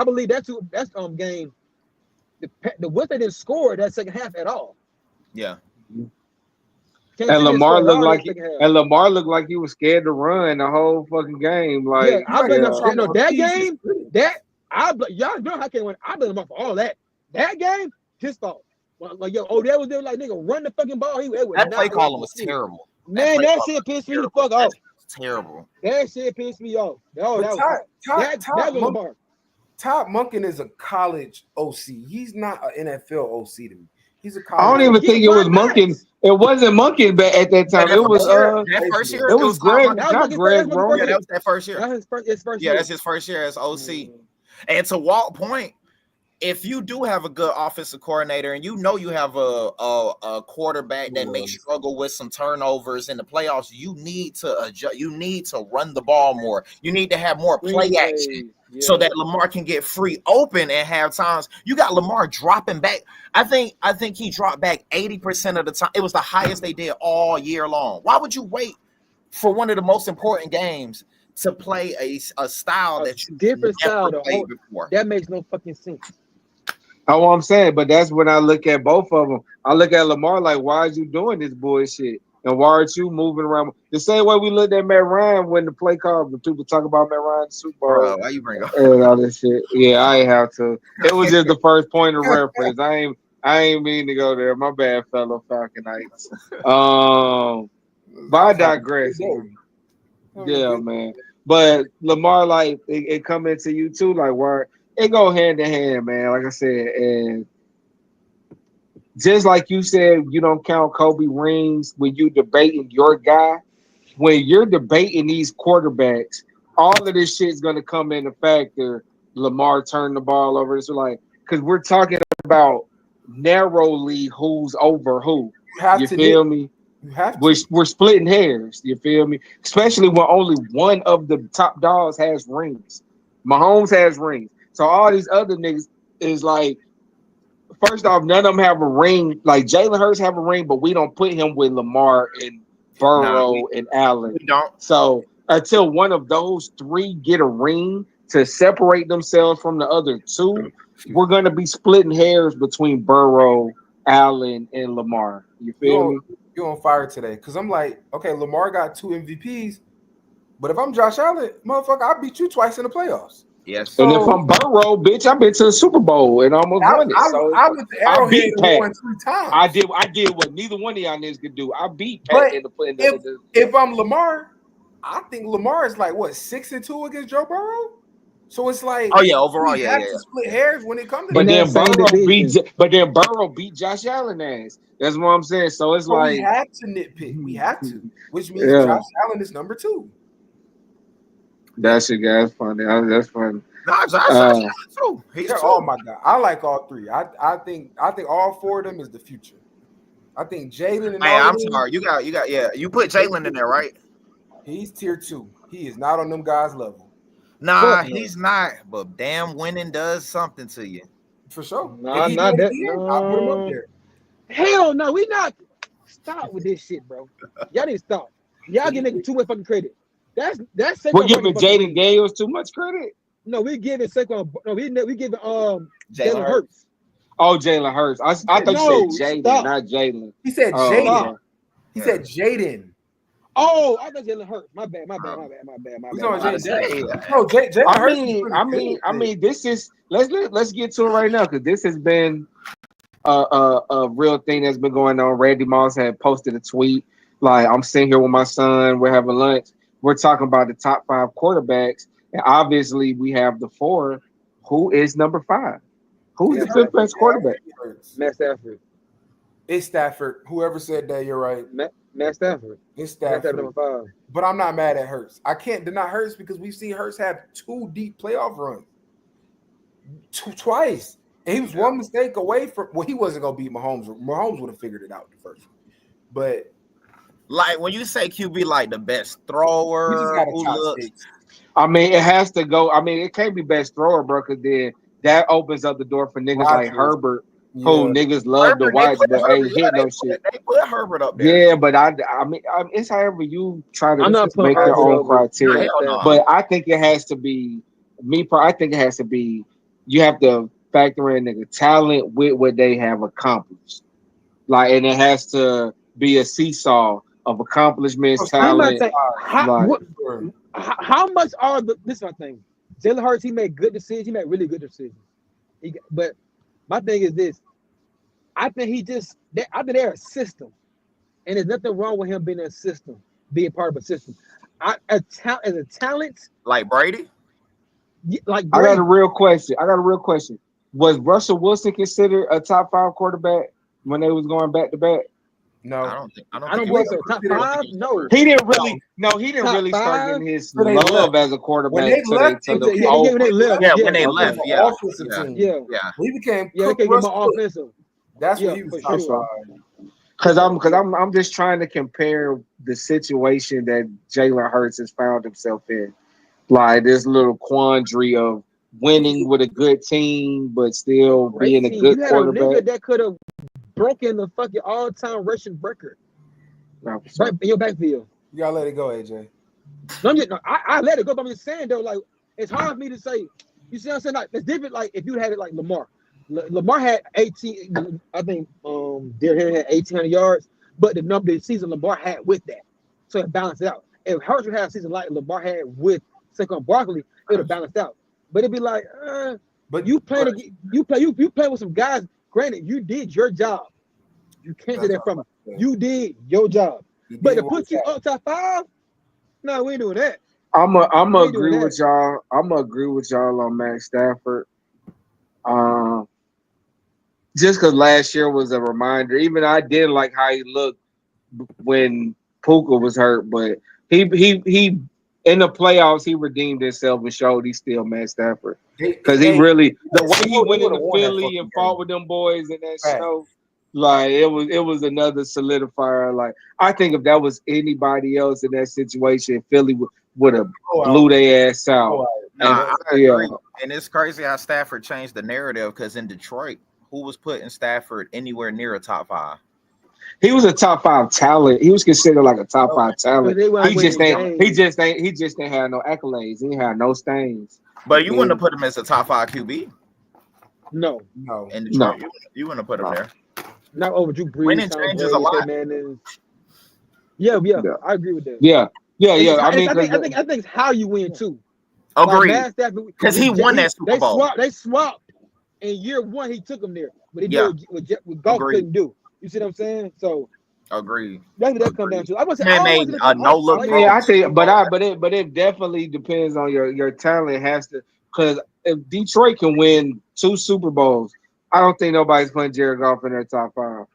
believe that's game. The West they didn't score that second half at all. Yeah. And Lamar looked like he was scared to run the whole fucking game. Like, yeah, I blame him. That game, y'all know how can win. I blame him for all that. That game, his fault. Like Odell was there, like nigga, run the fucking ball. That play calling was terrible. Man, that shit pissed me the fuck off. Terrible. That shit pissed me off. That was Lamar. Todd Monken is a college OC. He's not an NFL OC to me. He's a college. I don't even think it was Monken. It wasn't Monken at that time. It was that first year. It was Greg. Not Greg, bro. Yeah, that was that first year. That's his first year. Yeah, that's his first year as OC. And to Walt's point, if you do have a good offensive coordinator and you know you have a quarterback that may struggle with some turnovers in the playoffs, you need to adjust. You need to run the ball more. You need to have more play action so that Lamar can get free open and have times. You got Lamar dropping back. I think he dropped back 80% of the time. It was the highest they did all year long. Why would you wait for one of the most important games to play a style that you different never style played before? That makes no fucking sense. That's what I'm saying, but that's when I look at both of them. I look at Lamar like, why is you doing this bullshit? And why aren't you moving around? The same way we looked at Matt Ryan when the play called, the people talk about Matt Ryan Super Bowl. Bro, why you bring up and all this shit? Yeah, I ain't have to. It was just the first point of reference. I ain't mean to go there. My bad, fellow Falconites. But I digress. Yeah, man. But Lamar, like, it come into you too, like, why? It go hand in hand, man. Like I said, and just like you said, you don't count Kobe rings when you debating your guy. When you're debating these quarterbacks, all of this shit is gonna come into factor. Lamar turned the ball over. It's like because we're talking about narrowly who's over who. You feel me? You have to. We're splitting hairs. You feel me? Especially when only one of the top dogs has rings. Mahomes has rings. So all these other niggas is like, first off, none of them have a ring. Like Jalen Hurts have a ring, but we don't put him with Lamar and Burrow and Allen. We don't. So until one of those 3 get a ring to separate themselves from the other 2, we're gonna be splitting hairs between Burrow, Allen, and Lamar. You feel me? you on fire today. Because I'm like, okay, Lamar got 2 MVPs, but if I'm Josh Allen, motherfucker, I beat you twice in the playoffs. Yes. And if So I'm Burrow, bitch, I've been to the Super Bowl and almost won it. So I went to I Arrowhead beat and Pat. won 3 times. I did what neither one of y'all niggas could do. I beat Pat But in the if I'm Lamar, I think Lamar is like what 6-2 against Joe Burrow. So it's like, Oh yeah, overall, we have to split hairs when it comes to But that. then that same Burrow beat Josh Allen ass. That's what I'm saying. So it's So like we have to nitpick. We have to, which means Yeah. Josh Allen is number 2. that shit, guys, funny. That's funny. Nah, Josh Allen too. He's Yeah, too. oh my god, I like all 3. I think all 4 of them is the future. I think Jalen and Hey, all I'm of them, sorry. You got yeah. You put Jalen in there, right? he's tier 2. He is not on them guys' level. Nah, Fuck no. he's not. But damn, winning does something to you. For sure. Nah, If he not do it that. again, I'll put him up No. there. Hell no, we not. Stop with this shit, bro. Y'all need to stop. Y'all give niggas too much fucking credit. That's Saquon. We're giving fucking Jaden Daniels too much credit. No, we giving Saquon. No, we giving Jalen Jalen Hurts. Oh, Jalen Hurts. I thought No, you said Jaden, stop. not Jalen. He said Oh, Jaden. yeah. He said Jaden. Oh, I thought Jalen Hurts. My bad. He's on I Jaden. say, No, Jalen Hurts is I pretty good. mean, this is let's get to it right now because this has been a real thing that's been going on. Randy Moss had posted a tweet like, "I'm sitting here with my son. We're having lunch. We're talking about the top 5 quarterbacks, and obviously we have the 4. Who is number 5? Who's the 5th best quarterback? Matt Stafford. It's Stafford. Whoever said that, you're right. Matt Stafford. It's Matt Stafford Stafford. number 5. But I'm not mad at Hurts. I can't deny Hurts because we've seen Hurts have 2 deep playoff runs. Twice. And he was one mistake away from, well, he wasn't going to beat Mahomes. Mahomes would have figured it out the first one. But like when you say QB, like the best we just thrower, got who a top looks, 6. I mean, it has to go. I mean, it can't be best thrower, bro, because then that opens up the door for niggas like Rodgers. Herbert, Yeah. who niggas love to Herbert, watch, they put but Herbert, ain't hit no shit. They put Herbert up there. Yeah, but I mean, it's however you try to I'm not putting make your Herbert own over criteria. Hell no. But I think it has to be I think it has to be. You have to factor in nigga talent with what they have accomplished, like, and it has to be a seesaw of accomplishments, I'm not talent. saying Like, how much are the this is my thing. Jalen Hurts, he made good decisions. He made really good decisions. But my thing is this. I think I think they're a system. And there's nothing wrong with him being in a system, being part of a system. As a talent, Like Brady. like I Brady, got a real question. Was Russell Wilson considered a top 5 quarterback when they was going back to back? No. I don't think believe so. Top 5? No. He didn't really. No, he didn't Top really start 5? getting his When they love left. as a quarterback When they left, to Yeah, the when they left. Yeah, when they Yeah, left, the yeah. offensive Yeah. team. Yeah. Yeah. He became Yeah, they Cook can get Russell more Cook. offensive. That's Yeah, what he was for talking sure. about. Because I'm just trying to compare the situation that Jalen Hurts has found himself in, like this little quandary of winning with a good team but still being a Great team. good You had a nigga quarterback. that could have broken the fucking all-time rushing record No, right in your backfield. You gotta let it go, AJ. No, I let it go, but I'm just saying though, like it's hard for me to say. You see what I'm saying? Like it's different. Like if you had it like Lamar, Lamar had 18. I think Derrick Henry had 1,800 yards, but the season Lamar had with that, so it balanced it out. If Hurts would have a season like Lamar had with Saquon Barkley, it would have balanced out. But it'd be like, But you play with some guys. Granted, you did your job. You can't take that from him. You did your job. But to put you up top 5, no, we ain't doing that. I'm gonna agree with y'all. I'm gonna agree with y'all on Matt Stafford. Just because last year was a reminder. Even I did like how he looked when Puka was hurt, but he in the playoffs he redeemed himself and showed he's still Matt Stafford. Because he really the way he went into Philly and fought with them boys in that show, like it was another solidifier. Like I think if that was anybody else in that situation, Philly would have blew their ass out. I agree. And it's crazy how Stafford changed the narrative because in Detroit, who was putting Stafford anywhere near a top 5? He was a top 5 talent. He was considered like a top 5 talent. He just didn't have no accolades. He didn't have no stains. But you wouldn't have put him as a top 5 QB. No. In Detroit, you wouldn't have put him there. Not over Drew Brees. Winning changes a lot. Yeah, Yeah. I agree with that. Yeah. I mean, I think it's how you win too. Agreed. Like Stafford, Because he won that Super Bowl. They swapped in year one. He took them there, but he Yeah. did what Golf Agreed. couldn't do. You see what I'm saying? So Agreed. that's what that come down to. I was Man made a no-look like, throw. I think, but it definitely depends on your talent. Has to, because if Detroit can win 2 Super Bowls, I don't think nobody's putting Jared Goff in their top 5.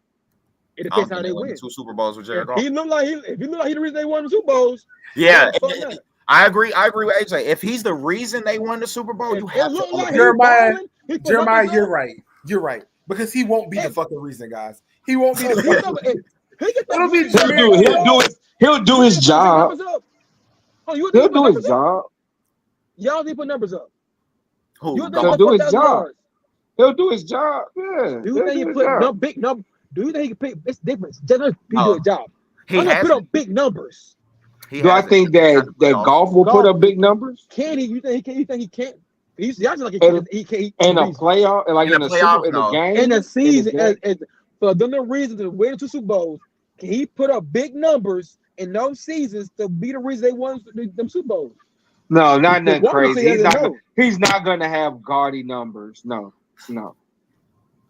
It I don't depends how think they they won win. 2 Super Bowls with Jared If Goff. he look like he the reason they won the Super Bowls, Yeah, fuck that. I agree with AJ. If he's the reason they won the Super Bowl, you If have it to look like Jeremiah, he put Jeremiah, numbers you're up. right. You're right. Because he won't be the If- fucking reason, guys. He won't be the If he fucking throw- reason. if he can throw- It'll be you think Jameer. He'll do his put job. numbers up? Oh, you think He'll he put do his numbers up? job. Y'all didn't put numbers up. Who? You think He'll he do put his 4,000 job. yards? He'll do his job. Yeah. Do you think he put big number? Do you think he can pick? It's different. Just he do a job. He I'm gonna has put up big numbers. Do I think that Golf will put up big numbers? Can he? You think he can't? He's acting like he can't. In a playoff, like in a playoffs, in a no. game, In a season, in a game? for them the reason to win 2 Super Bowls, can he put up big numbers in those seasons to be the reason they won them Super Bowls? No, not nothing Wonderful crazy. doesn't He's not gonna have gaudy numbers. No.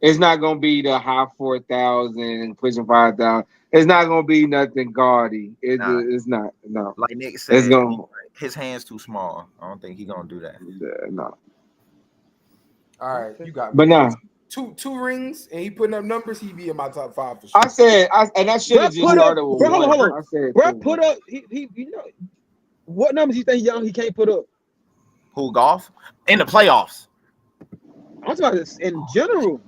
It's not gonna be the high 4,000 pushing 5,000. It's not gonna be nothing gaudy. It's not. No. Like Nick said, It's gonna. his hand's too small. I don't think he's gonna do that. No. All right, you got me. But nah. Two rings, and he putting up numbers. He be in my top 5 for sure. I should have just started with one. Hold on. I said, Bro, put up. He you know what numbers you think he can't put up? Who, Golf? In the playoffs. I'm talking about this in general.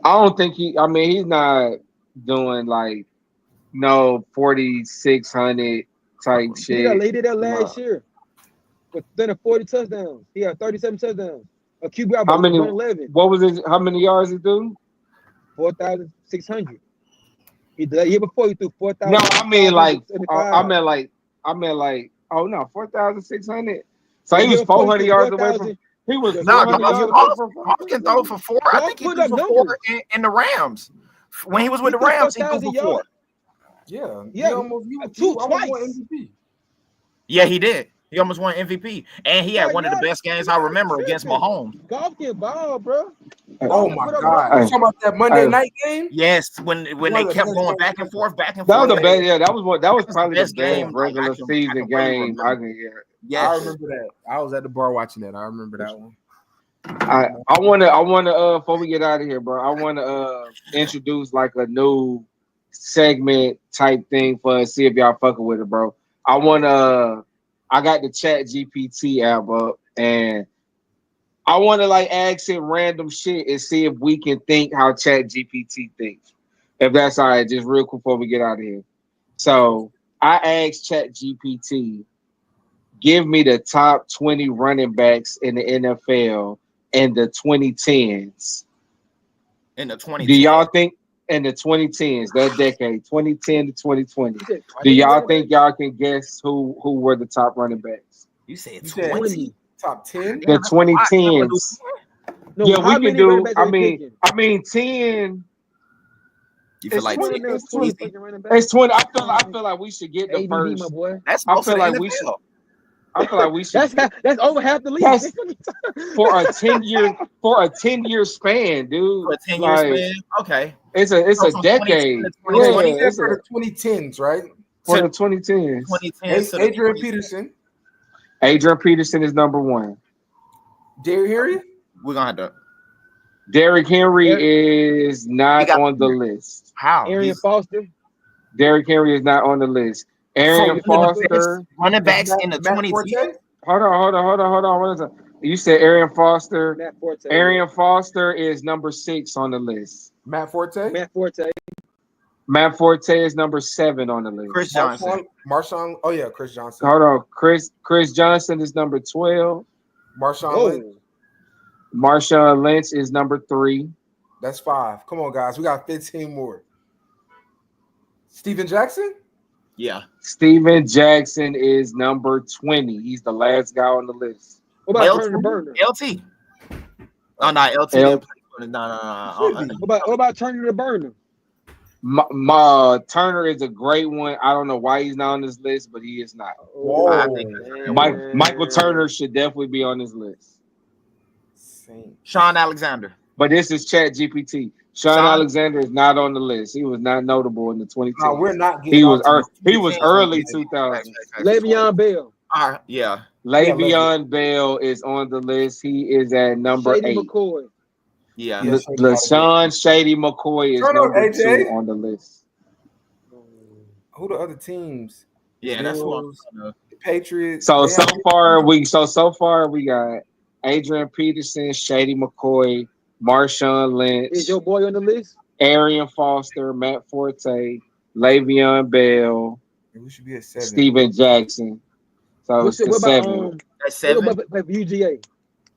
I don't think he's not doing like no 4,600 type shit. He did that last year with 40 touchdowns. He had 37 touchdowns. A QB How many? 111. What was it? How many yards he do? 4,600. He did that year before he threw 4,000. No, I meant like. Oh no, 4,600. So he was 400 yards away from. He was Golf can throw for 4. I think he threw for 4 in the Rams. When he was with the Rams, he threw for 4. Yeah. He almost twice. won MVP. Yeah, he did. He almost won MVP, and he had one of the best games I remember against Mahomes. Golf can ball, bro. Oh my God! You talking about that Monday night game? Yes, when they kept going back and forth. That was the best. Yeah, that was probably the best game regular season game I can get. Yes. I remember that. I was at the bar watching that. I remember that one. I wanna before we get out of here, bro. I wanna introduce like a new segment type thing for us. See if y'all fucking with it, bro. I got the Chat GPT app up, and I want to like ask it random shit and see if we can think how Chat GPT thinks. If that's all right, just real quick before we get out of here. So I asked Chat GPT, give me the top 20 running backs in the NFL in the 2010s. In the 2010s. Do y'all think in the 2010s, that decade, 2010 to 2020, do y'all think y'all can guess who were the top running backs? You said 20? Top 10? The 2010s. No, yeah, we can do. I mean, 10. You feel like 20, 10 it's 20. It's 20. I feel like we should get the ADD, first. my boy. That's I feel like we should. I feel like we should. That's over half the league. That's for a 10-year span, dude. For a 10-year span, okay. It's a decade. Yeah, for the 2010s, right? For the 2010s. 2010s. Adrian Peterson. Adrian Peterson is number 1. Derrick Henry. We're gonna have to. Derrick Henry is not on the list. How? Arian Foster. Derrick Henry is not on the list. Arian Foster. Running backs in the 2010s. Hold on. You said Arian Foster. Matt Forte. Arian Foster is number 6 on the list. Matt Forte. Matt Forte is number 7 on the list. Chris Johnson. Marshawn. Oh yeah, Chris Johnson. Hold on. Chris Johnson is number 12. Marshawn Lynch. Marshawn Lynch is number 3. That's 5. Come on, guys. We got 15 more. Steven Jackson? Yeah. Steven Jackson is number 20. He's the last guy on the list. What about Turner Burner? LT. Oh, not LT. No. What about Turner the Burner? Turner is a great one. I don't know why he's not on this list, but he is not. I think Michael Turner should definitely be on this list. Sean Alexander. But this is Chat GPT. Sean Alexander is not on the list. He was not notable in the 2010s. No, we're not getting He was early 2000s. Le'Veon Bell. Yeah. Le'Veon Bell is on the list. He is at number Shady 8. McCoy. Yeah. LaShawn Shady McCoy is number 2 on the list. Who the other teams? Yeah, that's what the Patriots. So far we got Adrian Peterson, Shady McCoy, Marshawn Lynch. Is your boy on the list? Arian Foster, Matt Forte, Le'Veon Bell, we should be at 7. Steven Jackson. So it's the 7. That's 7. What about UGA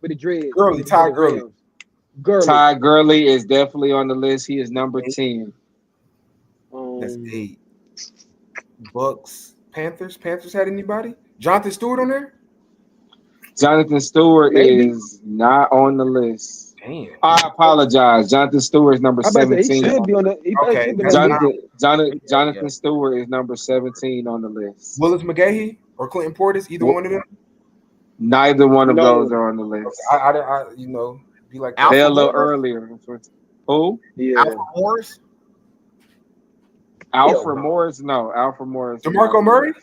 with the dreads? Ty Gurley. Ty Gurley is definitely on the list. He is number 10. That's 8. Bucks, Panthers. Panthers had anybody? Jonathan Stewart on there? Jonathan Stewart is not on the list. Damn. I apologize. Jonathan Stewart is number 17. He should be on the. Jonathan Stewart is number 17 on the list. Willis McGahee or Clinton Portis, either one of them? Neither one of those are on the list. I be like they're a little earlier. Who? Yeah. Alfred Morris? Alfred Morris? No, Alfred Morris. DeMarco Murray?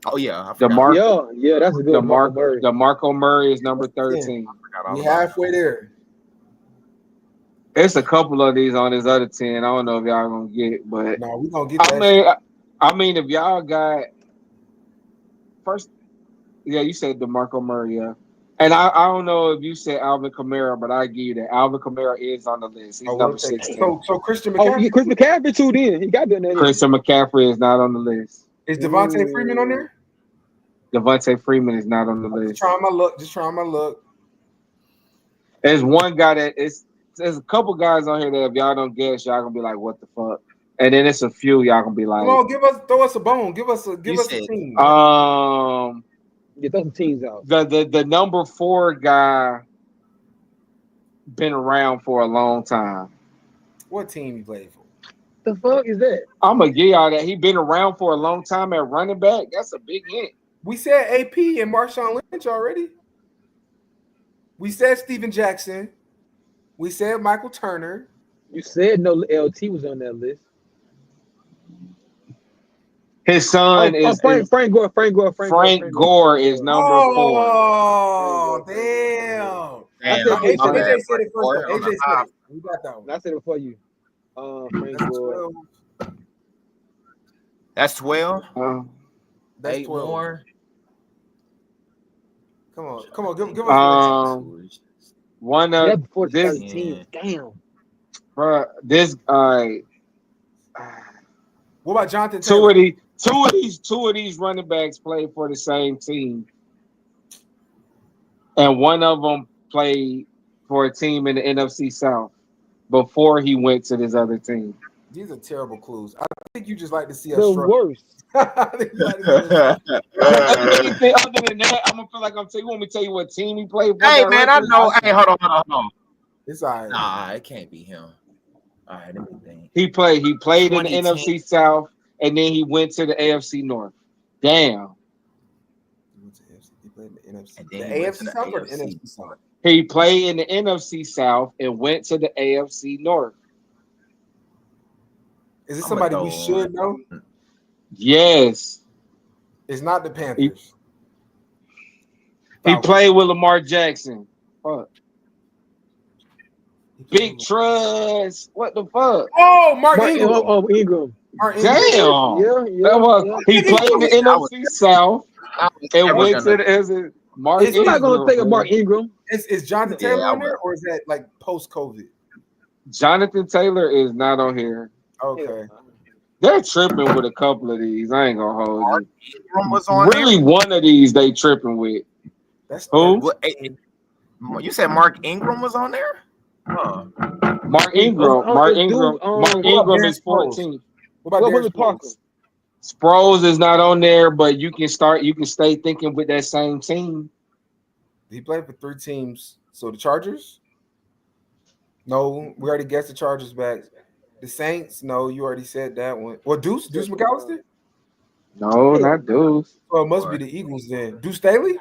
Oh yeah, that's a good DeMarco Murray is number 13. We halfway there. There's a couple of these on his other 10. I don't know if y'all gonna get it, but no, we gonna get that. I mean, if y'all got first, yeah, you said DeMarco Murray, yeah. And I don't know if you said Alvin Kamara, but I give you that. Alvin Kamara is on the list. He's number 16. So Christian McCaffrey. Christian McCaffrey too. Then he got there. Christian McCaffrey is not on the list. Is Devontae Freeman on there? Devontae Freeman is not on the list. Just trying my luck. There's one guy there's a couple guys on here that if y'all don't guess, y'all gonna be like, what the fuck? And then it's a few y'all gonna be like, come on, throw us a bone. Give us a team. Get those teams out. The number 4 guy been around for a long time. What team he played for? The fuck is that? I'm gonna give y'all that. He been around for a long time at running back. That's a big hint. We said AP and Marshawn Lynch already. We said Steven Jackson. We said Michael Turner. You said no LT was on that list. His son is Frank Gore. Frank Gore is number 4. Oh, damn. AJ said it first. AJ said it. We got that one. I said it before you. Frank Gore. That's 12. That's 8 12. more. Come on, give us one of this team. Damn. Bro, this guy. What about Jonathan Taylor? Two of these running backs played for the same team, and one of them played for a team in the NFC South before he went to this other team. These are terrible clues. I think you just like to see us the struggle. Worst. Other than that, I'm gonna feel like I'm telling you. Want me to tell you what team he played for? Hey man, I know. Hey, hold on. It's all right. Nah, it can't be him. All right, let me think. He played in the NFC South, and then he went to the AFC North. Damn. He played in the NFC. The AFC South or the NFC South? He played in the NFC South and went to the AFC North. Is this somebody we should know? Yes. It's not the Panthers. He played with Lamar Jackson. Fuck. Big Trust. What the fuck? Oh, Mark Ingram. Ingram. Damn. Yeah. He played in the NFC South and went to the Mark Ingram. I'm not going to think of Mark Ingram. Is Jonathan Taylor on there, or is that like post-COVID? Jonathan Taylor is not on here. Okay. They're tripping with a couple of these. I ain't gonna hold Mark you. Ingram was on really, there? One of these they tripping with. That's who? You said Mark Ingram was on there? Huh. Mark Ingram is 14. What about Willie Parker? Sproles is not on there, but you can stay thinking with that same team. He played for 3 teams. So the Chargers? No, we already guessed the Chargers back. The Saints. No, you already said that one. Well, Deuce McAllister. No, Hell not no. Deuce. Well, it must be the Eagles then. Deuce Staley.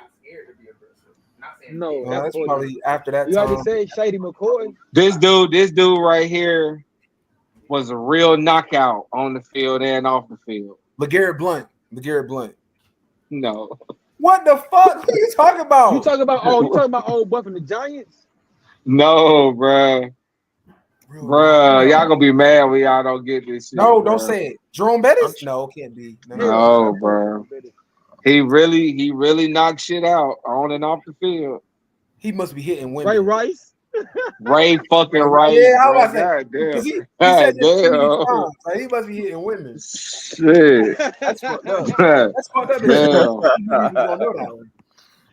No, No, that's that's older. probably after that You already time. said Shady McCoy. This dude right here was a real knockout on the field and off the field. LeGarrette Blunt. No. What the fuck? What are you talking You about? talking about old boy from the Giants? No, bruh. Bruh, y'all gonna be mad when y'all don't get this shit. No, bruh. don't say it. Jerome Bettis? No, can't be. No, bro. He really knocked shit out on and off the field. He must be hitting women. Ray Rice. Ray fucking Rice. Yeah, I bro. was like, God damn. because he God said this too many damn. times. Like, he must be hitting women. Shit. That's fucked up. That's fucked up. Damn. You don't know that one.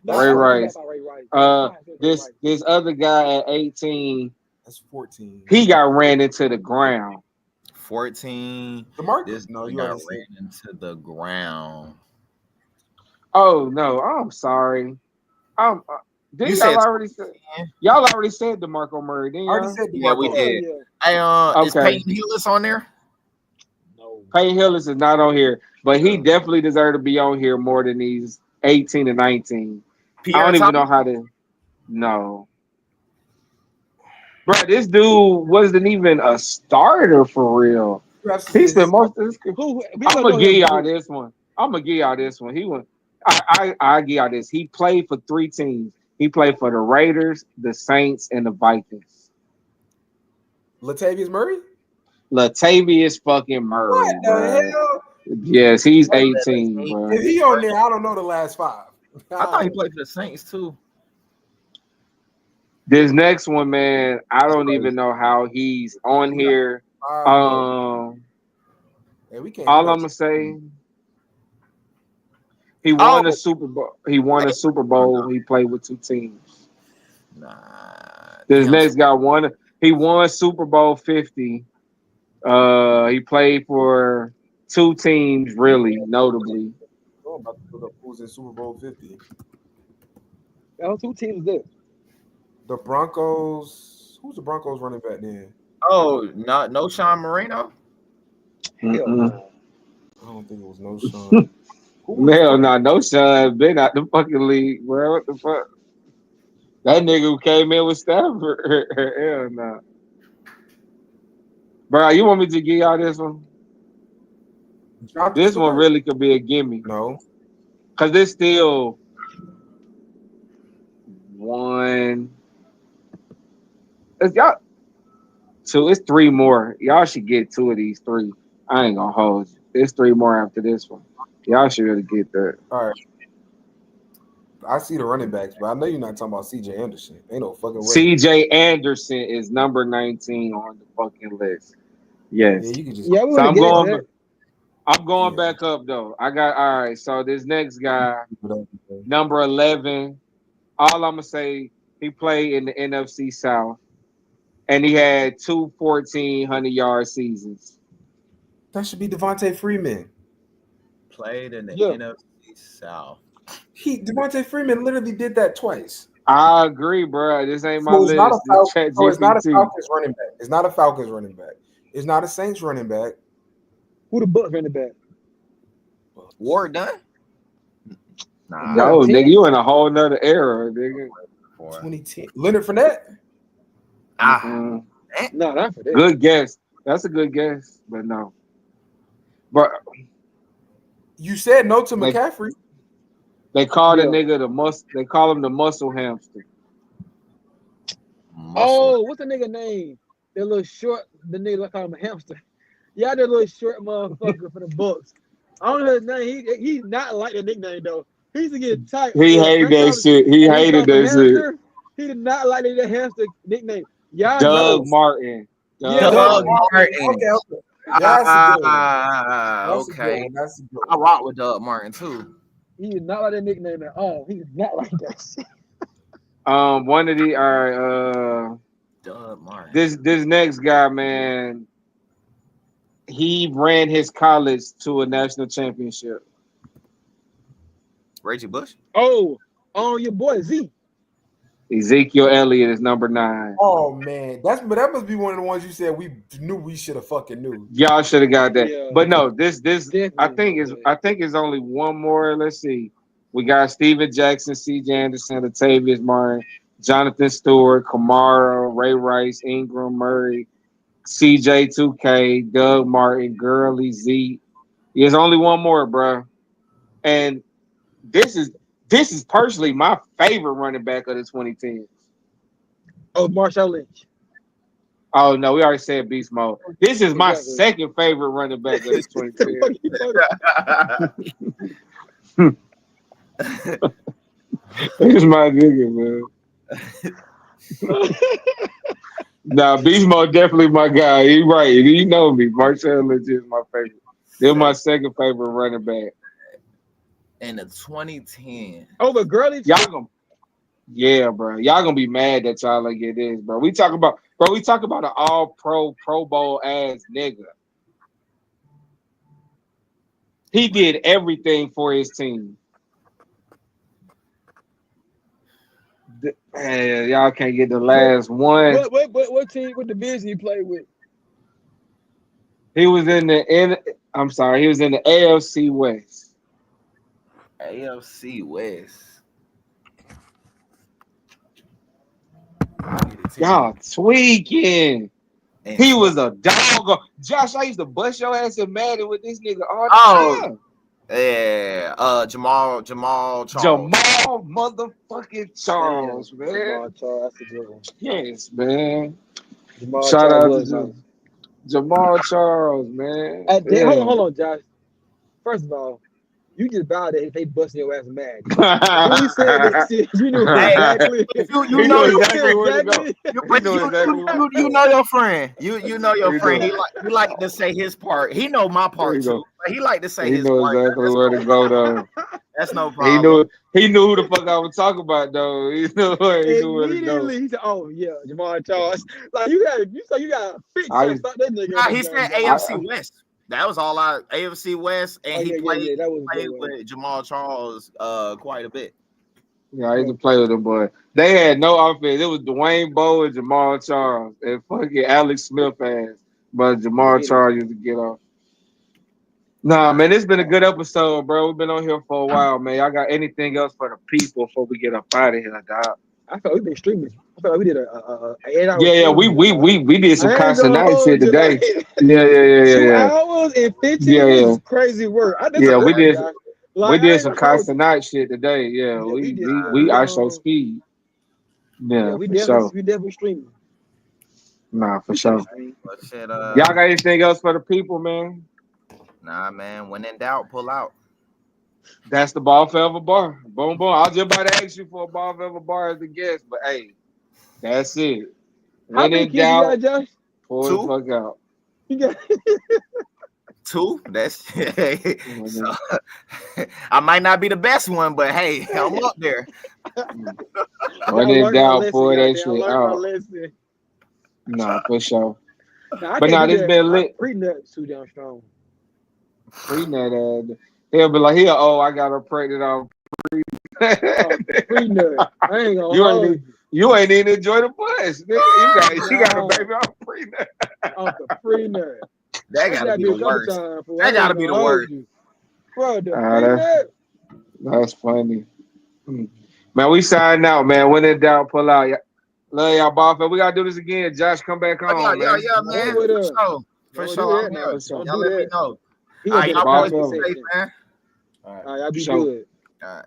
Ray Rice. This other guy at 18. That's 14. He got ran into the ground. 14. DeMarcus? No, you got ran into the ground. Oh no, I'm sorry. Didn't y'all already say DeMarco Murray? Didn't y'all? I already said DeMarco. Yeah, we did. Hey, is Peyton Hillis on there? No. Peyton Hillis is not on here, but he definitely deserved to be on here more than these 18 and 19. I don't even know how to. No. Bro, this dude wasn't even a starter for real. He spent most of this. I'm gonna give y'all this one. He went. I give y'all this. He played for 3 teams. He played for the Raiders, the Saints, and the Vikings. Latavius Murray? Latavius fucking Murray. What the hell? Yes, he's 18, bro. If he on there, I don't know the last 5. I thought he played for the Saints too. This next one, man, I don't even know how he's on here. All I'm gonna say, he won a Super Bowl. He won a Super Bowl. He played with 2 teams. Nah. This next guy won. He won Super Bowl 50. He played for 2 teams, really, notably. I'm about to look up who's in Super Bowl 50. Those 2 teams there. The Broncos. Who's the Broncos running back then? Oh, no Sean Marino? Mm-mm. I don't think it was no Sean. Hell no Sean been out the fucking league, bro. What the fuck? That nigga who came in with Stafford. Hell no. Bro, you want me to give y'all this one? This one really could be a gimme. No. Because there's still 1. Y'all 2. It's 3 more. Y'all should get 2 of these 3. I ain't gonna hold you. There's 3 more after this one. Y'all should really get that. All right. I see the running backs, but I know you're not talking about CJ Anderson. Ain't no fucking way. CJ Anderson is number 19 on the fucking list. Yes. Yeah, you can just. Yeah, so I'm going back up though. All right. So this next guy, number 11. All I'm gonna say, he played in the NFC South, and he had 2 1,400-yard seasons. That should be Devontae Freeman. Played in the NFC South. Devontae Freeman literally did that twice. I agree, bro. This ain't my list. It's not a Falcons running back. It's not a Falcons running back. It's not a Saints running back. Who the Bucs running back? Ward Dunn? Nah. No, nigga, you in a whole nother era, nigga. 2010. Leonard Fournette? No, not for that. Good guess. That's a good guess, but no. But you said no to McCaffrey. They call the nigga they call him the muscle hamster. Oh, what's the nigga name? That little short, the nigga call him a hamster. Yeah, that little short motherfucker for the Bucs. I don't know his name. He's not like the nickname though. He used to get tight. He hated that shit. He hated that shit. He did not like that hamster nickname. Y'all Doug know. Martin. Doug Martin. Okay. Okay. I rock with Doug Martin too. He did not like that nickname at all. He did not like that shit. One of the Doug Martin. This next guy, man, he ran his college to a national championship. Reggie Bush? Oh, your boy Z. Ezekiel Elliott is number 9. Oh man, that must be one of the ones you said we knew we should have fucking knew. Y'all should have got that. Yeah. But no, this I Definitely. think it's only one more. Let's see. We got Steven Jackson, C.J. Anderson, Latavius Martin, Jonathan Stewart, Kamara, Ray Rice, Ingram, Murray, C.J. 2K, Doug Martin, Gurley, Zeke. There's only one more, bro. And this is personally my favorite running back of the 2010s. Oh, Marshawn Lynch. Oh no, we already said beast mode. This is my Exactly. second favorite running back of the 2010s. This is my nigga, man. Nah, beast mode definitely my guy. You right. You know me. Marshawn Lynch is my favorite. They're my second favorite running back. In the 2010. Over Gurley. Y'all gonna, yeah, bro. Y'all gonna be mad that y'all ain't get this, bro. We talk about an all pro Bowl ass nigga. He did everything for his team. Man, y'all can't get the last one. What team? What division he played with? He was in the AFC West. AFC West. Y'all tweaking. And He was a dog. Josh, I used to bust your ass in Madden with this nigga all the time. Yeah, Jamal Charles. Jamal motherfucking Charles, man. Jamal Charles, that's a good one. Yes, man. Jamal Shout out Charles to was nice. Jamal Charles, man. Hold on, Josh. First of all, you just bowed that they busting your ass mad. When he said that shit, you knew exactly. You know exactly where to go. You know your friend. You know your friend. He like to say his part. He know my part too. But he like to say his knows part. exactly where to go though. That's no problem. He knew who the fuck I was talking about though. He knew where to go. Immediately he said, "Oh yeah, Jamal Charles." Like you got a fix that nigga. Nah, he said AFC West. That was all AFC West, and he played with Jamal Charles quite a bit. Yeah, I used to play with them, boy. They had no offense. It was Dwayne Bowe and Jamal Charles and fucking Alex Smith ass. But Jamal Charles used to get off. Nah, man, it's been a good episode, bro. We've been on here for a while, man. Y'all got anything else for the people before we get up out of here, dog? I thought we've been streaming. I thought we did a 8 hour. Yeah, we did some constant night shit today. Yeah. 2 hours and 15 minutes is crazy work. We did some constant night shit today. Yeah, we I show speed. Yeah, we for sure. definitely streaming. Nah, for sure. Shit, y'all got anything else for the people, man? Nah, man. When in doubt, pull out. That's the ball forever bar. Boom, boom. I was just about to ask you for a ball forever bar as a guest, but hey, that's it. How many kids you got, Josh? Pull the fuck out. You got 2. That's so, I might not be the best one, but hey, I'm up there. When in doubt, pull that shit out. Nah, for sure. But now this been lit. Pre-nut too damn strong. Pre-nut, he'll be like, I got her pregnant on pre-nut. I ain't gonna you ain't even enjoy the push. She got a baby on pre-nut. Off the pre-nut. That gotta be the worst. That gotta be the worst. Bro, the pre-nut. That's funny. Man, we signing out, man. When in doubt, pull out. Love y'all, Boffin. We gotta do this again. Josh, come back on, man. Yeah, man. For sure. Y'all let me know. All right, y'all boys be safe, man. All right, y'all be good. All right.